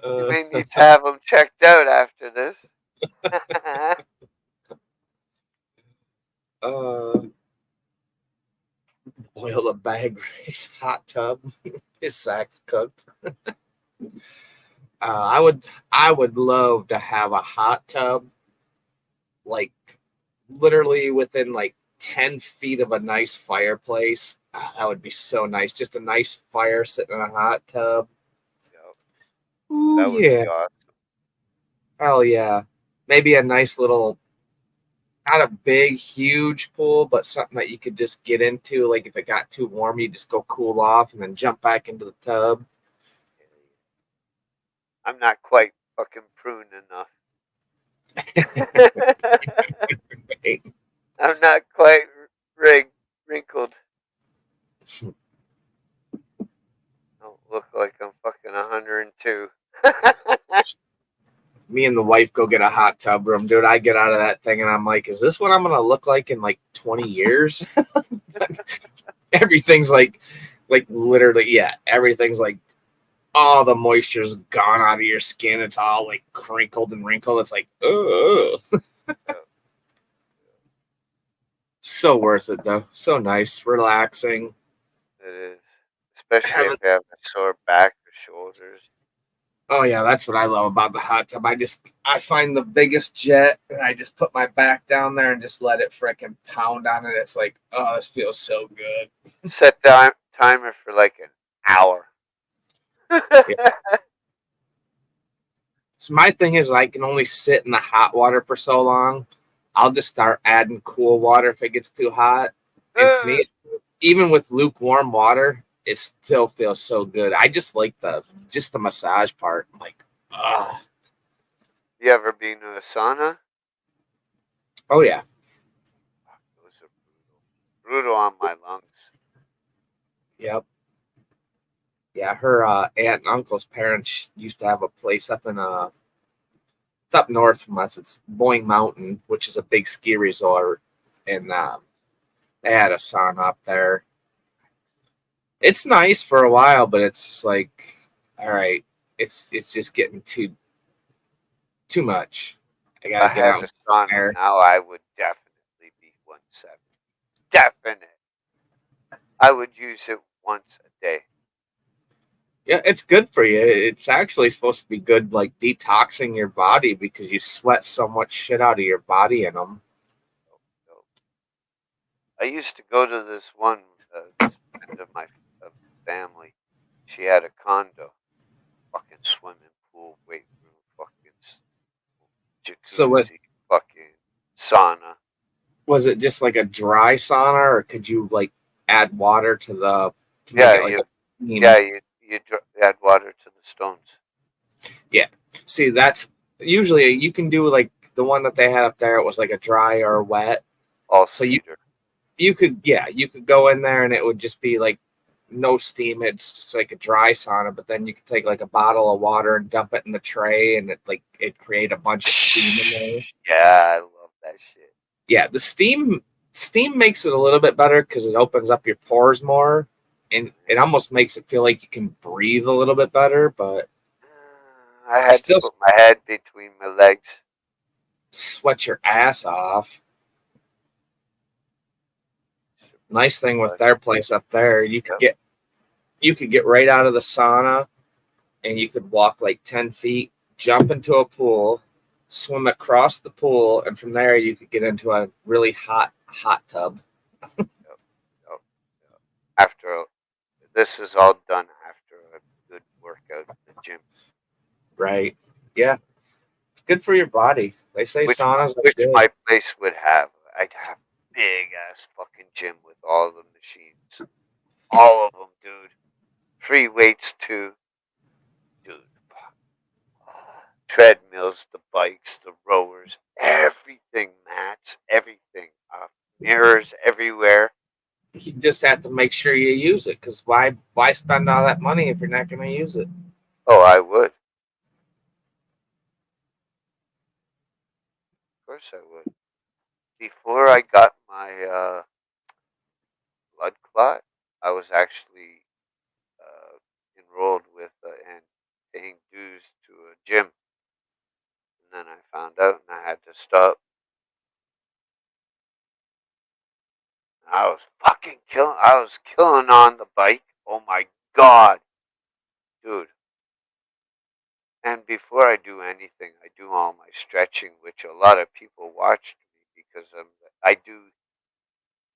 S1: You may need to have them checked out after this.
S3: Boil a bag race, hot tub, his sack's cooked. I would love to have a hot tub, like literally within like 10 feet of a nice fireplace. Ah, that would be so nice. Just a nice fire sitting in a hot tub.
S1: Yep,
S3: Ooh,
S1: that would
S3: yeah.
S1: be awesome.
S3: Hell yeah. Maybe a nice little, not a big, huge pool, but something that you could just get into. Like if it got too warm, you just go cool off and then jump back into the tub.
S1: I'm not quite fucking prune enough. I'm not quite wrinkled. Don't look like I'm fucking 102.
S3: Me and the wife go get a hot tub room, dude. I get out of that thing and I'm like, is this what I'm gonna look like in like 20 years? Everything's like literally, yeah, everything's like all the moisture's gone out of your skin. It's all like crinkled and wrinkled. It's like, ugh. So worth it though. So nice, relaxing.
S1: It is. Especially if
S3: Having,
S1: you have a sore back or shoulders.
S3: oh yeah, that's what I love about the hot tub. I find the biggest jet and I just put my back down there and just let it frickin' pound on it. It's like, oh, this feels so good.
S1: Set timer for like an hour.
S3: Yeah. So my thing is I can only sit in the hot water for so long. I'll just start adding cool water if it gets too hot. And to me, even with lukewarm water, it still feels so good. I just like the massage part. I'm like, ah,
S1: You ever been to a sauna?
S3: oh yeah,
S1: Those are brutal. Brutal on my lungs.
S3: yep, yeah. Her aunt and uncle's parents used to have a place up in it's up north from us. It's Boyne Mountain, which is a big ski resort, and they had a sauna up there. It's nice for a while, but it's just like, all right, it's just getting too much. I
S1: If I
S3: gotta get
S1: had
S3: out
S1: a
S3: there.
S1: sauna now, I would definitely be 170. Definite. I would use it once a day.
S3: Yeah, it's good for you. It's actually supposed to be good, like detoxing your body because you sweat so much shit out of your body in them.
S1: So, I used to go to this one, this friend of my family. She had a condo, fucking swimming pool, weight room, fucking
S3: So, what
S1: jacuzzi, fucking sauna.
S3: was it? Just like a dry sauna, or could you like add water to make
S1: Yeah,
S3: it like a steam?
S1: yeah, you add water to the stones.
S3: Yeah. See, that's usually you can do like the one that they had up there. It was like a dry or wet.
S1: All
S3: So
S1: cedar.
S3: you could, yeah, you could go in there and it would just be like no steam. It's just like a dry sauna, but then you could take like a bottle of water and dump it in the tray and it create a bunch of steam in there.
S1: Yeah, I love that shit.
S3: Yeah, the steam makes it a little bit better because it opens up your pores more and it almost makes it feel like you can breathe a little bit better, but
S1: I
S3: you
S1: had to
S3: still
S1: put my head between my legs.
S3: sweat your ass off. Nice thing with their place up there, you could get right out of the sauna and you could walk like 10 feet, jump into a pool, swim across the pool, and from there you could get into a really hot tub.
S1: Yep, yep. After this is all done after a good workout in the gym.
S3: Right? Yeah, it's good for your body. They say
S1: Which
S3: saunas are
S1: which
S3: good.
S1: my place would have. I'd have big ass fucking gym with all the machines. All of them, dude. Free weights too. Dude. Treadmills, the bikes, the rowers, everything, mats, everything. Mirrors everywhere.
S3: You just have to make sure you use it because why spend all that money if you're not going to use it?
S1: Oh, I would. Of course I would. Before I got my blood clot, I was actually enrolled with and paying dues to a gym. And then I found out and I had to stop. I was fucking killing. I was killing on the bike. Oh my god, dude. And before I do anything, I do all my stretching, which a lot of people watch me because I do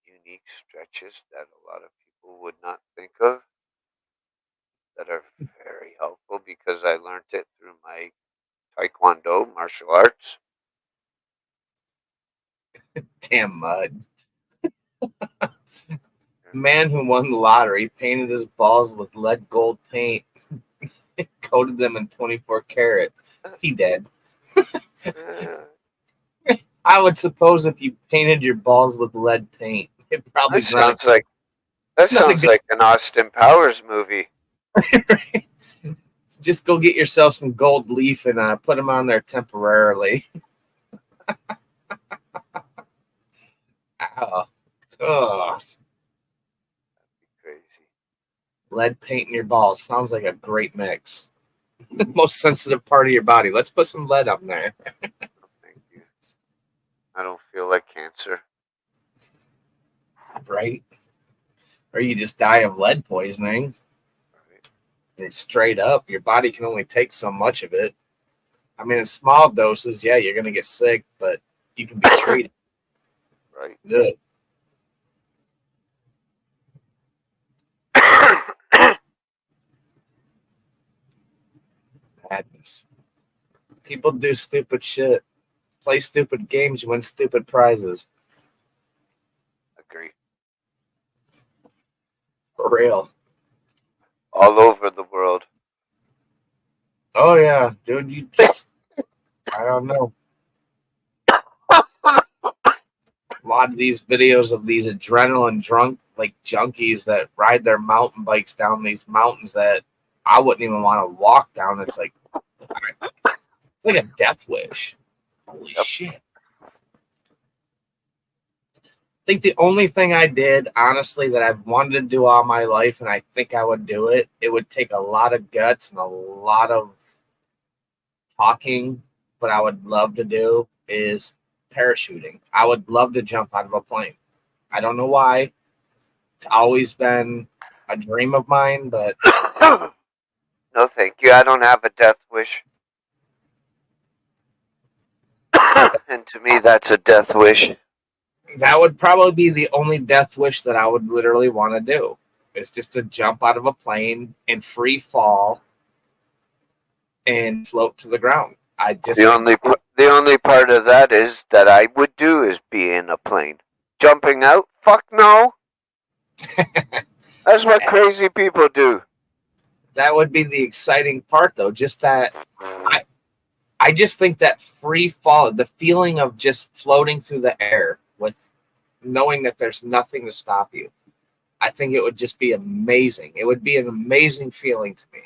S1: unique stretches that a lot of people would not think of that are very helpful because I learned it through my Taekwondo martial arts.
S3: Damn mud. Man who won the lottery painted his balls with lead gold paint, coated them in 24 karat. He dead. I would suppose if you painted your balls with lead paint, it probably
S1: that sounds like an Austin Powers movie.
S3: Just go get yourself some gold leaf and put them on there temporarily. Ow. Ugh.
S1: Crazy.
S3: Lead paint in your balls sounds like a great mix. Most sensitive part of your body. Let's put some lead up there.
S1: Thank you. I don't feel like cancer.
S3: Right? Or you just die of lead poisoning.
S1: Right.
S3: It's straight up. Your body can only take so much of it. I mean, in small doses, yeah, you're going to get sick, but you can be treated.
S1: Right.
S3: Good. Madness. People do stupid shit. Play stupid games, win stupid prizes.
S1: Agree.
S3: For real.
S1: All over the world.
S3: Oh, yeah. Dude, you just... I don't know. A lot of these videos of these adrenaline drunk, like junkies that ride their mountain bikes down these mountains that I wouldn't even want to walk down. It's like a death wish. Holy shit. I think the only thing I did, honestly, that I've wanted to do all my life, and I think I would do it, it would take a lot of guts and a lot of talking, but I would love to do is parachuting. I would love to jump out of a plane. I don't know why. It's always been a dream of mine, but
S1: no, thank you. I don't have a death wish. And to me, that's a death wish.
S3: that would probably be the only death wish that I would literally want to do. It's just to jump out of a plane and free fall and float to the ground.
S1: The only part of that is that I would do is be in a plane. Jumping out? Fuck no. That's what crazy people do.
S3: That would be the exciting part, though. Just that I just think that free fall, the feeling of just floating through the air with knowing that there's nothing to stop you, I think it would just be amazing. It would be an amazing feeling to me.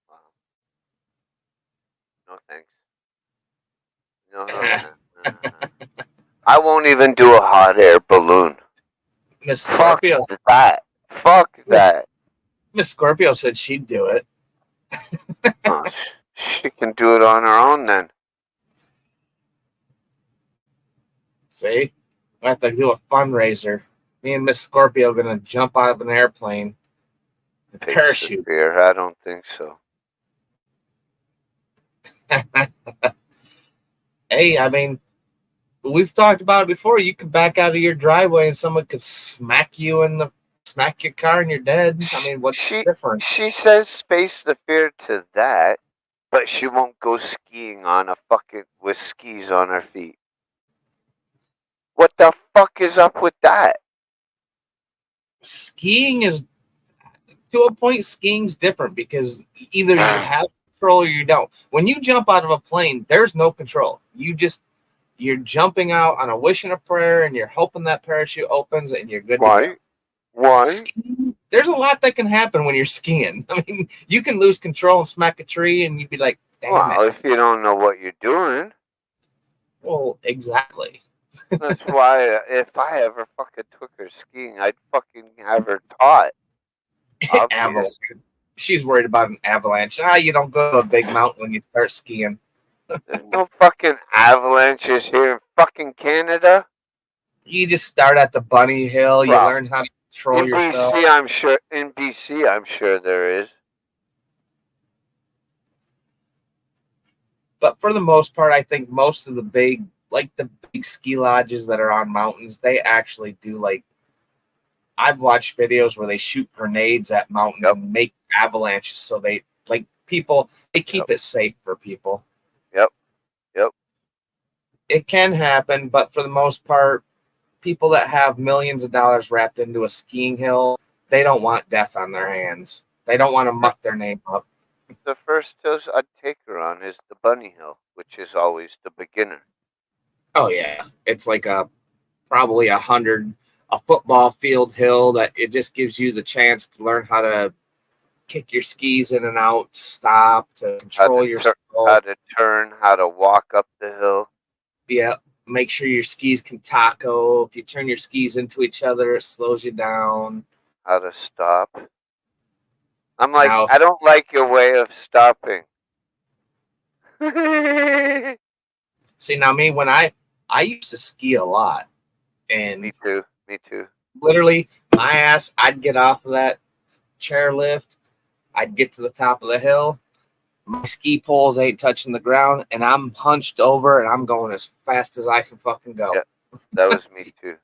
S1: Wow. No thanks. No. I won't even do a hot air balloon.
S3: Miss Scorpio.
S1: Fuck that.
S3: Miss Scorpio said she'd do it.
S1: Oh, she can do it on her own then.
S3: See? We have to do a fundraiser. Me and Miss Scorpio are going to jump out of an airplane and parachute.
S1: Beer. I don't think so.
S3: Hey, I mean, we've talked about it before. You could back out of your driveway and someone could smack your car and you're dead. I mean, what's the difference?
S1: She says space the fear to that, but she won't go skiing with skis on her feet. What the fuck is up with that?
S3: Skiing is, to a point, skiing's different because either you have control or you don't. When you jump out of a plane, there's no control. You're jumping out on a wish and a prayer and you're hoping that parachute opens and you're good to go.
S1: Why?
S3: Skiing, there's a lot that can happen when you're skiing. I mean, you can lose control and smack a tree and you'd be like, damn it.
S1: If you don't know what you're doing.
S3: Well, exactly.
S1: That's why if I ever fucking took her skiing, I'd fucking have her taught.
S3: Avalanche. She's worried about an avalanche. You don't go to a big mountain when you start skiing.
S1: There's no fucking avalanches here in fucking Canada.
S3: You just start at the bunny hill. You learn how to control yourself.
S1: In BC, I'm sure there is.
S3: But for the most part, I think most of the big like the big ski lodges that are on mountains, they actually do like I've watched videos where they shoot grenades at mountains
S1: Yep.
S3: and make avalanches so they like people they keep
S1: Yep.
S3: it safe for people.
S1: Yep. Yep.
S3: It can happen, but for the most part, people that have millions of dollars wrapped into a skiing hill, they don't want death on their hands. They don't want to muck their name up.
S1: The first hills I'd take her on is the Bunny Hill, which is always the beginner.
S3: Oh yeah, it's like probably a football field hill that it just gives you the chance to learn how to kick your skis in and out, to stop, to control your
S1: How to turn, how to walk up the hill.
S3: Yeah, make sure your skis can taco. If you turn your skis into each other, it slows you down.
S1: How to stop. I'm like,
S3: Now,
S1: I don't like your way of stopping. Me
S3: see, now me when I used to ski a lot, and
S1: too. Me too.
S3: literally my ass, I'd get off of that chairlift, I'd get to the top of the hill, my ski poles ain't touching the ground, and I'm hunched over and I'm going as fast as I can fucking go.
S1: Yeah. That was me too.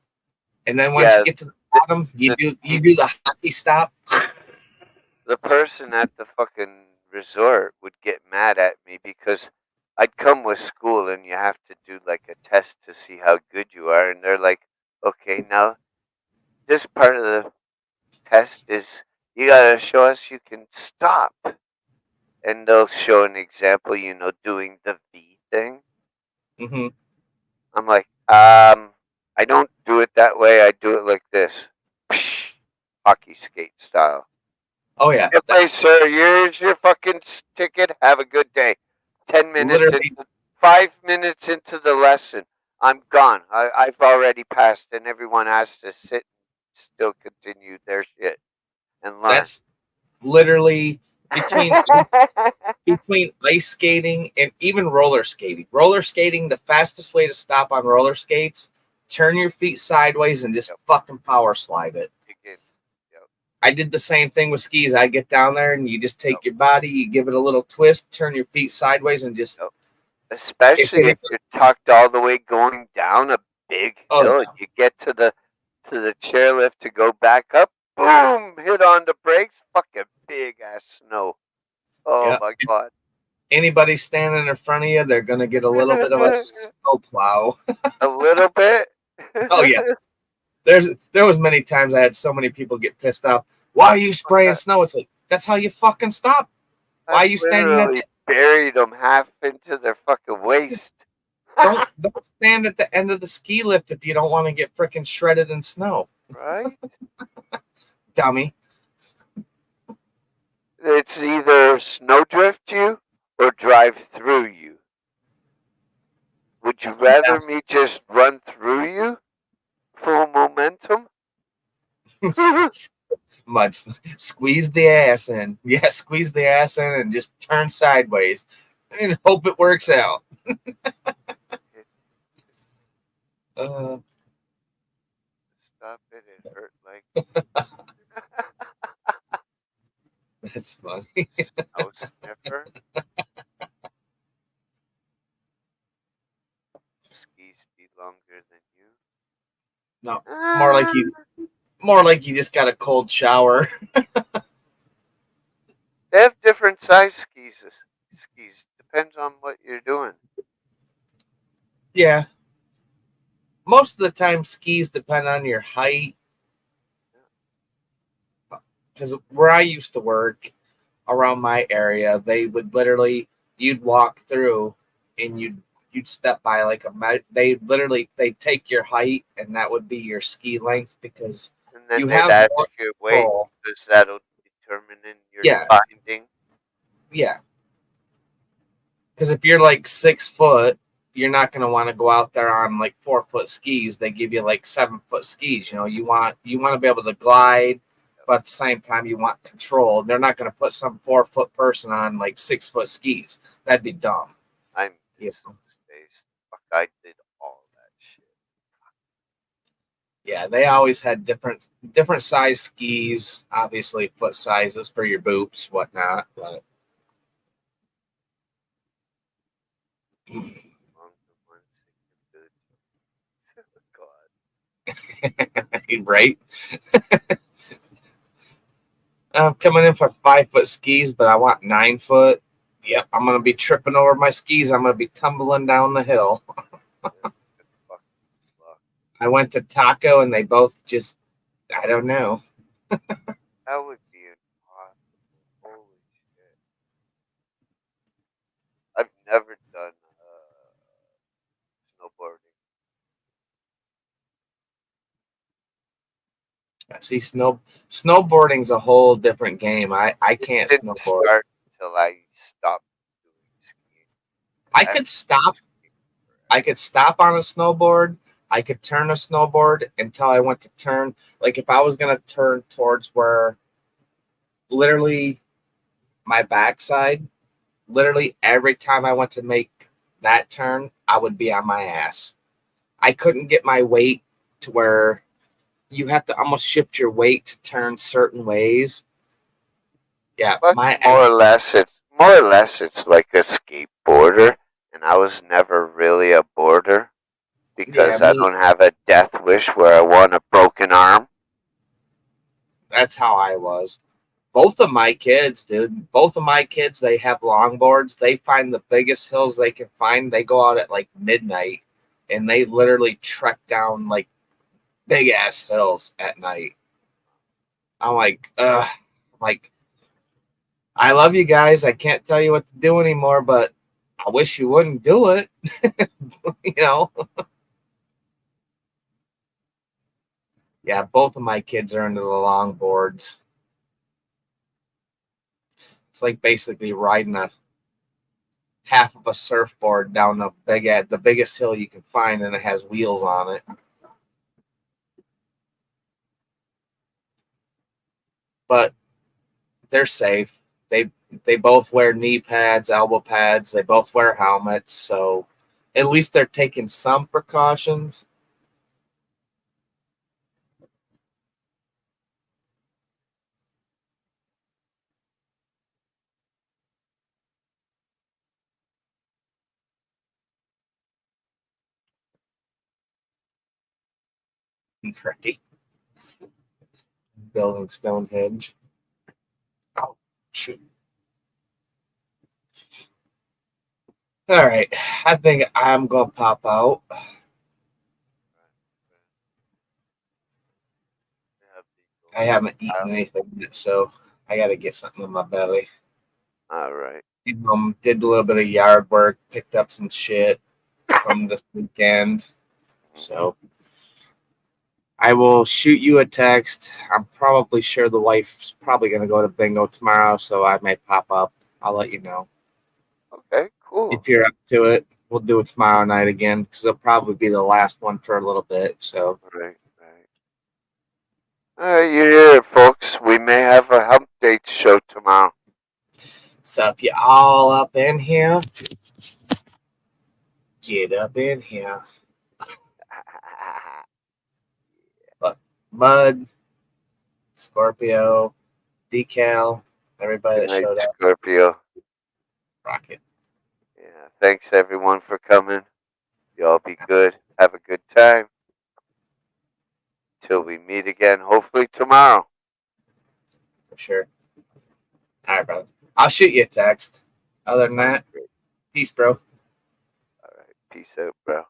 S3: And then once you get to the bottom, you do the hockey stop.
S1: The person at the fucking resort would get mad at me because I'd come with school and you have to do like a test to see how good you are. And they're like, okay, now this part of the test is you got to show us you can stop. And they'll show an example, doing the V thing.
S3: Mm-hmm.
S1: I'm like, I don't do it that way. I do it like this. Psh, hockey skate style.
S3: Oh yeah.
S1: Okay, sir, here's your fucking ticket. Have a good day. 10 minutes, 5 minutes into the lesson, I'm gone. I've already passed, and everyone has to sit and still continue their shit and learn.
S3: That's literally between ice skating and even roller skating. Roller skating, the fastest way to stop on roller skates, turn your feet sideways and just fucking power slide it. I did the same thing with skis. I get down there and you just take your body, you give it a little twist, turn your feet sideways, and just.
S1: Especially if you're tucked all the way going down a big hill, you get to the chairlift to go back up. Boom! Hit on the brakes. Fucking big ass snow. Oh my god!
S3: Anybody standing in front of you, they're gonna get a little bit of a snow plow.
S1: A little bit.
S3: Oh yeah. There was many times I had so many people get pissed off. Why are you spraying snow? It's like, that's how you fucking stop. Why are you standing there?
S1: Buried them half into their fucking waist.
S3: Don't stand at the end of the ski lift if you don't want to get freaking shredded in snow.
S1: Right?
S3: Dummy.
S1: It's either snowdrift you or drive through you. Would you rather me just run through you? Full momentum?
S3: Much squeeze the ass in. Yeah, squeeze the ass in and just turn sideways and hope it works out.
S1: Stop it, it hurt like.
S3: That's funny.
S1: Snow sniffer. Skis be longer than you.
S3: No, more like you just got a cold shower.
S1: They have different size skis. Depends on what you're doing.
S3: Yeah. Most of the time, skis depend on your height. Because where I used to work, around my area, they would literally, you'd walk through and you'd step by like they take your height and that would be your ski length, because
S1: and then
S3: you
S1: have ask your weight, because that'll determine in your binding.
S3: Yeah. Because if you're like 6 foot, you're not going to want to go out there on like 4 foot skis. They give you like 7 foot skis. You want to be able to glide, but at the same time you want control. They're not going to put some 4 foot person on like 6 foot skis. That'd be dumb.
S1: I did all that shit.
S3: Yeah, they always had different size skis. Obviously, foot sizes for your boots, whatnot. But Right? I'm coming in for 5-foot skis, but I want 9-foot. Yep, I'm gonna be tripping over my skis. I'm gonna be tumbling down the hill.
S1: Fucking luck.
S3: I went to Taco and they both just, I don't know.
S1: That would be impossible. Holy shit. I've never done snowboarding.
S3: See, snowboarding's a whole different game. I
S1: It
S3: can't
S1: didn't
S3: snowboard.
S1: start until I stopped doing skiing.
S3: I
S1: I
S3: could stop. I could stop on a snowboard. I could turn a snowboard until I went to turn. Like if I was gonna turn towards where literally my backside, literally every time I went to make that turn, I would be on my ass. I couldn't get my weight to where you have to almost shift your weight to turn certain ways. Yeah,
S1: But
S3: my
S1: more or
S3: ass.
S1: less it's like a skateboarder, and I was never really a boarder
S3: Yeah,
S1: because I
S3: me.
S1: don't have a death wish where I want a broken arm.
S3: That's how I was. Both of my kids, dude. Both of my kids, they have longboards. They find the biggest hills they can find. They go out at like midnight, and they literally trek down like big ass hills at night. I'm like, like I love you guys. I can't tell you what to do anymore, but I wish you wouldn't do it. you know? Yeah, both of my kids are into the longboards. It's like basically riding a half of a surfboard down the biggest hill you can find, and it has wheels on it. But they're safe. They both wear knee pads, elbow pads. They both wear helmets, so at least they're taking some precautions. Right? Building Stonehenge. Oh, shoot. All right. I think I'm going to pop out. I haven't eaten anything yet, so I got to get something in my belly.
S1: All right.
S3: Did a little bit of yard work, picked up some shit from this weekend. So I will shoot you a text. I'm probably sure the wife's probably going to go to bingo tomorrow, so I may pop up. I'll let you know.
S1: Okay, cool.
S3: If you're up to it, we'll do it tomorrow night again because it'll probably be the last one for a little bit. So,
S1: Right. All right, you hear it, folks. We may have a hump date show tomorrow.
S3: if you all up in here, get up in here. Look, Mud, Scorpio, Decal, everybody
S1: Good
S3: that
S1: night,
S3: showed up.
S1: Scorpio.
S3: Rocket.
S1: Yeah, thanks everyone for coming. Y'all be good. Have a good time. Till we meet again, hopefully tomorrow.
S3: For sure. All right, brother. I'll shoot you a text. Other than that, peace, bro.
S1: All right, peace out, bro.